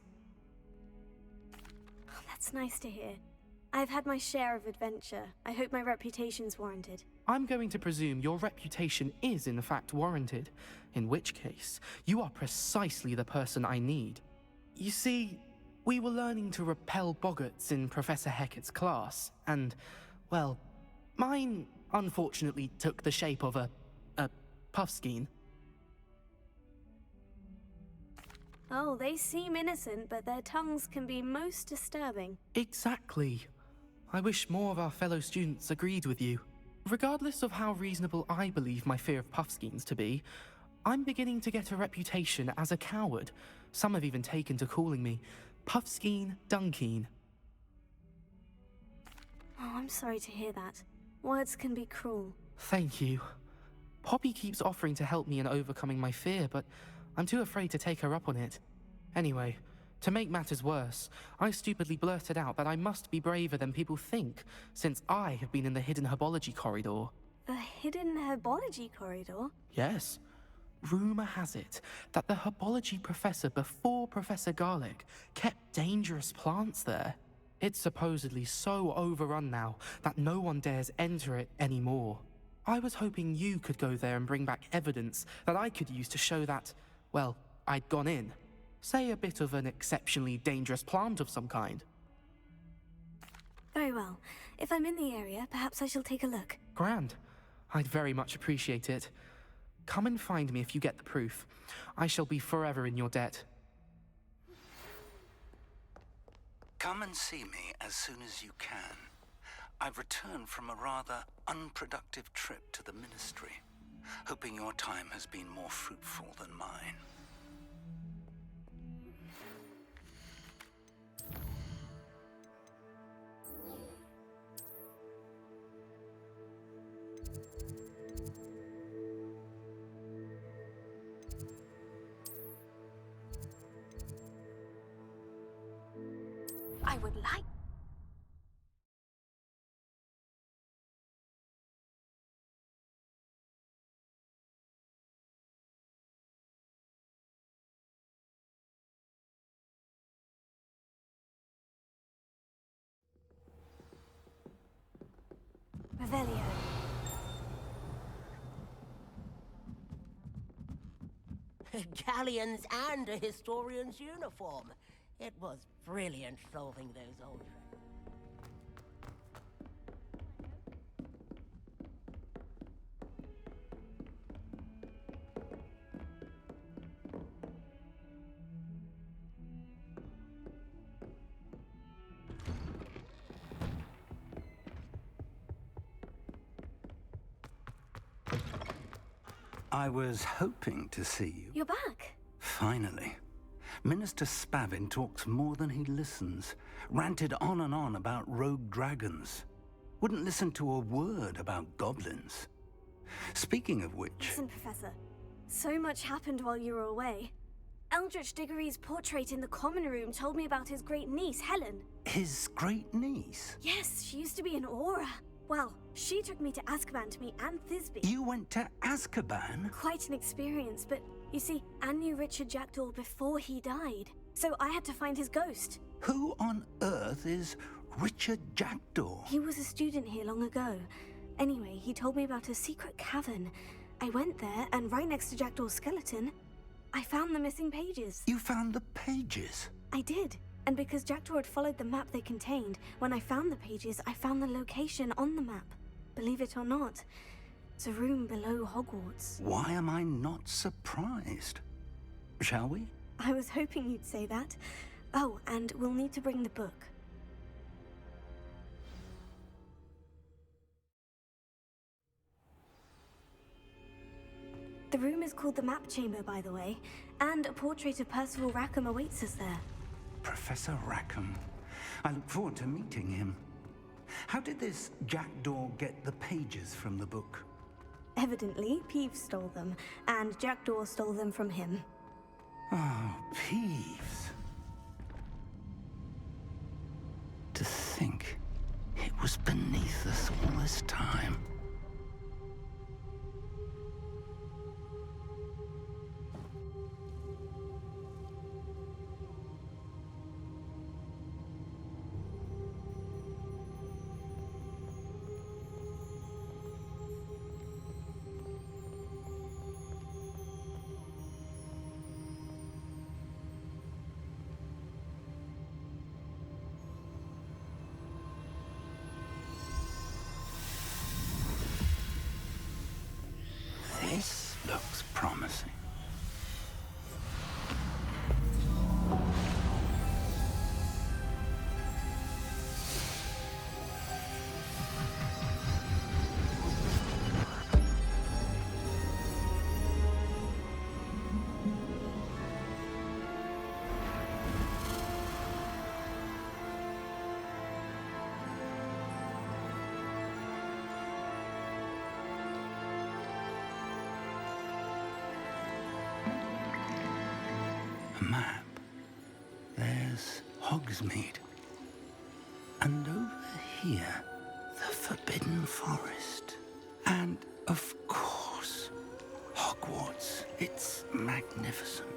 Oh, that's nice to hear. I've had my share of adventure. I hope my reputation's warranted. I'm going to presume your reputation is in fact warranted, in which case, you are precisely the person I need. You see, we were learning to repel boggarts in Professor Hecat's class, and, well, mine unfortunately took the shape of a puffskein. Oh, they seem innocent, but their tongues can be most disturbing. Exactly. I wish more of our fellow students agreed with you. Regardless of how reasonable I believe my fear of puffskeins to be, I'm beginning to get a reputation as a coward. Some have even taken to calling me Puffskein Dunkeen. Oh, I'm sorry to hear that. Words can be cruel. Thank you. Poppy keeps offering to help me in overcoming my fear, but I'm too afraid to take her up on it. Anyway, to make matters worse, I stupidly blurted out that I must be braver than people think, since I have been in the hidden herbology corridor. The hidden herbology corridor? Yes. Rumour has it that the herbology professor before Professor Garlick kept dangerous plants there. It's supposedly so overrun now that no one dares enter it anymore. I was hoping you could go there and bring back evidence that I could use to show that, well, I'd gone in. Say a bit of an exceptionally dangerous plant of some kind. Very well. If I'm in the area, perhaps I shall take a look. Grand. I'd very much appreciate it. Come and find me if you get the proof. I shall be forever in your debt. Come and see me as soon as you can. I've returned from a rather unproductive trip to the Ministry, hoping your time has been more fruitful than mine. I would like... Revelio. Galleons and a historian's uniform. It was brilliant solving those old tricks. I was hoping to see you. You're back. Finally. Minister Spavin talks more than he listens. Ranted on and on about rogue dragons. Wouldn't listen to a word about goblins. Speaking of which... Listen, Professor. So much happened while you were away. Eldritch Diggory's portrait in the common room told me about his great niece, Helen. His great niece? Yes, she used to be an Aura. Well, she took me to Azkaban to meet Anne Thisbe. You went to Azkaban? Quite an experience, but you see, Anne knew Richard Jackdaw before he died, so I had to find his ghost. Who on earth is Richard Jackdaw? He was a student here long ago. Anyway, he told me about a secret cavern. I went there, and right next to Jackdaw's skeleton, I found the missing pages. You found the pages? I did. And because Jackdaw had followed the map they contained, when I found the pages, I found the location on the map. Believe it or not, it's a room below Hogwarts. Why am I not surprised? Shall we? I was hoping you'd say that. Oh, and we'll need to bring the book. The room is called the Map Chamber, by the way, and a portrait of Percival Rackham awaits us there. Professor Rackham. I look forward to meeting him. How did this Jackdaw get the pages from the book? Evidently, Peeves stole them, and Jackdaw stole them from him. Oh, Peeves. To think it was beneath us all this time. This looks promising. Map. There's Hogsmeade. And over here, the Forbidden Forest. And, of course, Hogwarts. It's magnificent.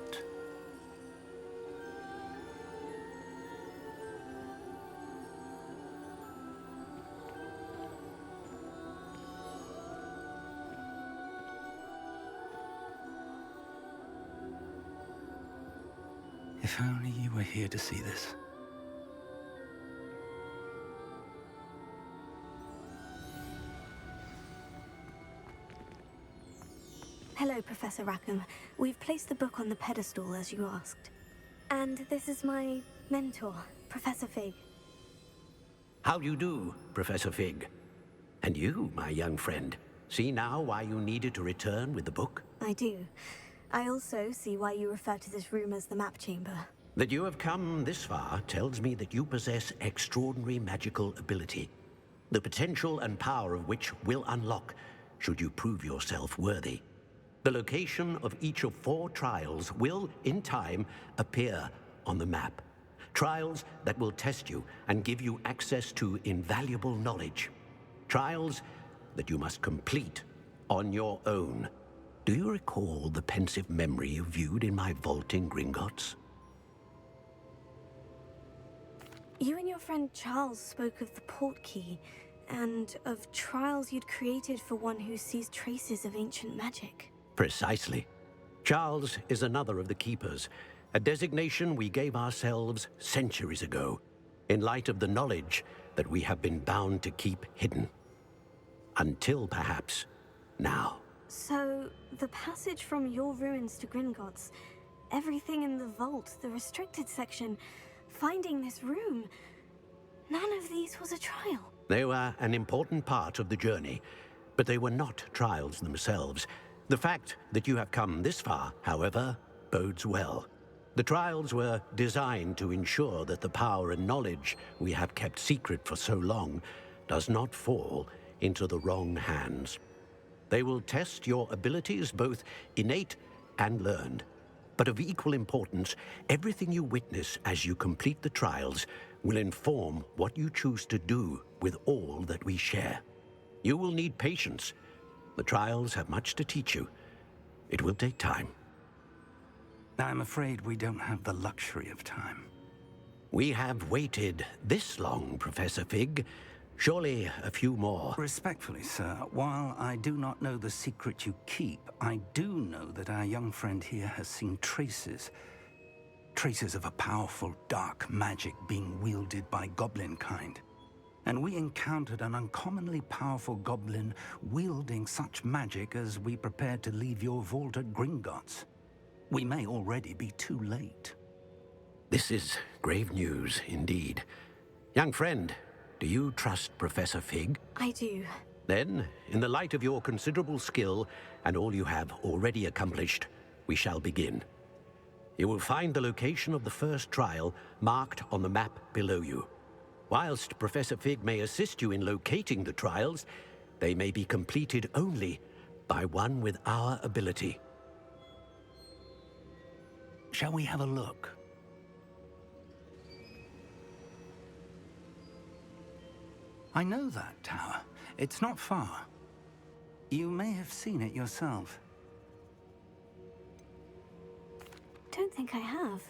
If only you were here to see this. Hello, Professor Rackham. We've placed the book on the pedestal, as you asked. And this is my mentor, Professor Fig. How do you do, Professor Fig? And you, my young friend, see now why you needed to return with the book? I do. I also see why you refer to this room as the Map Chamber. That you have come this far tells me that you possess extraordinary magical ability, the potential and power of which will unlock should you prove yourself worthy. The location of each of 4 trials will, in time, appear on the map. Trials that will test you and give you access to invaluable knowledge. Trials that you must complete on your own. Do you recall the pensive memory you viewed in my vault in Gringotts? You and your friend Charles spoke of the port key, and of trials you'd created for one who sees traces of ancient magic. Precisely. Charles is another of the Keepers, a designation we gave ourselves centuries ago, in light of the knowledge that we have been bound to keep hidden. Until, perhaps, now. So, the passage from your ruins to Gringotts, everything in the vault, the restricted section, finding this room, none of these was a trial. They were an important part of the journey, but they were not trials themselves. The fact that you have come this far, however, bodes well. The trials were designed to ensure that the power and knowledge we have kept secret for so long does not fall into the wrong hands. They will test your abilities, both innate and learned. But of equal importance, everything you witness as you complete the trials will inform what you choose to do with all that we share. You will need patience. The trials have much to teach you. It will take time. I'm afraid we don't have the luxury of time. We have waited this long, Professor Fig. Surely a few more. Respectfully, sir, while I do not know the secret you keep, I do know that our young friend here has seen traces of a powerful dark magic being wielded by goblin kind. And we encountered an uncommonly powerful goblin wielding such magic as we prepared to leave your vault at Gringotts. We may already be too late. This is grave news indeed. Young friend, do you trust Professor Fig? I do. Then, in the light of your considerable skill and all you have already accomplished, we shall begin. You will find the location of the first trial marked on the map below you. Whilst Professor Fig may assist you in locating the trials, they may be completed only by one with our ability. Shall we have a look? I know that tower. It's not far. You may have seen it yourself. Don't think I have.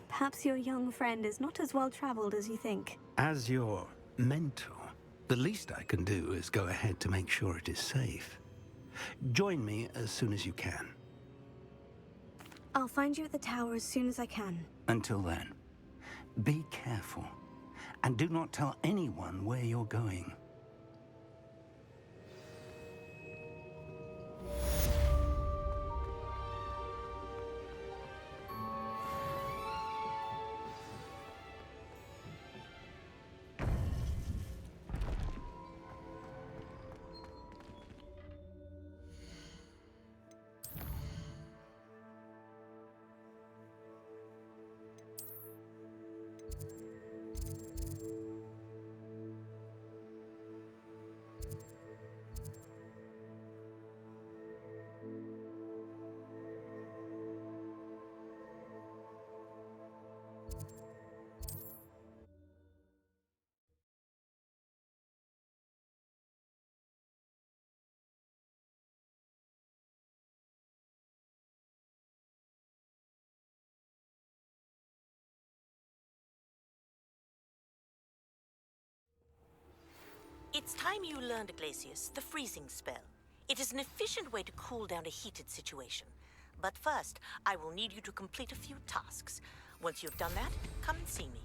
Perhaps your young friend is not as well traveled as you think. As your mentor, the least I can do is go ahead to make sure it is safe. Join me as soon as you can. I'll find you at the tower as soon as I can. Until then, be careful, and do not tell anyone where you're going. It's time you learned, Glacius, the freezing spell. It is an efficient way to cool down a heated situation. But first, I will need you to complete a few tasks. Once you've done that, come and see me.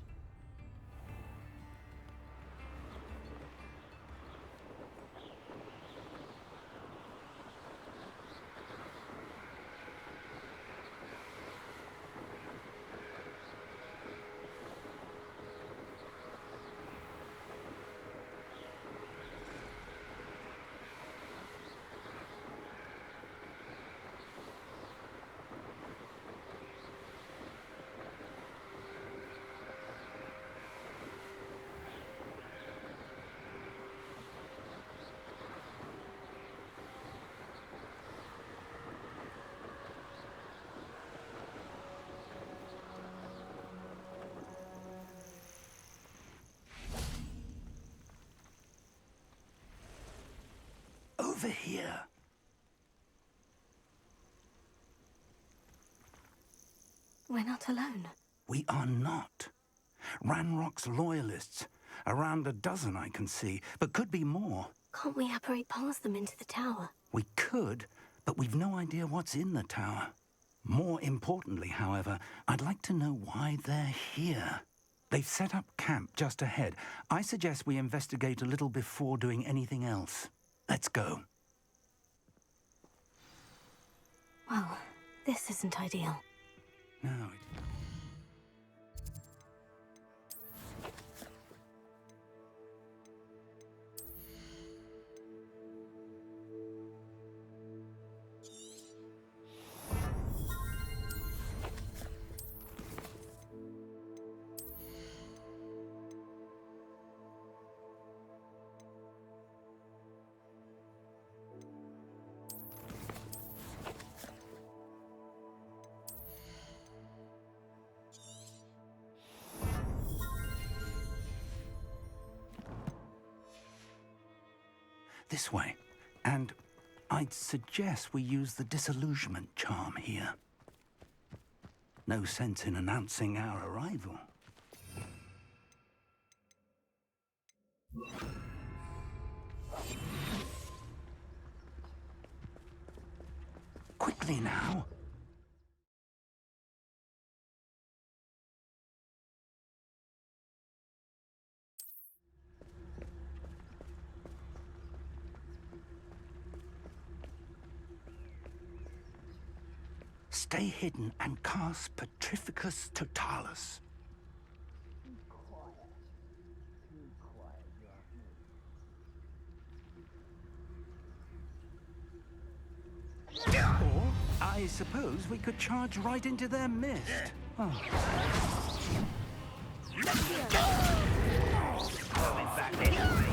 over here. We're not alone. We are not. Ranrock's loyalists. Around a dozen I can see, but could be more. Can't we apparate past them into the tower? We could, but we've no idea what's in the tower. More importantly, however, I'd like to know why they're here. They've set up camp just ahead. I suggest we investigate a little before doing anything else. Let's go. Well, this isn't ideal. No, this way. And I'd suggest we use the disillusionment charm here. No sense in announcing our arrival. Quickly now. Stay hidden and cast Petrificus Totalis. Or, I suppose we could charge right into their mist. Oh. Coming back this way.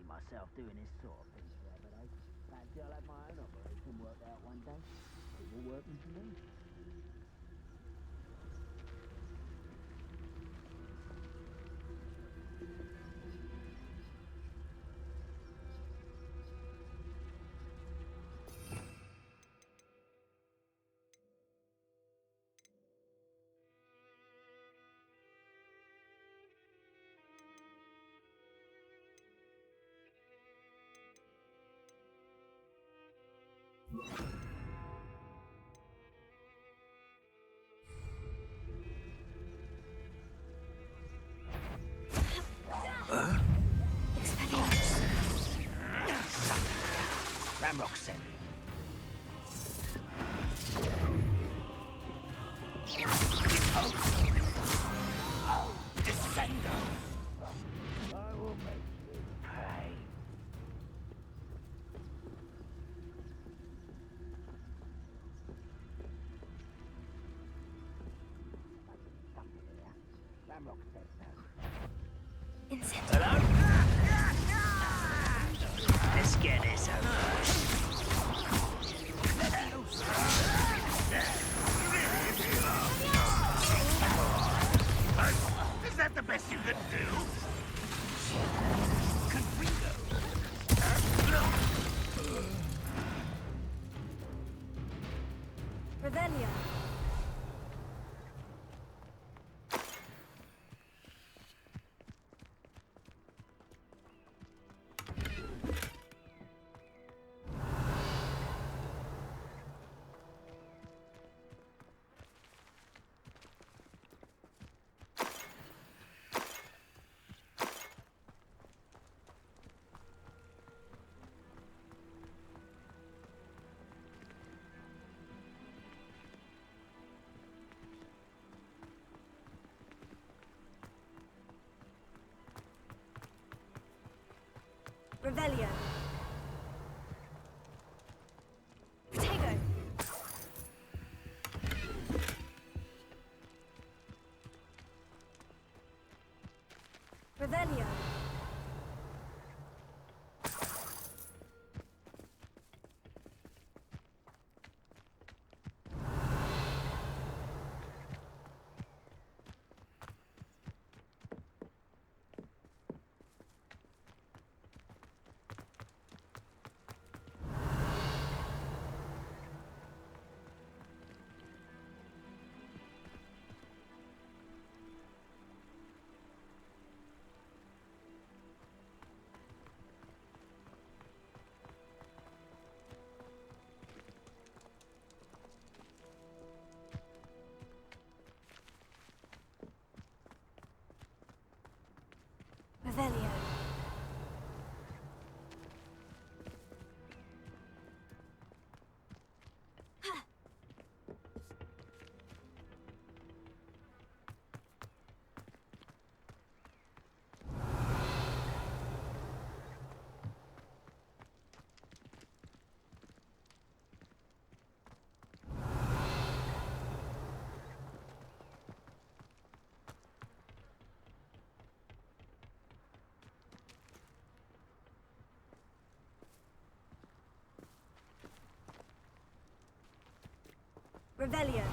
Myself doing this sort of thing forever, though. Fancy I'll have my own operation worked out one day. It will work for me. Ramrock said. Descendo. I will make you pay. Ramrock said so. Hello? Let's get this over. Is that the best you could do? Revelio. Revelio. Revelio. Revelio. Revelio.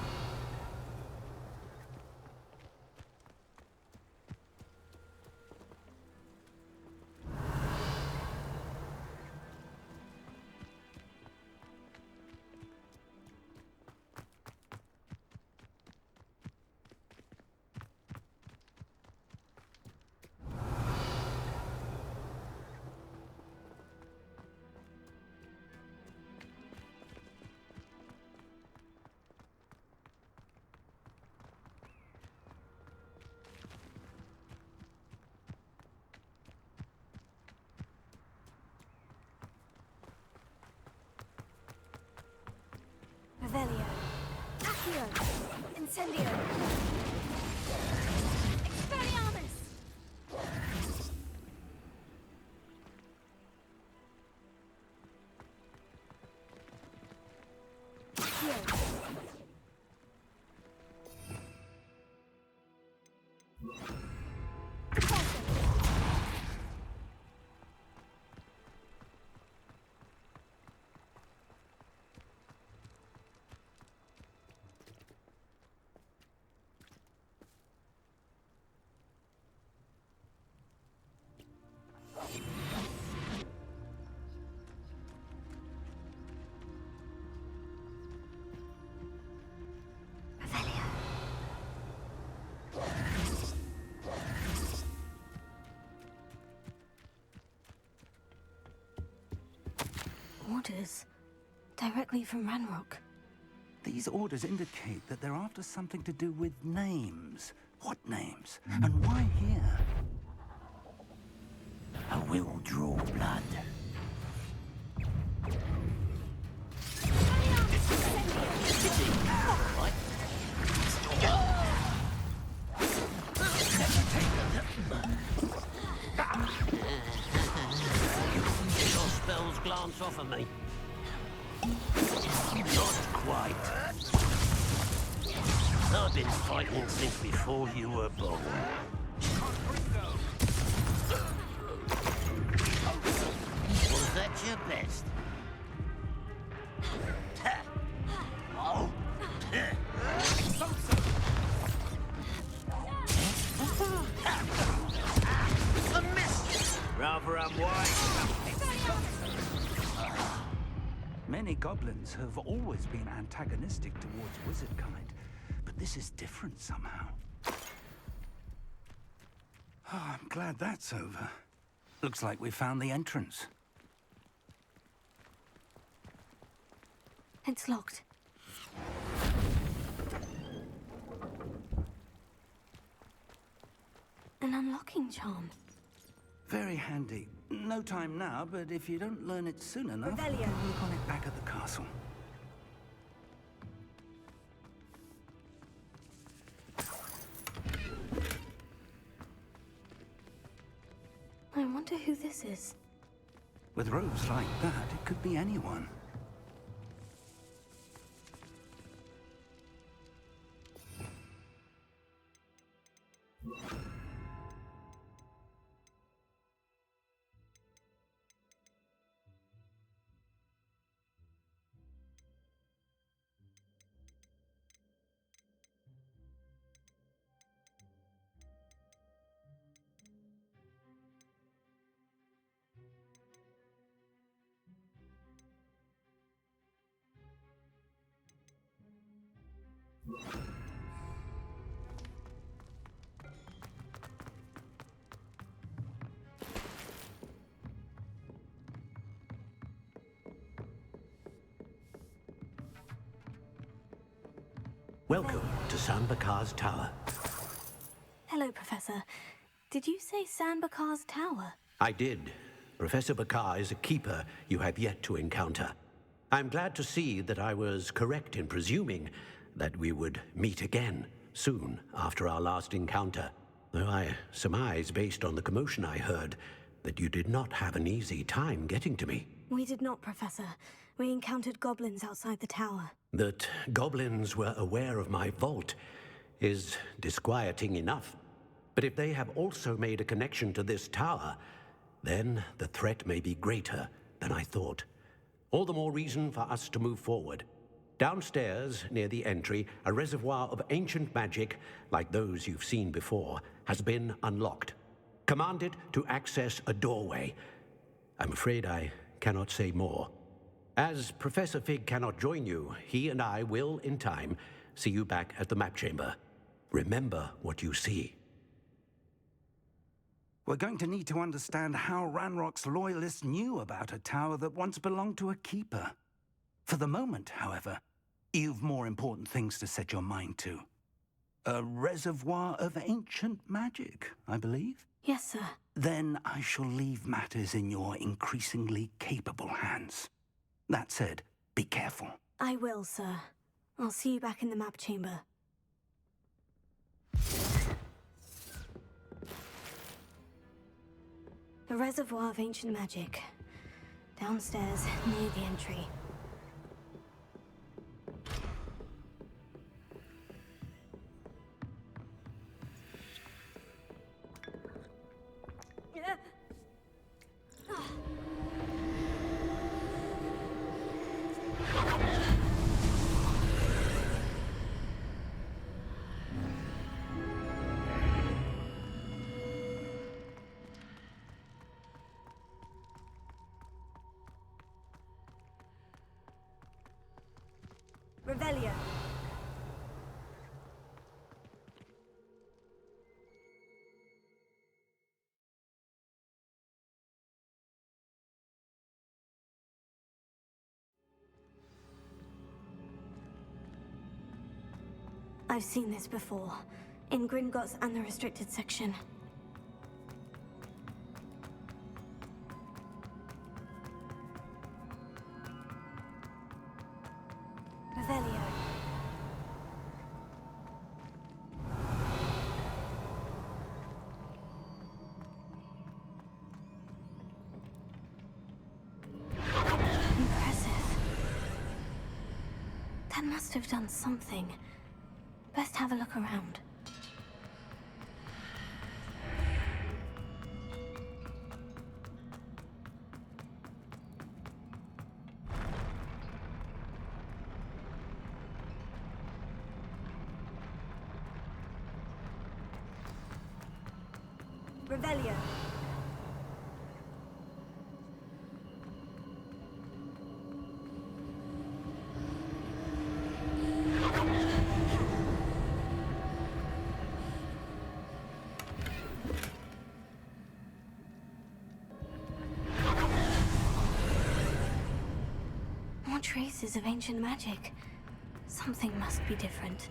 Revelio. Accio. Incendio. Expelliarmus. Accio. Orders. Directly from Ranrock. These orders indicate that they're after something to do with names. What names? And why here? I will draw blood. Your spells glance off of me. Not quite. I've been fighting since before you were born. Was that your best? Oh. A miss! Rather unwise. Many goblins have always been antagonistic towards wizard kind, but this is different somehow. Oh, I'm glad that's over. Looks like we found the entrance. It's locked. An unlocking charm. Very handy. No time now, but if you don't learn it soon enough, we Revelio. can work on it back at the castle. I wonder who this is. With robes like that, it could be anyone. Welcome to Sambakar's Tower. Hello, Professor. Did you say Sambakar's Tower? I did. Professor Bakar is a keeper you have yet to encounter. I'm glad to see that I was correct in presuming that we would meet again soon after our last encounter. Though I surmise, based on the commotion I heard, that you did not have an easy time getting to me. We did not, Professor. We encountered goblins outside the tower. That goblins were aware of my vault is disquieting enough. But if they have also made a connection to this tower, then the threat may be greater than I thought. All the more reason for us to move forward. Downstairs, near the entry, a reservoir of ancient magic, like those you've seen before, has been unlocked. Command it to access a doorway. I'm afraid I cannot say more. As Professor Fig cannot join you, he and I will, in time, see you back at the map chamber. Remember what you see. We're going to need to understand how Ranrock's loyalists knew about a tower that once belonged to a keeper. For the moment, however, you've more important things to set your mind to. A reservoir of ancient magic, I believe? Yes, sir. Then I shall leave matters in your increasingly capable hands. That said, be careful. I will, sir. I'll see you back in the map chamber. The reservoir of ancient magic. Downstairs, near the entry. Revelio. I've seen this before, in Gringotts and the restricted section. Revelio. Impressive. That must have done something. Best have a look around. Revelio. More traces of ancient magic. Something must be different.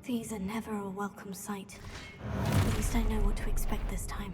These are never a welcome sight. At least I know what to expect this time.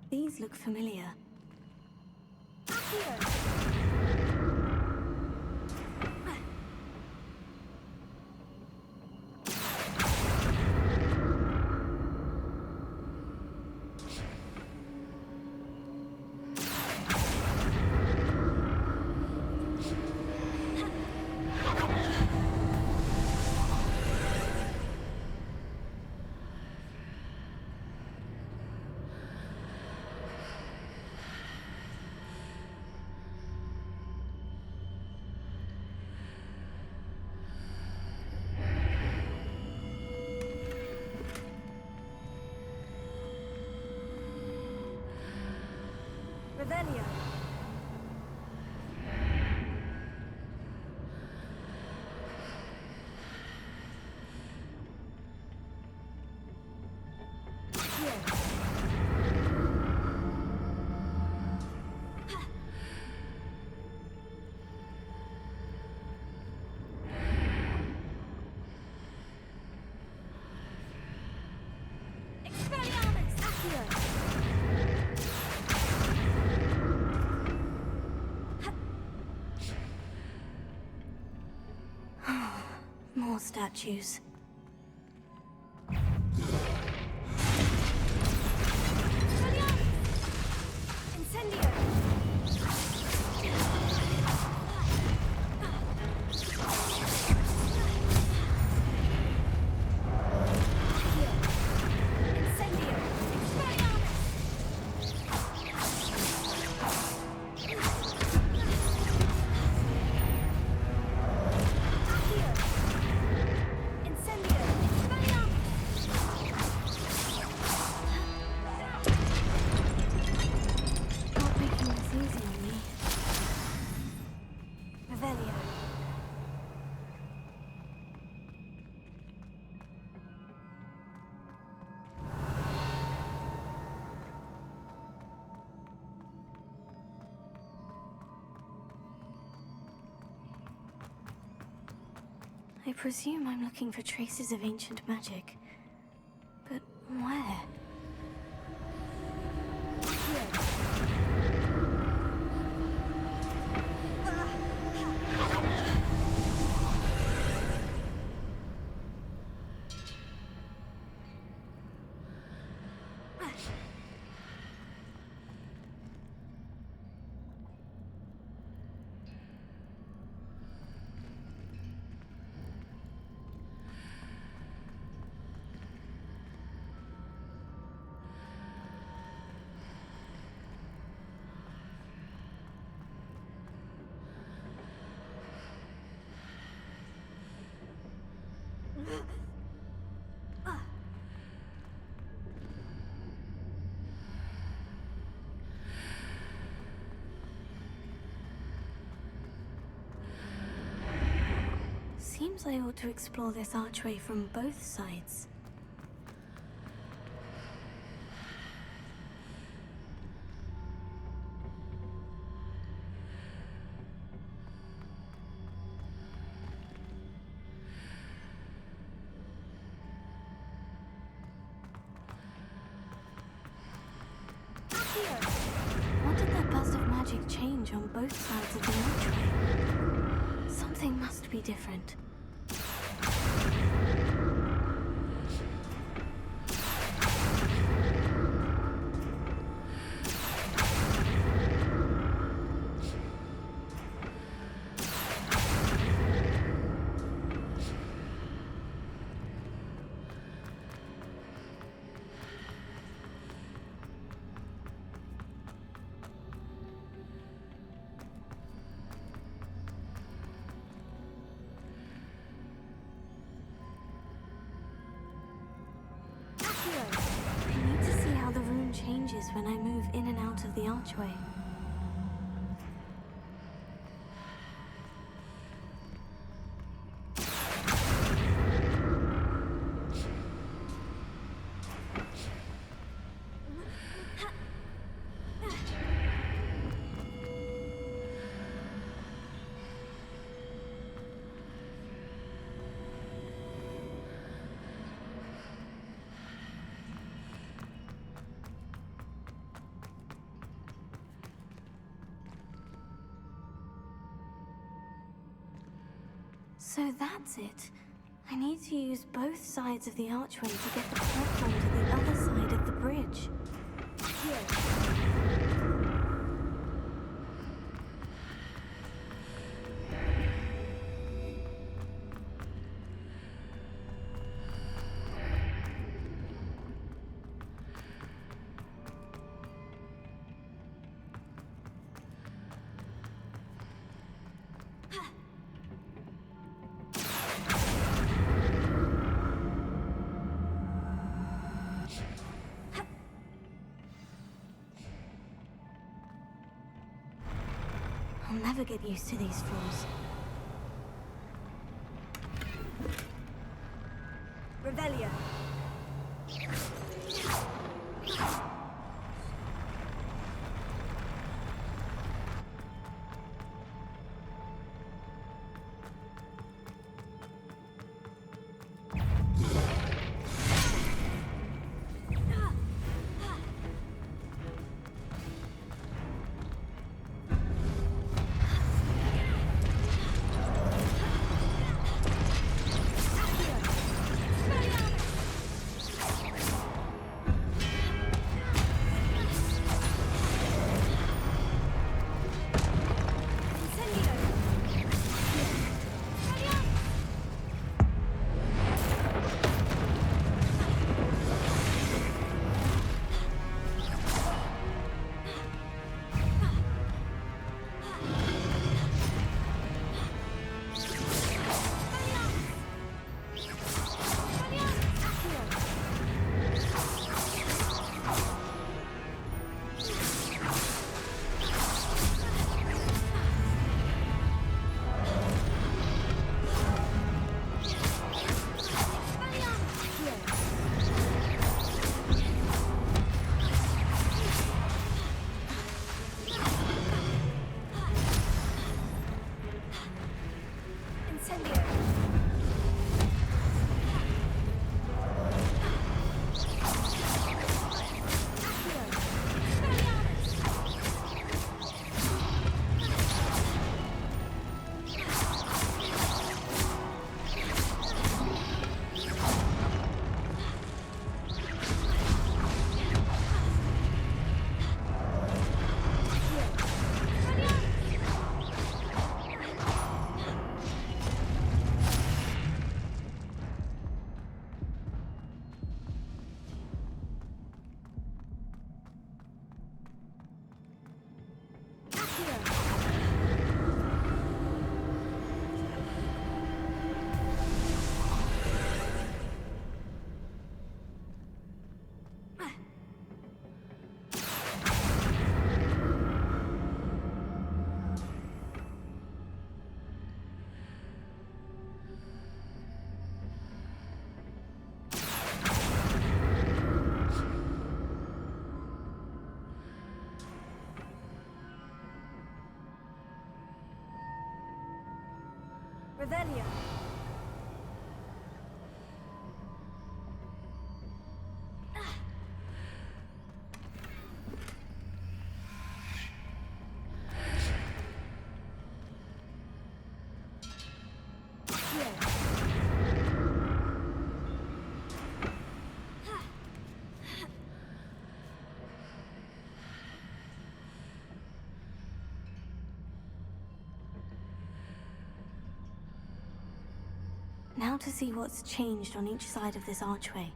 These look familiar. More statues. I presume I'm looking for traces of ancient magic. But where? Seems I ought to explore this archway from both sides. What did that burst of magic change on both sides of the archway? Something must be different. I need to see how the room changes when I move in and out of the archway. So that's it. I need to use both sides of the archway to get the platform to the other side of the bridge. I'll never get used to these floors. Revelio. Revelio. Now to see what's changed on each side of this archway.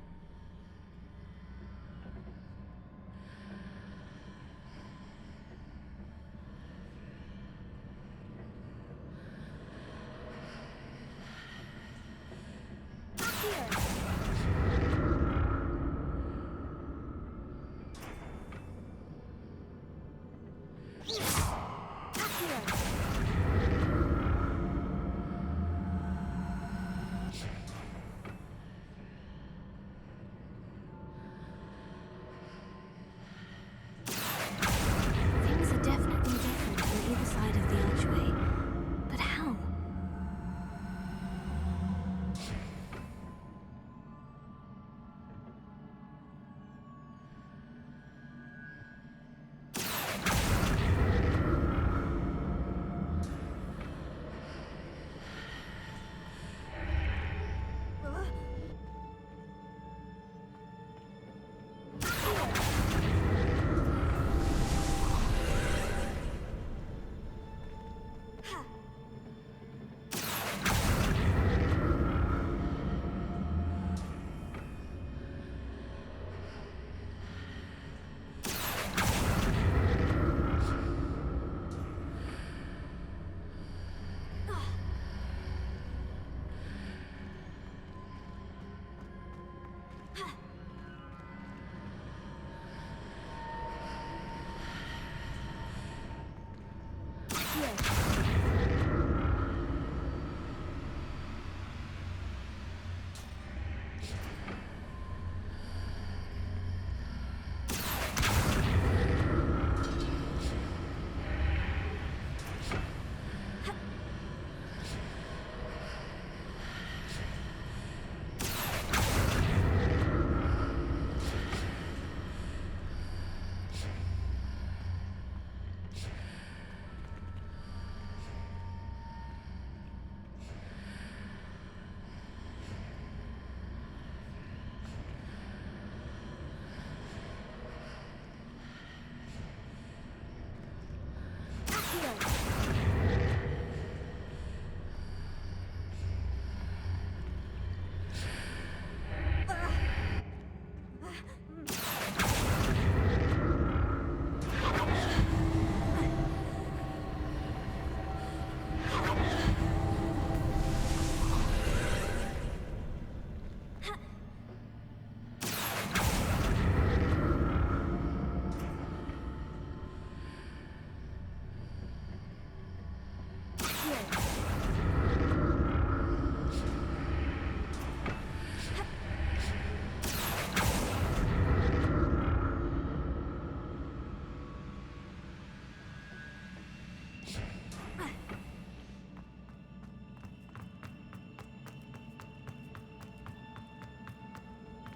Things are definitely different on either side of the archway. But how?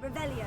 Revelio.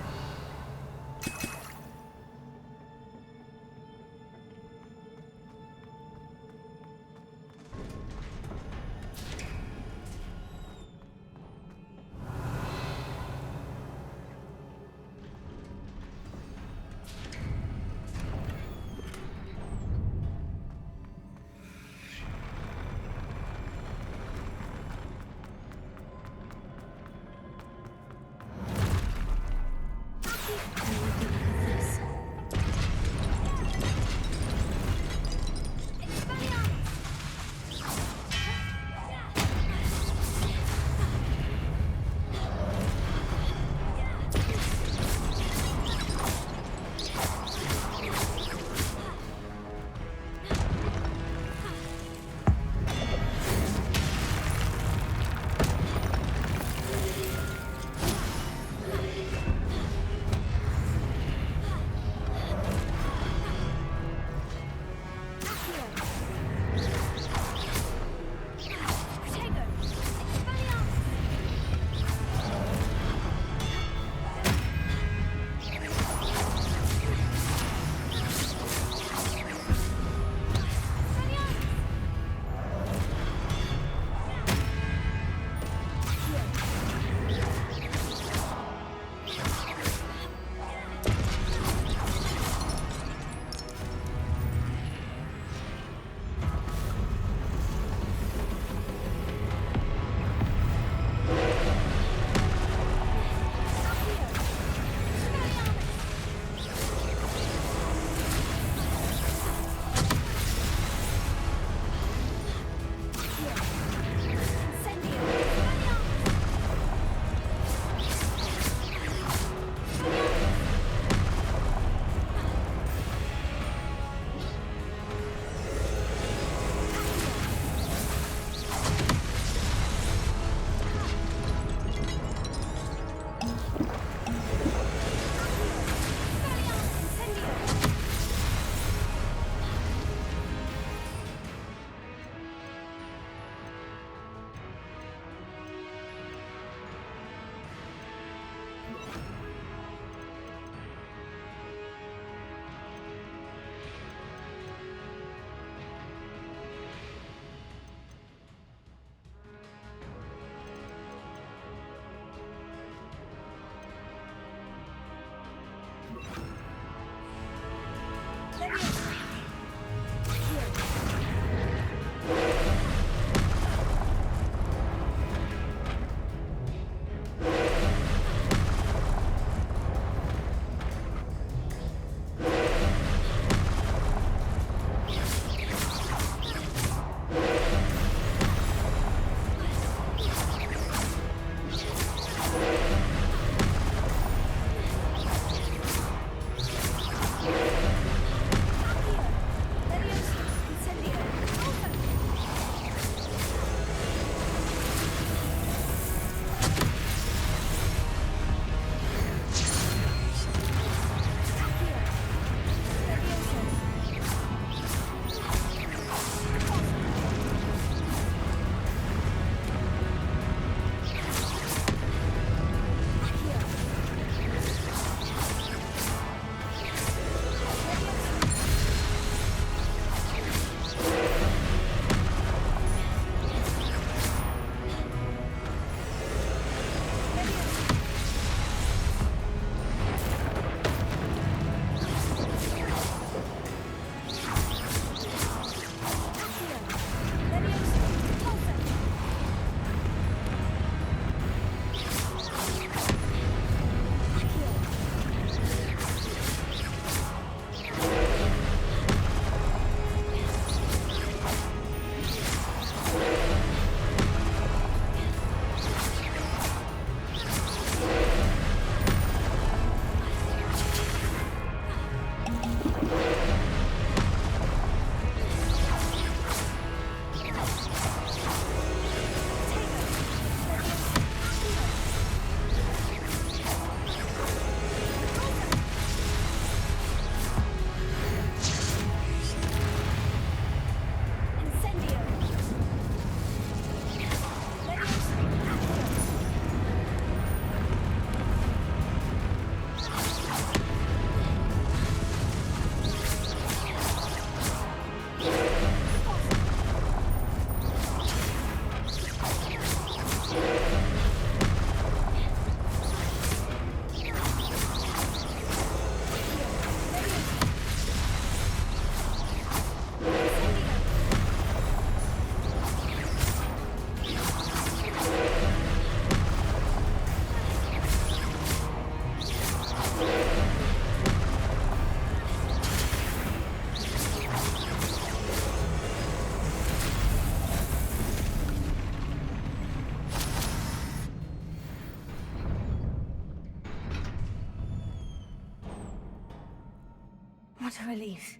What a relief.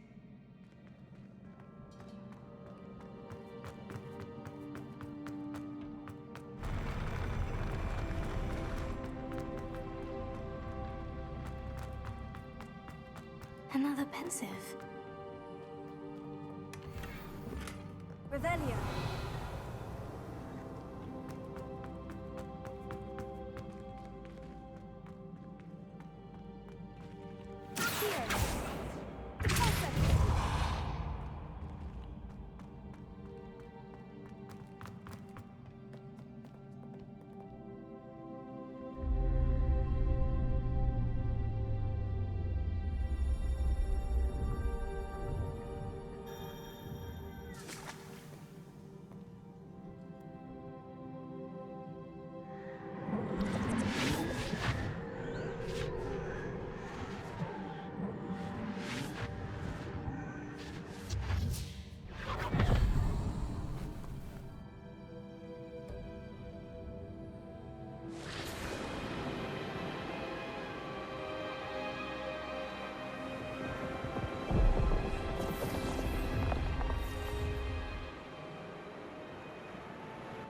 Another pensive. Revelio.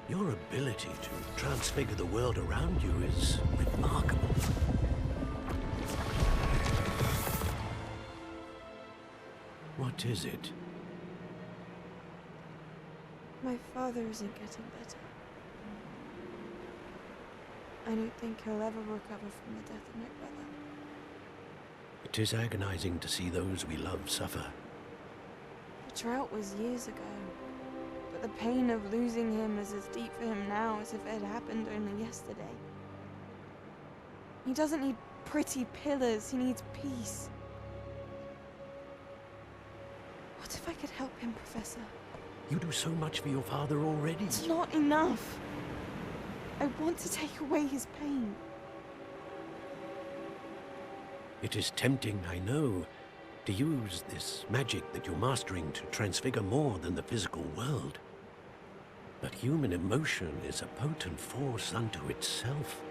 Your ability to transfigure the world around you is remarkable. What is it? My father isn't getting better. I don't think he'll ever recover from the death of my brother. It is agonizing to see those we love suffer. The drought was years ago, but the pain of losing him is as deep for him now as if it had happened only yesterday. He doesn't need pretty pillars, he needs peace. What if I could help him, Professor? You do so much for your father already. It's not enough. I want to take away his pain. It is tempting, I know, to use this magic that you're mastering to transfigure more than the physical world. But human emotion is a potent force unto itself.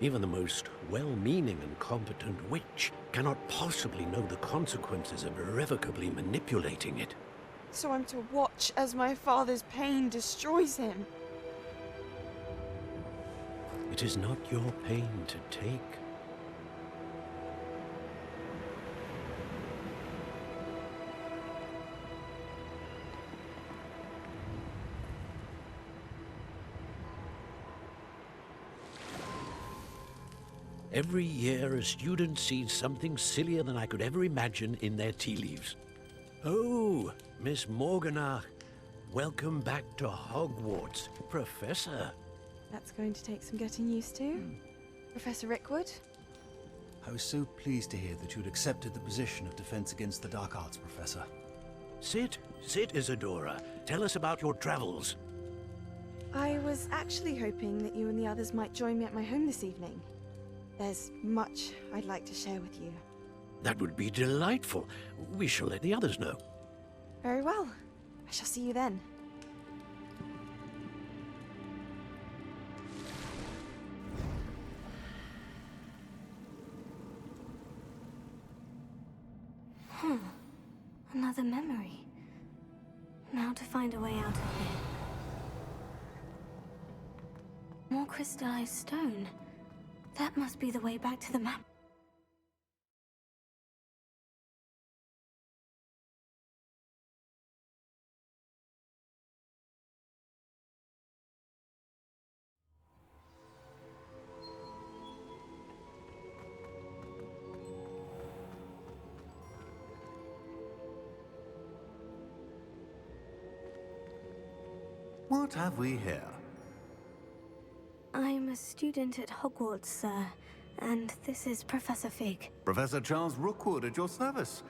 Even the most well-meaning and competent witch cannot possibly know the consequences of irrevocably manipulating it. So I'm to watch as my father's pain destroys him. It is not your pain to take. Every year, a student sees something sillier than I could ever imagine in their tea leaves. Oh, Miss Morganach, welcome back to Hogwarts, Professor. That's going to take some getting used to. Professor Rickwood? I was so pleased to hear that you'd accepted the position of Defense Against the Dark Arts, Professor. Sit, Isadora. Tell us about your travels. I was actually hoping that you and the others might join me at my home this evening. There's much I'd like to share with you. That would be delightful. We shall let the others know. Very well. I shall see you then. Another memory. Now to find a way out of here. More crystallized stone. That must be the way back to the map. What have we here? I'm a student at Hogwarts, sir, and this is Professor Fig. Professor Charles Rookwood at your service.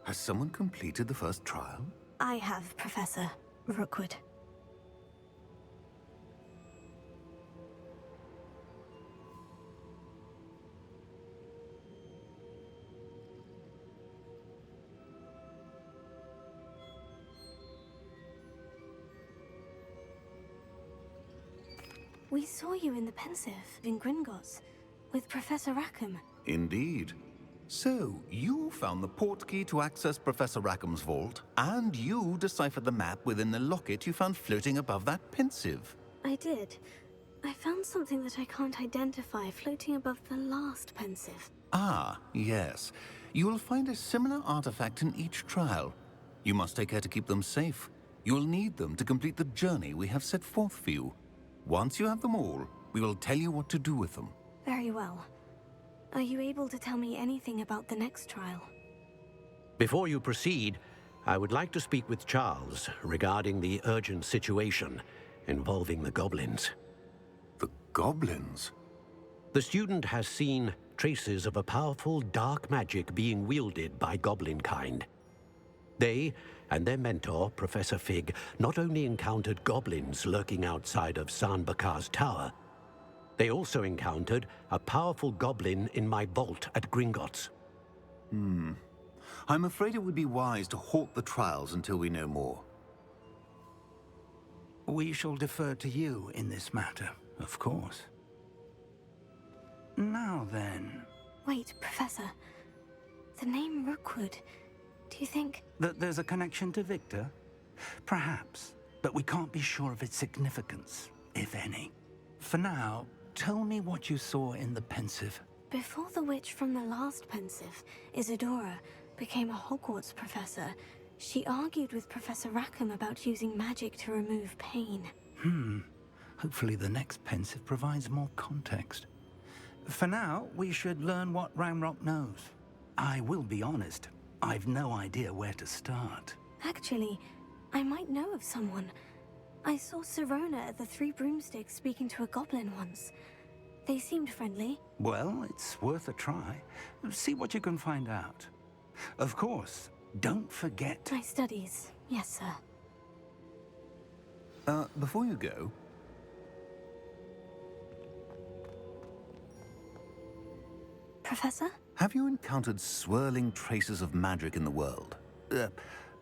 Has someone completed the first trial? I have, Professor Rookwood. We saw you in the Pensive in Gringotts with Professor Rackham. Indeed. So, you found the portkey to access Professor Rackham's vault, and you deciphered the map within the locket you found floating above that Pensive. I did. I found something that I can't identify floating above the last Pensive. Ah, yes. You will find a similar artifact in each trial. You must take care to keep them safe. You'll need them to complete the journey we have set forth for you. Once you have them all, we will tell you what to do with them. Very well. Are you able to tell me anything about the next trial? Before you proceed, I would like to speak with Charles regarding the urgent situation involving the goblins. The goblins? The student has seen traces of a powerful dark magic being wielded by goblin kind. They and their mentor, Professor Fig, not only encountered goblins lurking outside of Sanbakar's tower, they also encountered a powerful goblin in my vault at Gringotts. I'm afraid it would be wise to halt the trials until we know more. We shall defer to you in this matter, of course. Now then... Wait, Professor. The name Rookwood. Do you think... That there's a connection to Victor? Perhaps. but we can't be sure of its significance, if any. For now, tell me what you saw in the Pensive. Before the witch from the last Pensive, Isadora, became a Hogwarts professor, she argued with Professor Rackham about using magic to remove pain. Hopefully the next Pensive provides more context. For now, we should learn what Ranrock knows. I will be honest, I've no idea where to start. Actually, I might know of someone. I saw Sirona at the Three Broomsticks speaking to a goblin once. They seemed friendly. Well, it's worth a try. See what you can find out. Of course, don't forget... My studies, yes, sir. Before you go... Professor? Have you encountered swirling traces of magic in the world?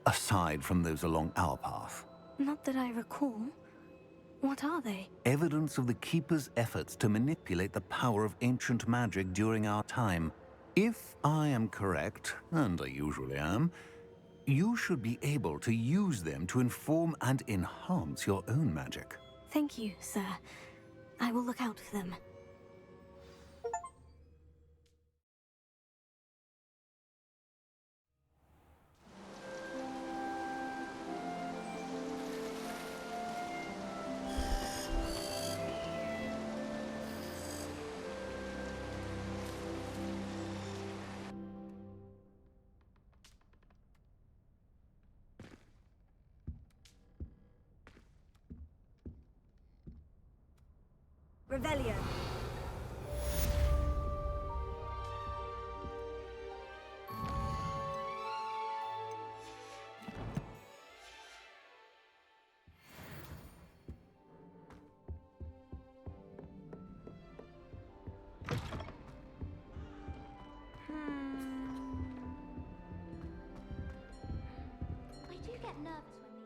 Aside from those along our path? Not that I recall. What are they? Evidence of the Keeper's efforts to manipulate the power of ancient magic during our time. If I am correct, and I usually am, you should be able to use them to inform and enhance your own magic. Thank you, sir. I will look out for them. Revelio. I do get nervous when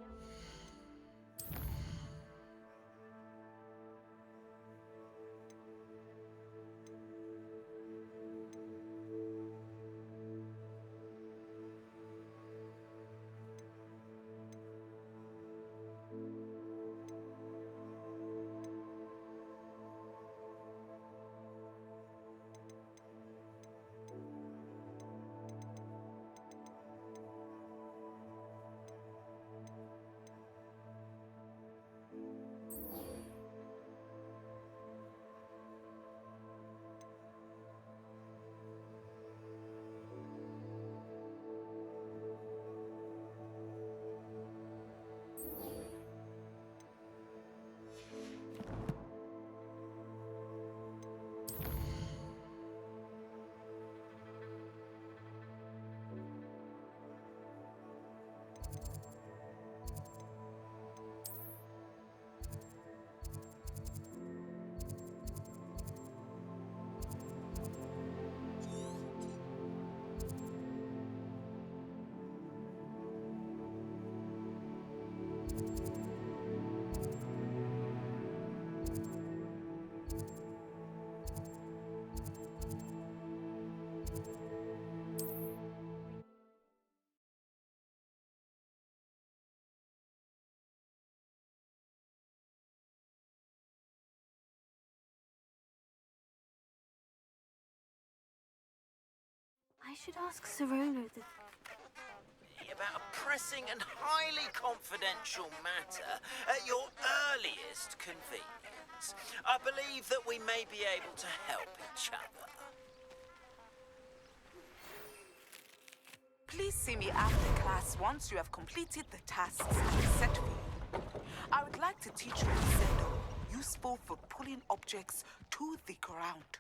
I should ask Sirona about a pressing and highly confidential matter at your earliest convenience. I believe that we may be able to help each other. Please see me after class once you have completed the tasks I set for you. I would like to teach you a sendo useful for pulling objects to the ground.